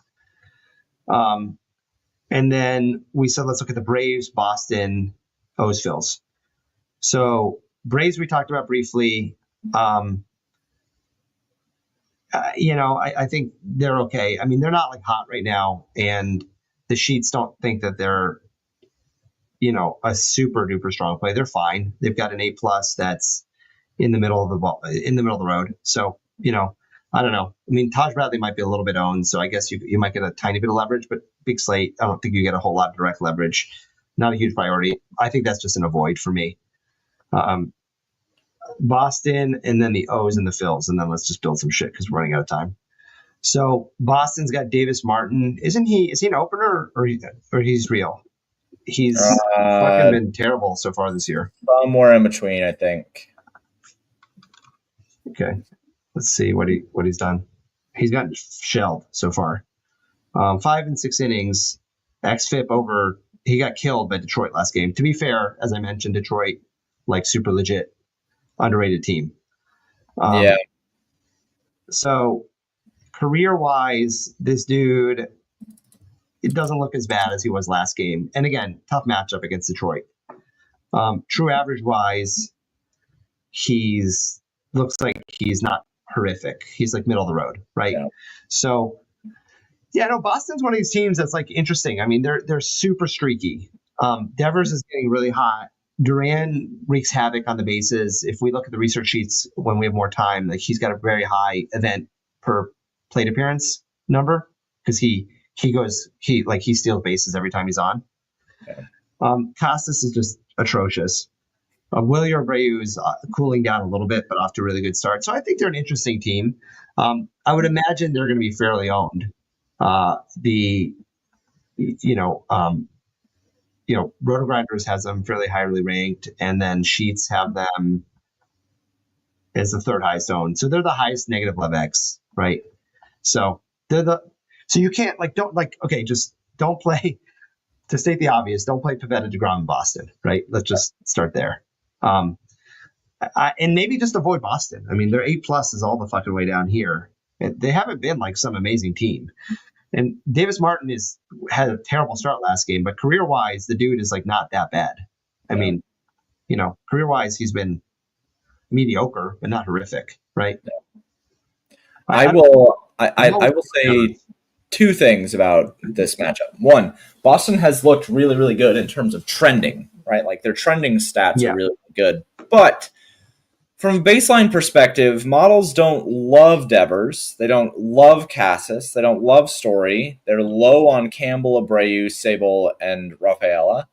And then we said let's look at the Braves, Boston, O's, Phils. So Braves we talked about briefly. I think they're okay. I mean, they're not like hot right now, and the sheets don't think that they're, a super duper strong play. They're fine. They've got an A+ that's in the middle of the road. So, I don't know. I mean, Taj Bradley might be a little bit owned, so I guess you might get a tiny bit of leverage, but big slate, I don't think you get a whole lot of direct leverage. Not a huge priority. I think that's just an avoid for me. Boston, and then the O's and the Phils, and then let's just build some shit because we're running out of time. So Boston's got Davis Martin. Is he an opener or he's real? He's fucking been terrible so far this year. Somewhere in between, I think. Okay, let's see what he's done. He's gotten shelled so far. 5 and 6 innings. XFIP over. He got killed by Detroit last game. To be fair, as I mentioned, Detroit like super legit, underrated team. Yeah. So career-wise, this dude, it doesn't look as bad as he was last game. And again, tough matchup against Detroit. True average-wise, looks like he's not horrific. He's like middle of the road, right? Yeah. So, Boston's one of these teams that's like interesting. I mean, they're super streaky. Devers is getting really hot. Duran wreaks havoc on the bases. If we look at the research sheets when we have more time, like he's got a very high event per plate appearance number because he steals bases every time he's on. Okay. Costas is just atrocious. Willie Abreu is cooling down a little bit, but off to a really good start. So I think they're an interesting team. I would imagine they're going to be fairly owned. Roto Grinders has them fairly highly ranked, and then Sheets have them is the third highest owned. So they're the highest negative LevX, right? So so you can't okay, just don't play, to state the obvious, don't play Pavetta, DeGrom in Boston, right? Let's just start there. And maybe just avoid Boston. I mean, their 8+ is all the fucking way down here. They haven't been like some amazing team. And Davis Martin had a terrible start last game, but career wise, the dude is like not that bad. I mean, career wise, he's been mediocre, but not horrific, right? I will say two things about this matchup. One, Boston has looked really, really good in terms of trending, right? Like their trending stats are really good. But from a baseline perspective, models don't love Devers. They don't love Cassis. They don't love Story. They're low on Campbell, Abreu, Sable, and Rafaela.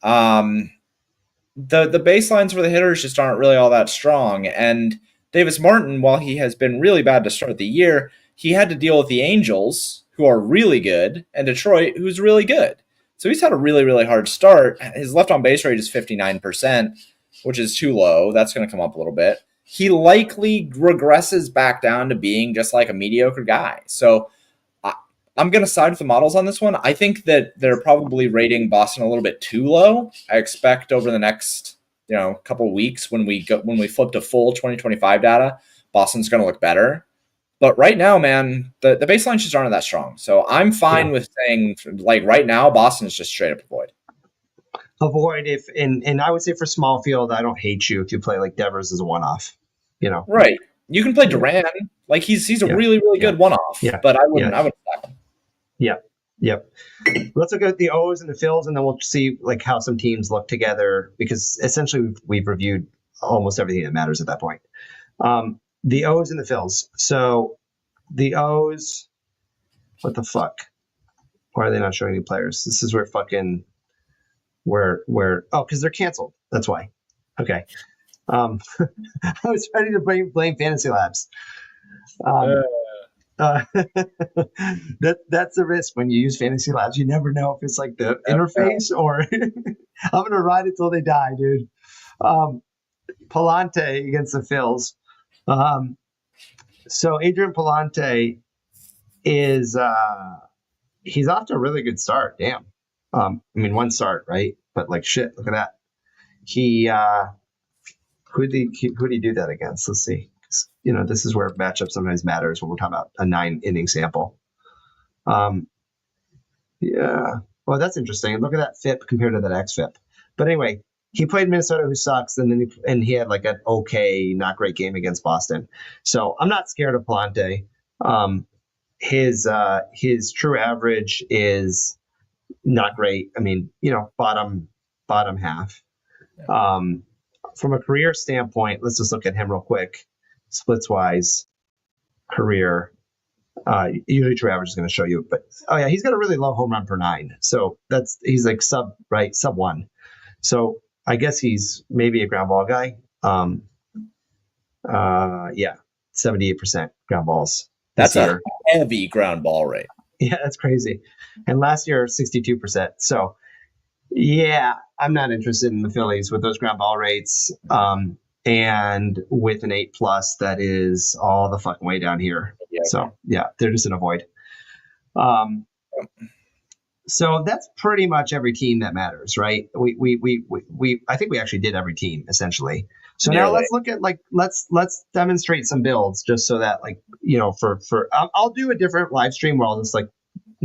The baselines for the hitters just aren't really all that strong. And Davis Martin, while he has been really bad to start the year, he had to deal with the Angels, who are really good, and Detroit, who's really good. So he's had a really, really hard start. His left-on base rate is 59%, which is too low. That's going to come up a little bit. He likely regresses back down to being just like a mediocre guy. So I'm going to side with the models on this one. I think that they're probably rating Boston a little bit too low. I expect over the next couple of weeks when we flip to full 2025 data, Boston's going to look better. But right now, man, the baseline just aren't that strong. So I'm fine with saying, like, right now, Boston is just straight up avoid. Avoid and I would say for small field, I don't hate you if you play like Devers as a one-off. Right. You can play Duran. Like he's a really, really good one-off. Yeah. But I wouldn't stack him. Yep. Let's look at the O's and the Phils, and then we'll see like how some teams look together, because essentially we've reviewed almost everything that matters at that point. The O's and the Phils. So the O's, what the fuck? Why are they not showing any players? This is because they're canceled. That's why. Okay. I was ready to blame Fantasy Labs. That's the risk when you use Fantasy Labs. You never know if it's like the interface or I'm gonna ride it till they die, dude. Palante against the Phils. So Adrian Palante is he's off to a really good start. Damn. I mean, one start, right? But like shit, look at that. He who did he do that against? Let's see. This is where matchup sometimes matters when we're talking about a 9-inning sample. Yeah. Well, that's interesting. Look at that FIP compared to that XFIP. But anyway, he played Minnesota, who sucks, and then he had like an okay, not great game against Boston. So I'm not scared of Palante. His true average is not great. I mean, bottom half. From a career standpoint, let's just look at him real quick. Splits wise, career. Usually true average is going to show you, but he's got a really low home run per 9. So he's like sub 1. So I guess he's maybe a ground ball guy. 78% ground balls. That's a heavy ground ball rate. Yeah, that's crazy. And last year, 62%. So yeah, I'm not interested in the Phillies with those ground ball rates. And with an 8+, that is all the fucking way down here. Yeah, so yeah, they're just an avoid. So that's pretty much every team that matters, right? I think we actually did every team essentially. So now let's look at let's demonstrate some builds just so that I'll do a different live stream where I'll just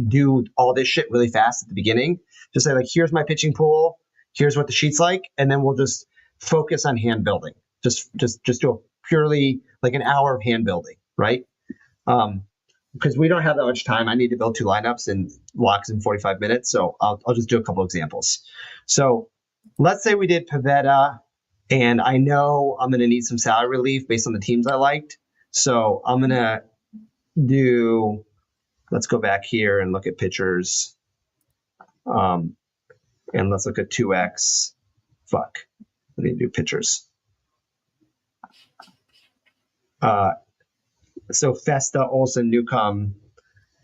do all this shit really fast at the beginning. Just say here's my pitching pool, here's what the sheet's like, and then we'll just focus on hand building. Just do a purely an hour of hand building, right? Because we don't have that much time. I need to build 2 lineups and locks in 45 minutes. So I'll just do a couple examples. So let's say we did Pavetta, and I know I'm going to need some salary relief based on the teams I liked. So I'm going to let's go back here and look at pitchers. And let's look at 2X. Fuck. Let me do pitchers. So Festa, Olsen, Newcomb,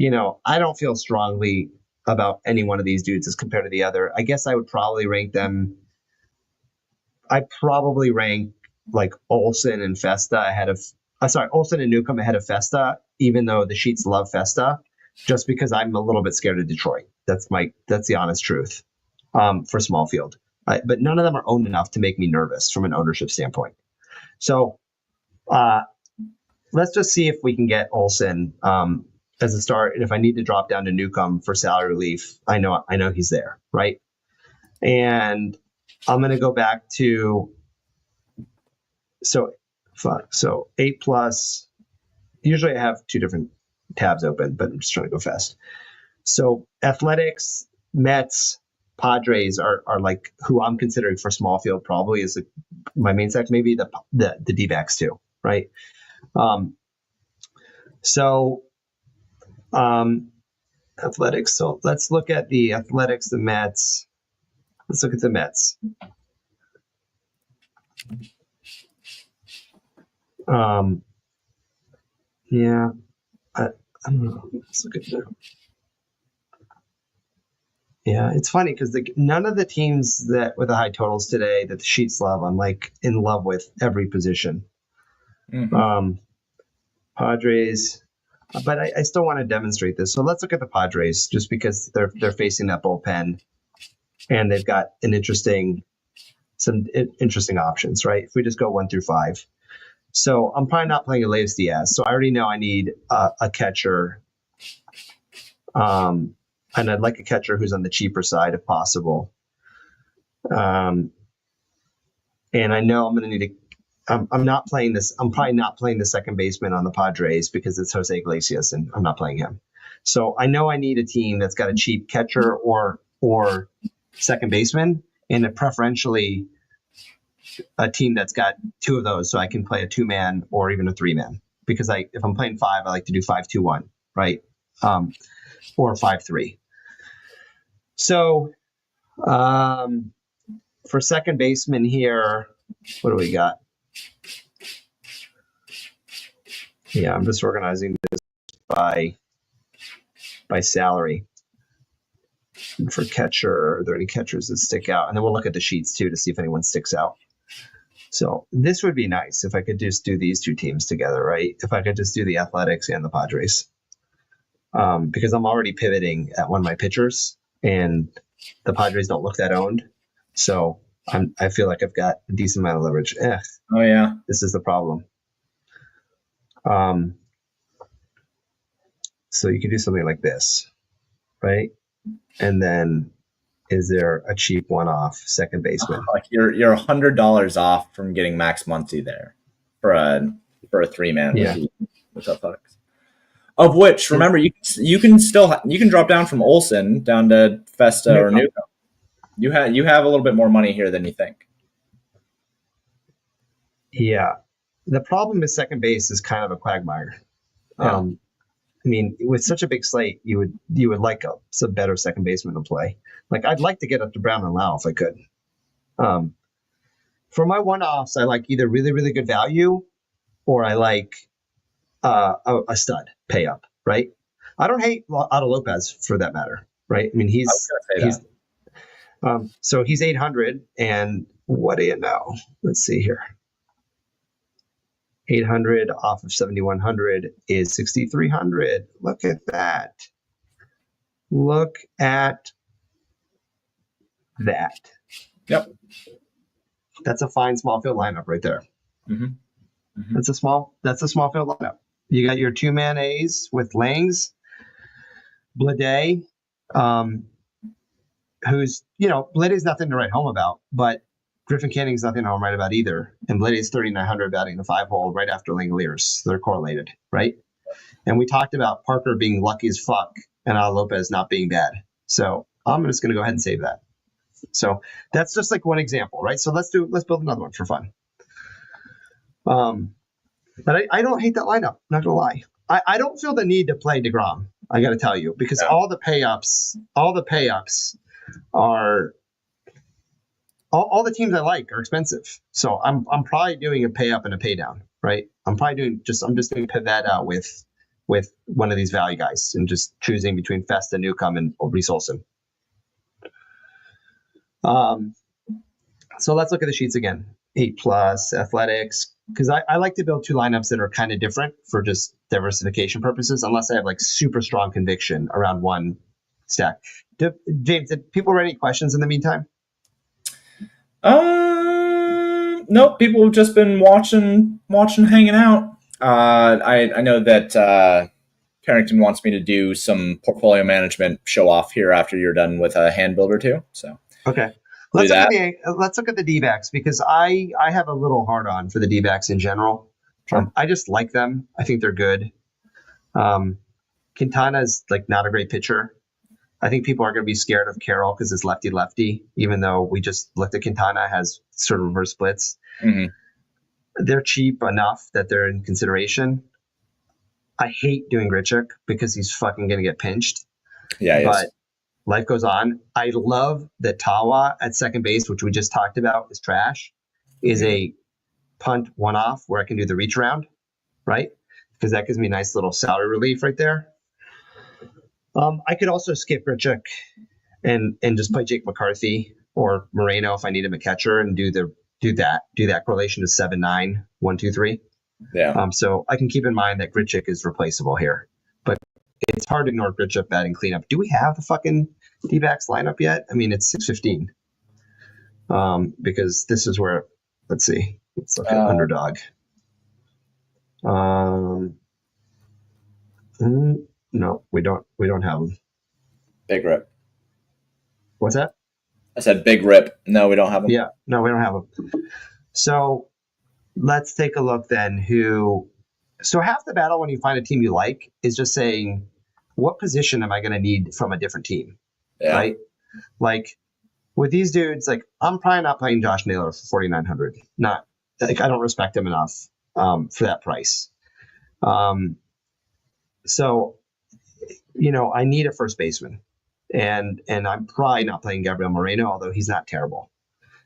I don't feel strongly about any one of these dudes as compared to the other. I guess I would probably rank them. I probably rank like Olsen and Festa ahead of, Olsen and Newcomb ahead of Festa, even though the sheets love Festa, just because I'm a little bit scared of Detroit. That's the honest truth for small field. But none of them are owned enough to make me nervous from an ownership standpoint. So let's just see if we can get Olsen as a start. And if I need to drop down to Newcomb for salary relief, I know he's there, right? And I'm going to go back to so 8+. Usually I have two different tabs open, but I'm just trying to go fast. So Athletics, Mets, Padres are like who I'm considering for small field probably is my main sector, maybe the D-backs too, right? Athletics. So let's look at the Athletics, the Mets. Let's look at the Mets. Yeah, I don't know. Let's look at them. Yeah, it's funny because none of the teams that with the high totals today that the sheets love, I'm like in love with every position. Mm-hmm. Padres, but I still want to demonstrate this. So let's look at the Padres just because they're facing that bullpen and they've got some interesting options, right? If we just go 1 through 5. So I'm probably not playing Elias Diaz. So I already know I need a catcher. And I'd like a catcher who's on the cheaper side if possible. And I know I'm going to need I'm not playing this. I'm probably not playing the second baseman on the Padres because it's Jose Iglesias and I'm not playing him. So I know I need a team that's got a cheap catcher or second baseman and preferentially a team that's got two of those so I can play a 2-man or even a 3-man because if I'm playing 5, I like to do 5-2-1, right? Or 5-3. So for second baseman here, what do we got? Yeah, I'm just organizing this by salary. And for catcher, are there any catchers that stick out? And then we'll look at the sheets too to see if anyone sticks out. So this would be nice if I could just do these two teams together, right? If I could just do the Athletics and the Padres. Because I'm already pivoting at one of my pitchers and the Padres don't look that owned. So I feel like I've got a decent amount of leverage. Oh yeah. This is the problem. So you can do something like this, right? And then is there a cheap one-off second baseman? Like you're $100 off from getting Max Muncy there for a 3-man with Athletics. Of which, remember, you can drop down from Olsen down to Festa or Newcomb. You have a little bit more money here than you think. Yeah, the problem is second base is kind of a quagmire. Yeah. I mean, with such a big slate, you would like some better second baseman to play. Like I'd like to get up to Brown and Lau if I could. For my one-offs, I like either really really good value, or I like a stud pay up. Right? I don't hate Otto Lopez for that matter. Right? I mean, so he's 800, and what do you know? Let's see here. 800 off of 7,100 is 6,300. Look at that. Look at that. Yep. That's a fine small field lineup right there. Mm-hmm. Mm-hmm. That's a small field lineup. You got your 2-man A's with Langs, Blade, who's, Blade's nothing to write home about, but Griffin Canning's nothing to write about either. And Blade's 3,900 batting the 5-hole right after Langoliers. They're correlated, right? And we talked about Parker being lucky as fuck and Al Lopez not being bad. So I'm just going to go ahead and save that. So that's just like one example, right? So let's build another one for fun. But I don't hate that lineup. Not gonna lie. I don't feel the need to play DeGrom. I got to tell you because all the pay-ups are all the teams I like are expensive. So I'm probably doing a pay up and a pay down, right? I'm just doing pivot out with one of these value guys and just choosing between Festa, Newcomb, and Reese Olson. So let's look at the sheets again. 8+ athletics, because I like to build two lineups that are kind of different for just diversification purposes, unless I have like super strong conviction around one stack. James, did people write any questions in the meantime? Nope. People have just been watching, hanging out. I know that Carrington wants me to do some portfolio management show off here after you're done with a hand builder too. So Okay. do that. Let's look at the D-backs, because I have a little hard on for the D-backs in general. Sure. I just like them. I think they're good. Quintana's like not a great pitcher. I think people are going to be scared of Carroll because it's lefty, even though we just looked at Quintana has sort of reverse splits. Mm-hmm. They're cheap enough that they're in consideration. I hate doing Grichuk because he's fucking going to get pinched. Yeah, but life goes on. I love that Tawa at second base, which we just talked about is trash, is a punt one-off where I can do the reach around, right? Because that gives me a nice little salary relief right there. I could also skip Grichuk and just play Jake McCarthy or Moreno if I need him a catcher and do that correlation to 7-9, 1-2-3. Yeah. So I can keep in mind that Grichuk is replaceable here, but it's hard to ignore Grichuk batting cleanup. Do we have the fucking D-backs lineup yet? I mean, it's 6:15. Because this is where, let's see, it's like an underdog. No, we don't have them. Big rip. What's that? I said big rip. No, we don't have them. Yeah, no, we don't have them. So let's take a look then. So half the battle when you find a team you like is just saying, what position am I going to need from a different team? Yeah. Right? Like with these dudes, like I'm probably not playing Josh Naylor for 4,900. Not like I don't respect him enough for that price. So, I need a first baseman, and I'm probably not playing Gabriel Moreno, although he's not terrible.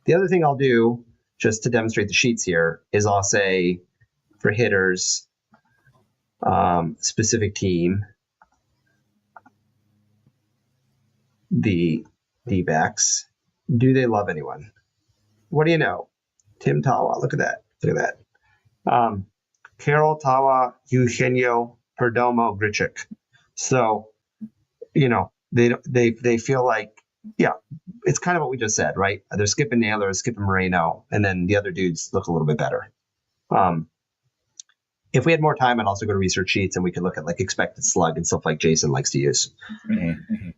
The other thing I'll do, just to demonstrate the sheets here, is I'll say for hitters, specific team, the D-backs, do they love anyone? What do you know? Tim Tawa, look at that. Carroll, Tawa, Eugenio, Perdomo, Grichuk. So, they feel like, yeah, it's kind of what we just said, right? They're skipping Naylor, skipping Moreno, and then the other dudes look a little bit better. If we had more time, I'd also go to research sheets and we could look at like expected slug and stuff like Jason likes to use. Mm-hmm.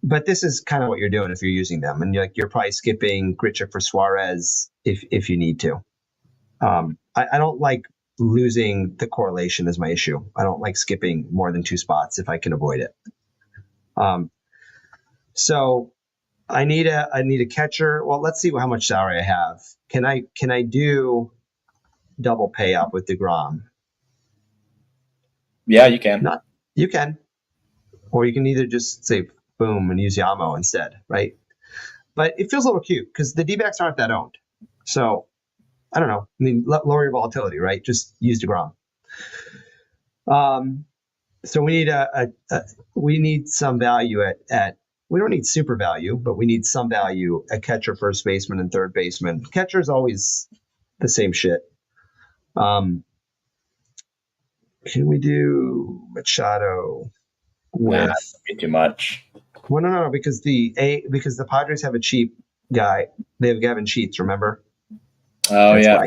But this is kind of what you're doing if you're using them, and you're probably skipping Grichuk for Suarez if you need to. I don't like losing the correlation is my issue. I don't like skipping more than 2 spots if I can avoid it. So I need a catcher. Well, let's see how much salary I have. Can I do double pay up with DeGrom? Yeah, you can. You can, or you can either just say boom and use Yamo instead, right? But it feels a little cute because the D-backs aren't that owned. So I don't know. I mean, lower your volatility, right? Just use DeGrom. So we need some value at we don't need super value, but we need some value at catcher, first baseman, and third baseman. Catcher is always the same shit. Can we do Machado with? That's too much. Well, no, because the Padres have a cheap guy. They have Gavin Sheets, remember? Oh, yeah.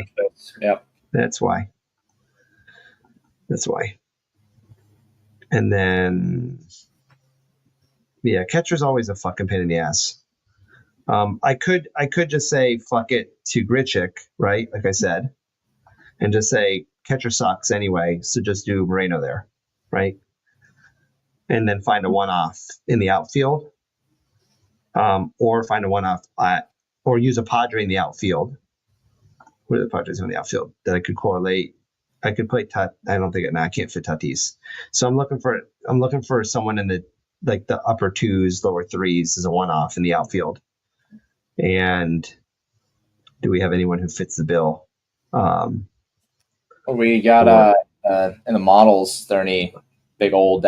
Yep. That's why. And then, yeah, catcher's always a fucking pain in the ass. I could just say fuck it to Grichuk, right? Like I said, and just say catcher sucks anyway, so just do Moreno there, right? And then find a one-off in the outfield, or find a one-off or use a Padre in the outfield. What are the Padres in the outfield that I could correlate? I could play Tut. I don't think I can't fit Tatis. So I'm looking for someone in the upper 2s, lower 3s as a one-off in the outfield. And do we have anyone who fits the bill? We got in the models. Is there any big old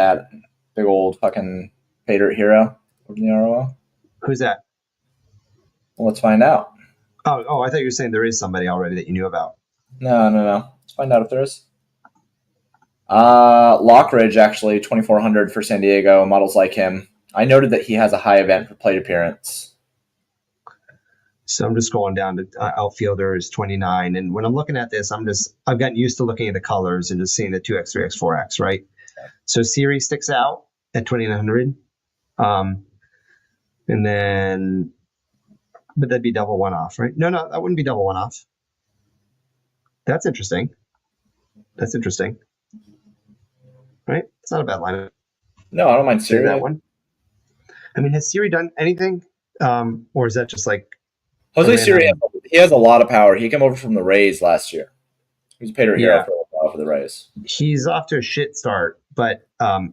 fucking Paydirt hero in the ROL? Who's that? Well, let's find out. Oh, I thought you were saying there is somebody already that you knew about. No. Let's find out if there is. Lockridge, actually, 2,400 for San Diego. Models like him. I noted that he has a high event per plate appearance. So I'm just scrolling down to outfielders 29. And when I'm looking at this, I've gotten used to looking at the colors and just seeing the 2X, 3X, 4X, right? So Siri sticks out at 2,900. And then, but that'd be double one off, right? No, that wouldn't be double one off. That's interesting. Right? It's not a bad lineup. No, I don't mind Say Siri. that one. I mean, has Siri done anything? Or is that just like Jose Siri, he has a lot of power. He came over from the Rays last year. He was a Paydirt hero for a while for the Rays. He's off to a shit start, but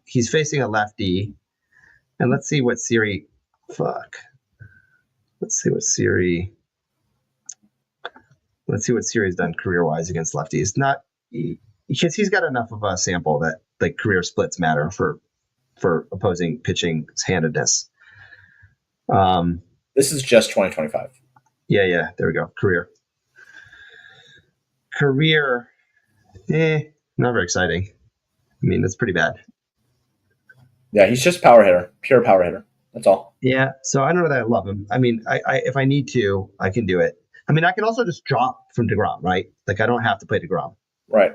he's facing a lefty. And let's see what Siri. Let's see what Siri's done career-wise against lefties. Not because he's got enough of a sample that like career splits matter for opposing pitching's handedness. This is just 2025. Yeah. There we go. Career, not very exciting. I mean, that's pretty bad. Yeah, he's just power hitter, pure power hitter. That's all. Yeah, so I don't know that I love him. I mean, I if I need to, I can do it. I mean, I can also just drop from DeGrom, right? Like I don't have to play DeGrom. Right.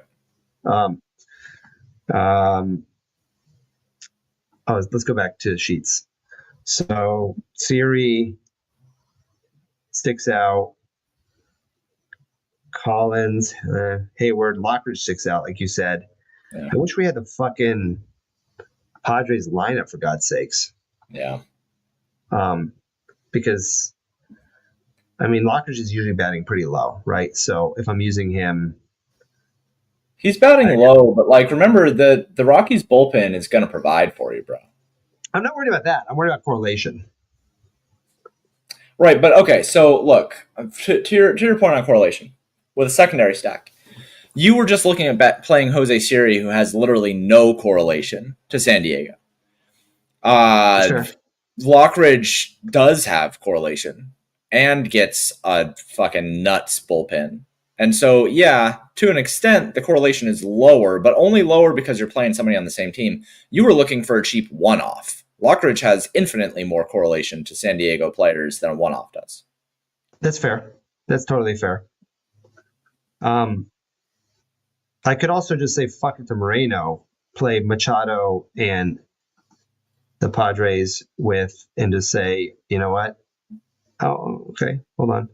Let's go back to sheets. So Siri sticks out. Collins, Hayward, Lockridge sticks out, like you said. Yeah. I wish we had the fucking Padres lineup for God's sakes. Yeah. Because I mean, Lockridge is usually batting pretty low, right? So if I'm using him, he's batting low, but like remember the Rockies bullpen is going to provide for you, bro. I'm not worried about that. I'm worried about correlation. Right, but okay. So look, to your point on correlation with a secondary stack, you were just looking at playing Jose Siri, who has literally no correlation to San Diego. Sure. Lockridge does have correlation and gets a fucking nuts bullpen. And so, yeah, to an extent, the correlation is lower, but only lower because you're playing somebody on the same team. You were looking for a cheap one-off. Lockridge has infinitely more correlation to San Diego players than a one-off does. That's fair. That's totally fair. I could also just say fuck it to Moreno, play Machado and the Padres and just say, you know what? Oh, okay. Hold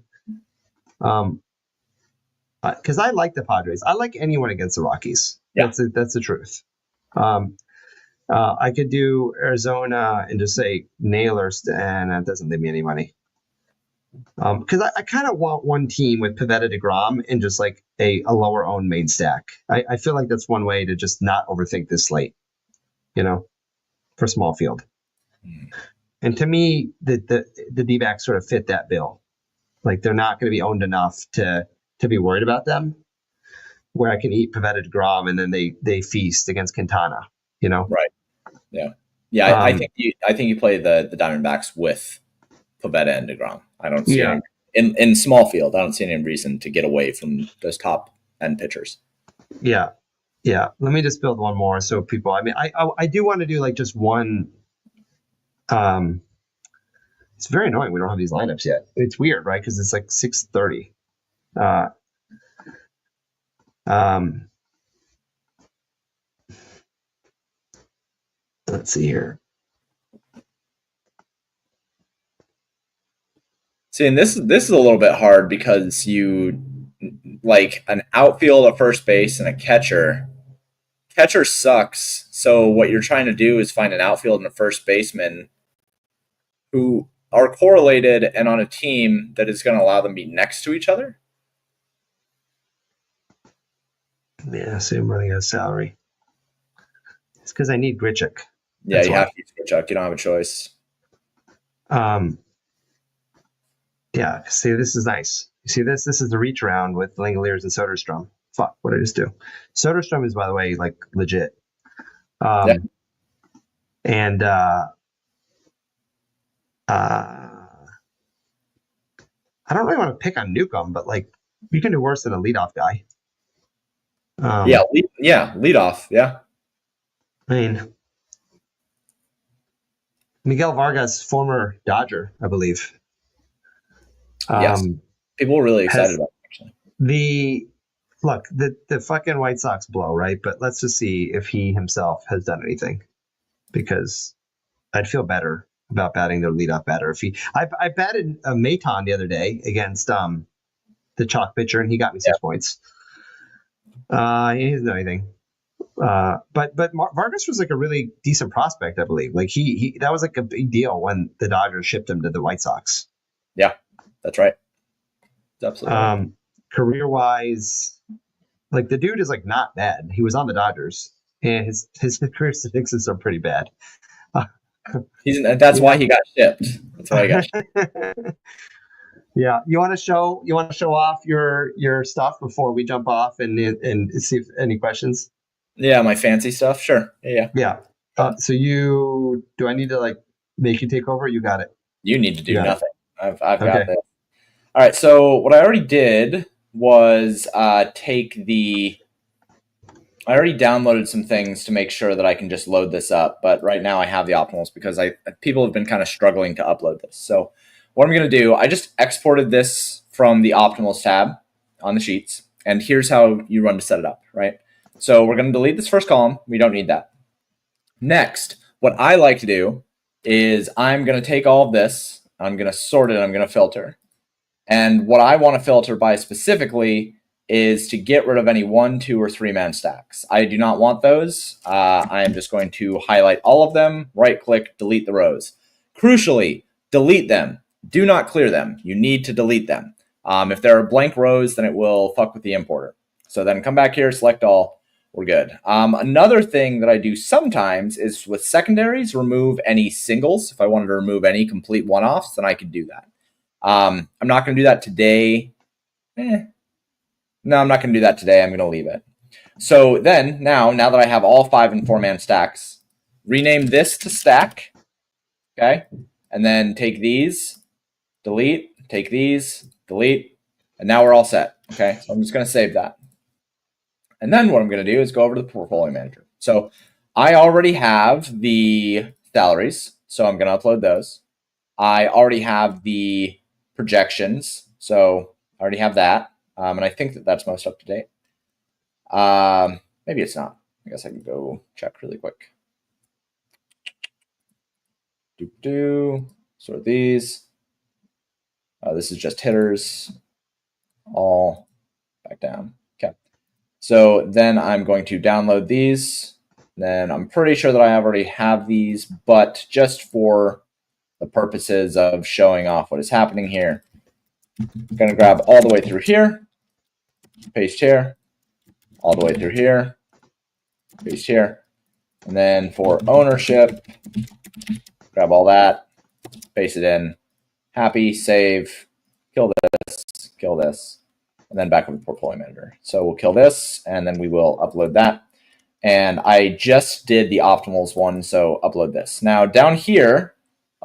on. Because I like the Padres. I like anyone against the Rockies. Yeah. That's the truth. I could do Arizona and just say Nailers, and that doesn't leave me any money. Because I kind of want one team with Pivetta DeGrom and just like a lower owned main stack. I feel like that's one way to just not overthink this slate, for small field. And to me, the D-backs sort of fit that bill. Like they're not going to be owned enough to be worried about them, where I can eat Pivetta DeGrom and then they feast against Quintana, Right. Yeah. I think you play the Diamondbacks with Pivetta and DeGrom. I don't see any, in small field. I don't see any reason to get away from those top end pitchers. Yeah. Let me just build one more so people. I mean, I do want to do like just one. It's very annoying. We don't have these lineups yet. It's weird, right? Because it's like 6:30. Let's see here. See, and this is a little bit hard because you like an outfield, a first base, and a catcher. Catcher sucks. So what you're trying to do is find an outfield and a first baseman who are correlated and on a team that is going to allow them to be next to each other. Yeah, so I'm running out of salary. It's because I need Grichuk. Yeah, you have to use Grichuk. You don't have a choice. Yeah, see, this is nice. You see this? This is the reach around with Langoliers and Soderstrom. Fuck, what did I just do? Soderstrom is, by the way, like legit. Yeah. And I don't really want to pick on Newcomb, but like you can do worse than a leadoff guy. Lead off. Yeah. I mean, Miguel Vargas, former Dodger, I believe. Yes. People were really excited Has about it, actually. the fucking White Sox blow, right? But let's just see if he himself has done anything, because I'd feel better about batting their leadoff batter. If I batted Maton the other day against the chalk pitcher, and he got me 6 points. He doesn't do anything. But Vargas was like a really decent prospect, I believe. Like he that was like a big deal when the Dodgers shipped him to the White Sox. Yeah, that's right. That's absolutely right. Career wise, like the dude is like not bad. He was on the Dodgers, and his career statistics are pretty bad. That's why he got shipped. That's why he got shipped. Yeah, you want to show off your stuff before we jump off and see if any questions. Yeah, my fancy stuff. Sure. Yeah. So do I need to like make you take over? You got it. You need to do nothing. I've got Okay. this. All right. So what I already did was I already downloaded some things to make sure that I can just load this up. But right now I have the optimals because people have been kind of struggling to upload this. So what I'm going to do, I just exported this from the optimals tab on the sheets. And here's how you run to set it up, right? So we're going to delete this first column. We don't need that. Next, what I like to do is I'm going to take all of this, I'm going to sort it, I'm going to filter. And what I want to filter by specifically is to get rid of any 1, 2, or 3-man stacks. I do not want those. I am just going to highlight all of them, right-click, delete the rows. Crucially, delete them. Do not clear them. You need to delete them. If there are blank rows, then it will fuck with the importer. So then come back here, select all. We're good. Another thing that I do sometimes is with secondaries, remove any singles. If I wanted to remove any complete one-offs, then I could do that. I'm not going to do that today. No, I'm not going to do that today. I'm going to leave it. So then now that I have all 5 and 4-man stacks, rename this to stack. Okay. And then take these, delete, take these, delete. And now we're all set. Okay. So I'm just going to save that. And then what I'm going to do is go over to the portfolio manager. So I already have the salaries. So I'm going to upload those. I already have the projections. So I already have that. And I think that that's most up to date. Maybe it's not. I guess I can go check really quick. Sort these. This is just hitters. All back down. Okay. So then I'm going to download these. Then I'm pretty sure that I already have these, but just for the purposes of showing off what is happening here, I'm going to grab all the way through here, paste here, all the way through here, paste here. And then for ownership, grab all that, paste it in, happy, save, kill this, and then back up the portfolio manager. So we'll kill this, and then we will upload that. And I just did the optimals one, so upload this. Now down here,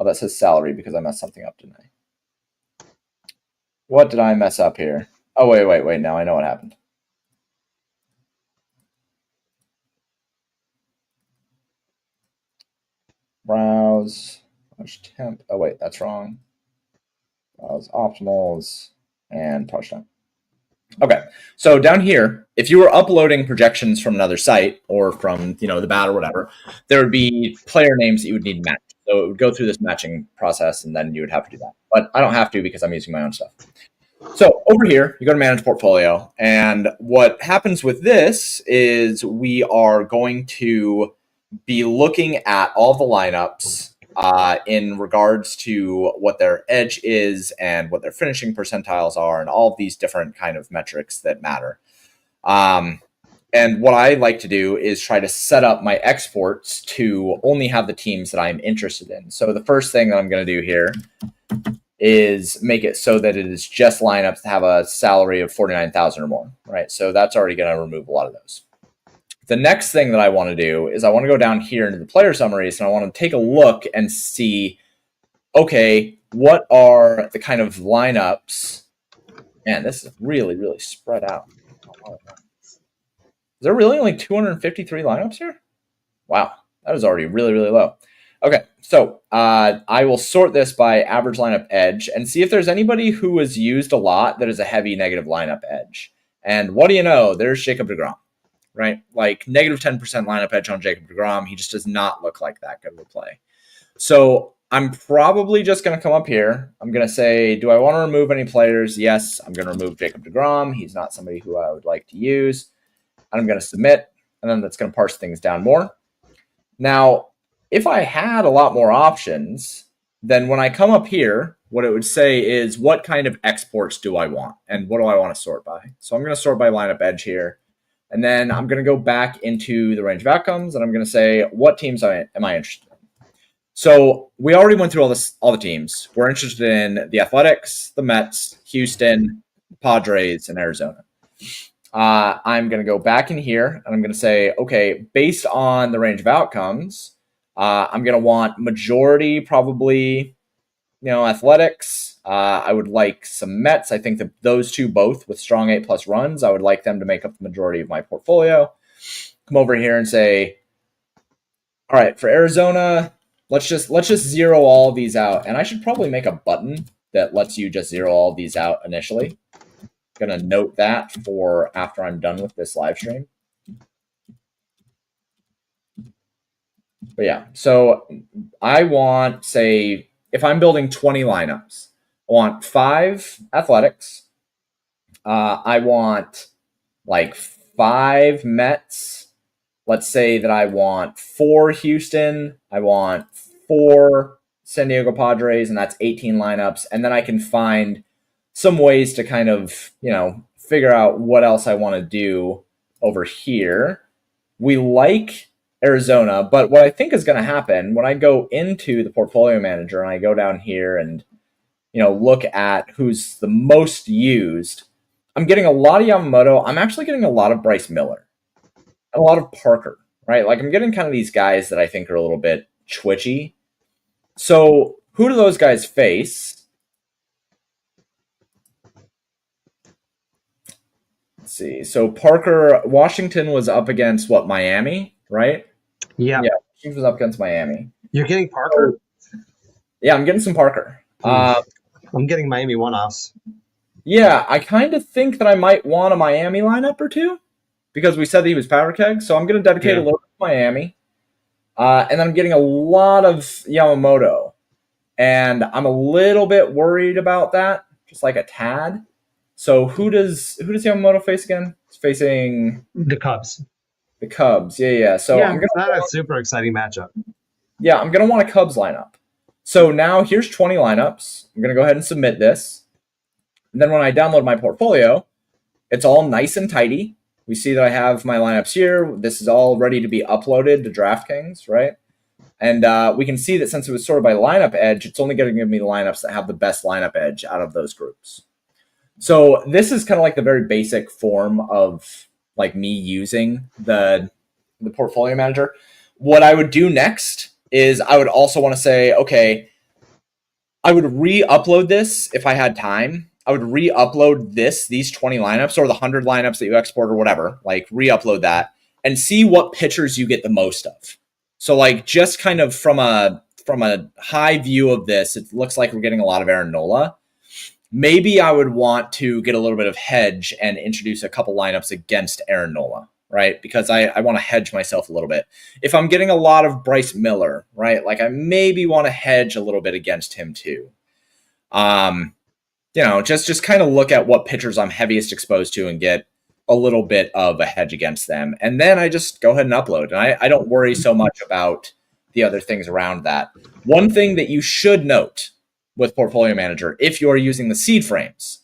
that says salary because I messed something up, didn't I? What did I mess up here? Oh, wait. Now I know what happened. Browse, temp. Oh, wait, that's wrong. Browse optimals and touchdown. Okay, so down here, if you were uploading projections from another site or from the bat or whatever, there would be player names that you would need to match. So it would go through this matching process, and then you would have to do that. But I don't have to because I'm using my own stuff. So over here, you go to Manage Portfolio, and what happens with this is we are going to be looking at all the lineups in regards to what their edge is and what their finishing percentiles are and all of these different kind of metrics that matter. And what I like to do is try to set up my exports to only have the teams that I'm interested in. So the first thing that I'm going to do here is make it so that it is just lineups that have a salary of 49,000 or more, right? So that's already going to remove a lot of those. The next thing that I want to do is I want to go down here into the player summaries, and I want to take a look and see, okay, what are the kind of lineups? Man, this is really, really spread out. Is there really only 253 lineups here? Wow, that is already really, really low. Okay, so I will sort this by average lineup edge and see if there's anybody who is used a lot that is a heavy negative lineup edge. And what do you know? There's Jacob deGrom, right? Like negative 10% lineup edge on Jacob deGrom. He just does not look like that good of a play. So I'm probably just going to come up here. I'm going to say, do I want to remove any players? Yes, I'm going to remove Jacob deGrom. He's not somebody who I would like to use. And I'm going to submit, and then that's going to parse things down more. Now, if I had a lot more options, then when I come up here, what it would say is what kind of exports do I want and what do I want to sort by? So I'm going to sort by lineup edge here. And then I'm going to go back into the range of outcomes and I'm going to say what teams am I interested in? So we already went through all the teams. We're interested in the Athletics, the Mets, Houston, Padres, and Arizona. I'm going to go back in here and I'm going to say, okay, based on the range of outcomes, I'm going to want majority probably, Athletics. I would like some Mets. I think that those two both with strong 8+ runs, I would like them to make up the majority of my portfolio. Come over here and say, all right, for Arizona, let's just zero all of these out. And I should probably make a button that lets you just zero all of these out initially. Going to note that for after I'm done with this live stream. But yeah, so I want, say, if I'm building 20 lineups, I want 5 Athletics. I want like 5 Mets. Let's say that I want 4 Houston. I want 4 San Diego Padres, and that's 18 lineups. And then I can find some ways to kind of, figure out what else I want to do over here. We like Arizona, but what I think is going to happen when I go into the portfolio manager and I go down here and, look at who's the most used, I'm getting a lot of Yamamoto. I'm actually getting a lot of Bryce Miller, a lot of Parker, right? Like I'm getting kind of these guys that I think are a little bit twitchy. So who do those guys face? Let's see. So Parker, Washington was up against what, Miami, right? Yeah. He was up against Miami. You're getting Parker? Yeah, I'm getting some Parker. I'm getting Miami one-offs. Yeah, I kind of think that I might want a Miami lineup or two because we said that he was powder keg. So I'm going to dedicate a little bit to Miami. And I'm getting a lot of Yamamoto. And I'm a little bit worried about that, just like a tad. So who does Yamamoto face again? He's facing the Cubs. The Cubs, yeah. So yeah, I'm not a super exciting matchup. Yeah, I'm gonna want a Cubs lineup. So now here's 20 lineups. I'm gonna go ahead and submit this. And then when I download my portfolio, it's all nice and tidy. We see that I have my lineups here. This is all ready to be uploaded to DraftKings, right? And we can see that since it was sorted by lineup edge, it's only going to give me the lineups that have the best lineup edge out of those groups. So this is kind of like the very basic form of like me using the portfolio manager. What I would do next is I would also want to say, okay, I would re-upload this if I had time. I would re-upload these 20 lineups or the 100 lineups that you export or whatever, like re-upload that and see what pitchers you get the most of. So like just kind of from a high view of this, it looks like we're getting a lot of Aaron Nola. Maybe I would want to get a little bit of hedge and introduce a couple lineups against Aaron Nola, right? Because I want to hedge myself a little bit. If I'm getting a lot of Bryce Miller, right? Like I maybe want to hedge a little bit against him too. Just kind of look at what pitchers I'm heaviest exposed to and get a little bit of a hedge against them. And then I just go ahead and upload. And I don't worry so much about the other things around that. One thing that you should note with Portfolio Manager, if you're using the seed frames,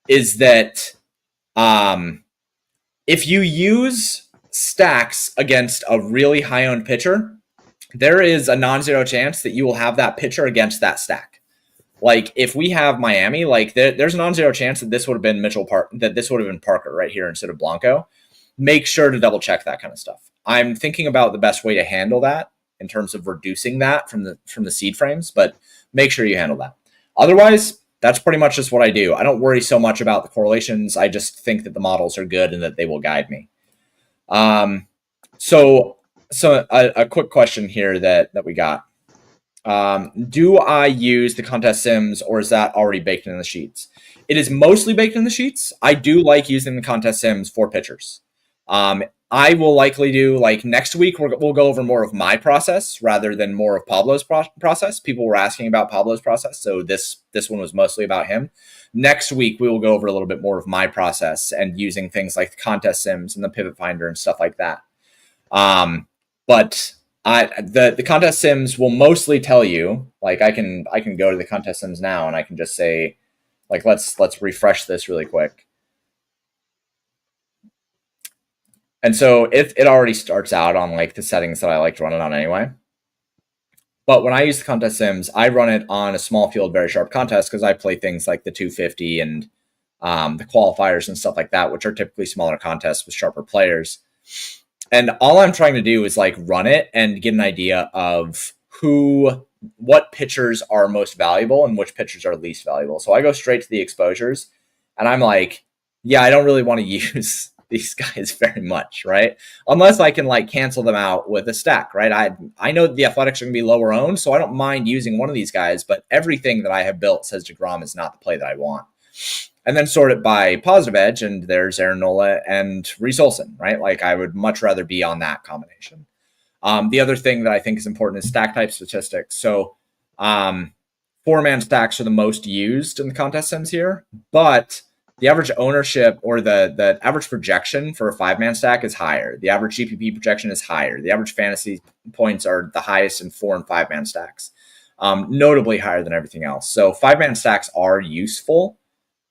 is that if you use stacks against a really high-owned pitcher, there is a non-zero chance that you will have that pitcher against that stack. Like if we have Miami, like there's a non-zero chance that this would have been Parker right here instead of Blanco. Make sure to double check that kind of stuff. I'm thinking about the best way to handle that in terms of reducing that from the seed frames, but make sure you handle that. Otherwise, that's pretty much just what I do. I don't worry so much about the correlations. I just think that the models are good and that they will guide me. Um, so a quick question here that we got. Do I use the contest sims, or is that already baked in the sheets? It is mostly baked in the sheets. I do like using the contest sims for pitchers. I will likely do, like, next week, we'll go over more of my process rather than more of Pablo's process. People were asking about Pablo's process, so this one was mostly about him. Next week, we will go over a little bit more of my process and using things like the contest sims and the pivot finder and stuff like that. But the contest sims will mostly tell you, like, I can go to the contest sims now and I can just say, like, let's refresh this really quick. And so it already starts out on, like, the settings that I like to run it on anyway. But when I use the contest sims, I run it on a small field, very sharp contest because I play things like the 250 and the qualifiers and stuff like that, which are typically smaller contests with sharper players. And all I'm trying to do is, like, run it and get an idea of what pitchers are most valuable and which pitchers are least valuable. So I go straight to the exposures and I'm like, yeah, I don't really want to use these guys very much, right? Unless I can, like, cancel them out with a stack, right? I know the Athletics are going to be lower owned, so I don't mind using one of these guys, but everything that I have built says DeGrom is not the play that I want. And then sort it by positive edge, and there's Aaron Nola and Reese Olson, right? Like, I would much rather be on that combination. The other thing that I think is important is stack type statistics. So 4-man stacks are the most used in the contest sims here, but the average ownership or the average projection for a 5-man stack is higher. The average GPP projection is higher. The average fantasy points are the highest in 4 and 5-man stacks, notably higher than everything else. So 5-man stacks are useful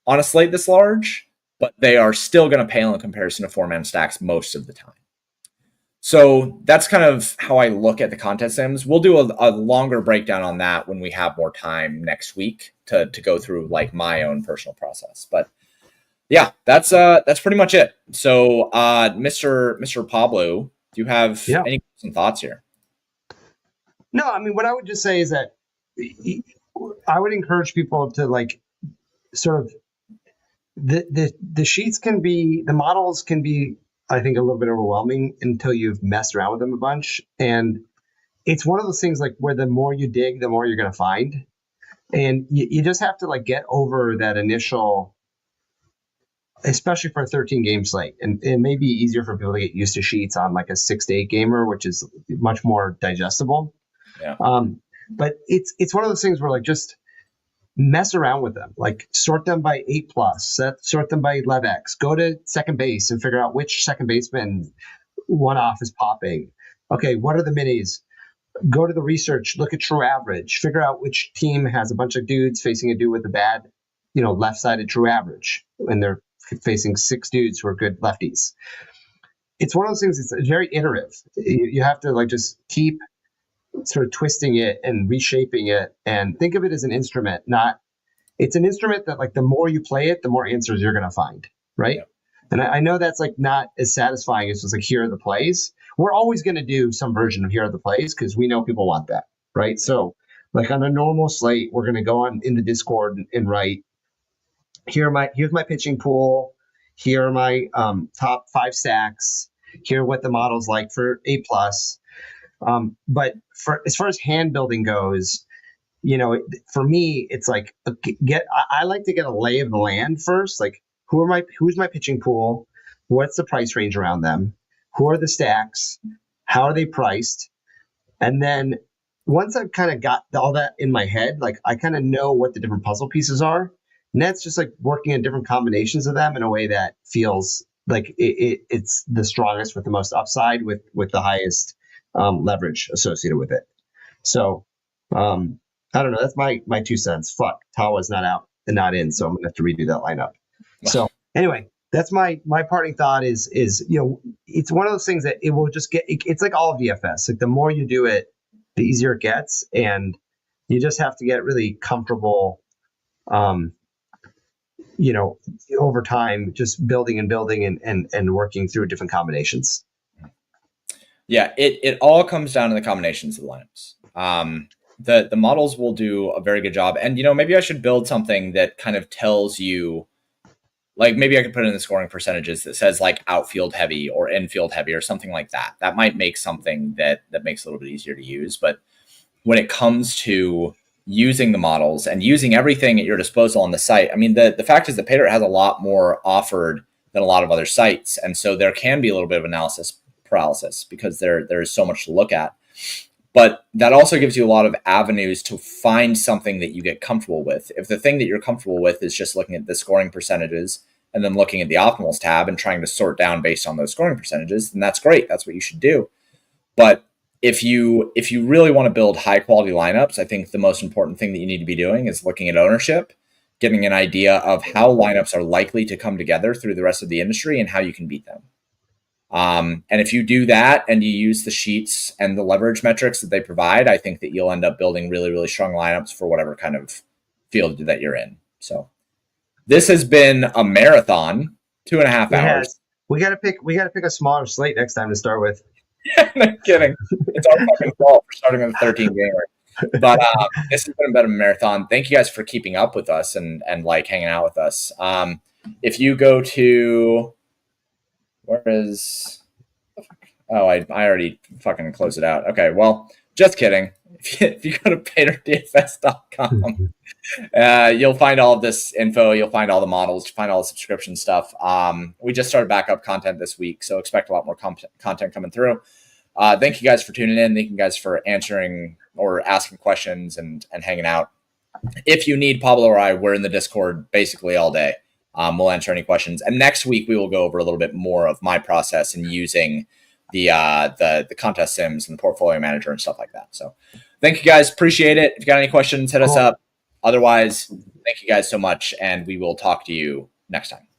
on a slate this large, but they are still going to pale in comparison to 4-man stacks most of the time. So that's kind of how I look at the contest sims. We'll do a longer breakdown on that when we have more time next week to go through, like, my own personal process. But yeah, that's pretty much it. So, Mr. Pablo, do you have any thoughts here? No, I mean, what I would just say is that I would encourage people to, like, sort of the sheets can be, the models can be, I think, a little bit overwhelming until you've messed around with them a bunch. And it's one of those things, like, where the more you dig, the more you're going to find. And you just have to, like, get over that initial, especially for a 13 game slate. And it may be easier for people to get used to sheets on, like, a 6 to 8 gamer, which is much more digestible. Yeah. But it's one of those things where, like, just mess around with them, like, sort them by 8+, sort them by LevX, go to second base and figure out which second baseman one off is popping. Okay, what are the minis? Go to the research, look at true average, figure out which team has a bunch of dudes facing a dude with a bad, left-sided true average, and they're facing 6 dudes who are good lefties. It's one of those things, it's very iterative. You have to, like, just keep sort of twisting it and reshaping it, and think of it as an instrument. It's an instrument that, like, the more you play it, the more answers you're going to find, right? Yeah. And I know that's, like, not as satisfying as just, like, here are the plays. We're always going to do some version of here are the plays because we know people want that, right? So, like, on a normal slate, we're going to go on in the Discord and write, here's my pitching pool, here are my top 5 stacks, here are what the model's like for 8+. But as far as hand building goes, for me, it's like, I like to get a lay of the land first. Like, who's my pitching pool? What's the price range around them? Who are the stacks? How are they priced? And then once I've kind of got all that in my head, like, I kind of know what the different puzzle pieces are. And that's just, like, working in different combinations of them in a way that feels like it's the strongest with the most upside with the highest leverage associated with it. So I don't know. That's my 2 cents. Fuck, Tawa's not out and not in, so I'm gonna have to redo that lineup. So anyway, that's my parting thought is it's one of those things that it will just get. It's like all of DFS. Like, the more you do it, the easier it gets, and you just have to get really comfortable. Over time, just building and working through different combinations. Yeah, it all comes down to the combinations of the lineups. the models will do a very good job. And, maybe I should build something that kind of tells you, like, maybe I could put in the scoring percentages that says like outfield heavy or infield heavy or something like that. That might make something that makes it a little bit easier to use. But when it comes to using the models and using everything at your disposal on the site, I mean, the fact is that Paydirt has a lot more offered than a lot of other sites. And so there can be a little bit of analysis paralysis because there's so much to look at. But that also gives you a lot of avenues to find something that you get comfortable with. If the thing that you're comfortable with is just looking at the scoring percentages and then looking at the optimals tab and trying to sort down based on those scoring percentages, then that's great. That's what you should do. But if you really want to build high quality lineups, I think the most important thing that you need to be doing is looking at ownership, getting an idea of how lineups are likely to come together through the rest of the industry and how you can beat them. And if you do that and you use the sheets and the leverage metrics that they provide, I think that you'll end up building really, really strong lineups for whatever kind of field that you're in. So this has been a marathon, 2.5 hours. We gotta pick a smaller slate next time to start with. No kidding. It's our fucking fault for starting with a 13 gamer. But this has been a bit of a marathon. Thank you guys for keeping up with us and like hanging out with us. If you go to where is I already fucking closed it out. Okay, well, just kidding. If you go to PaydirtDFS.com, you'll find all of this info. You'll find all the models. You find all the subscription stuff. We just started backup content this week, so expect a lot more content coming through. Thank you guys for tuning in. Thank you guys for answering or asking questions and hanging out. If you need Pablo or I, we're in the Discord basically all day. We'll answer any questions. And next week, we will go over a little bit more of my process in using the contest sims and the portfolio manager and stuff like that. So thank you guys. Appreciate it. If you got any questions, hit us up. Otherwise, thank you guys so much. And we will talk to you next time.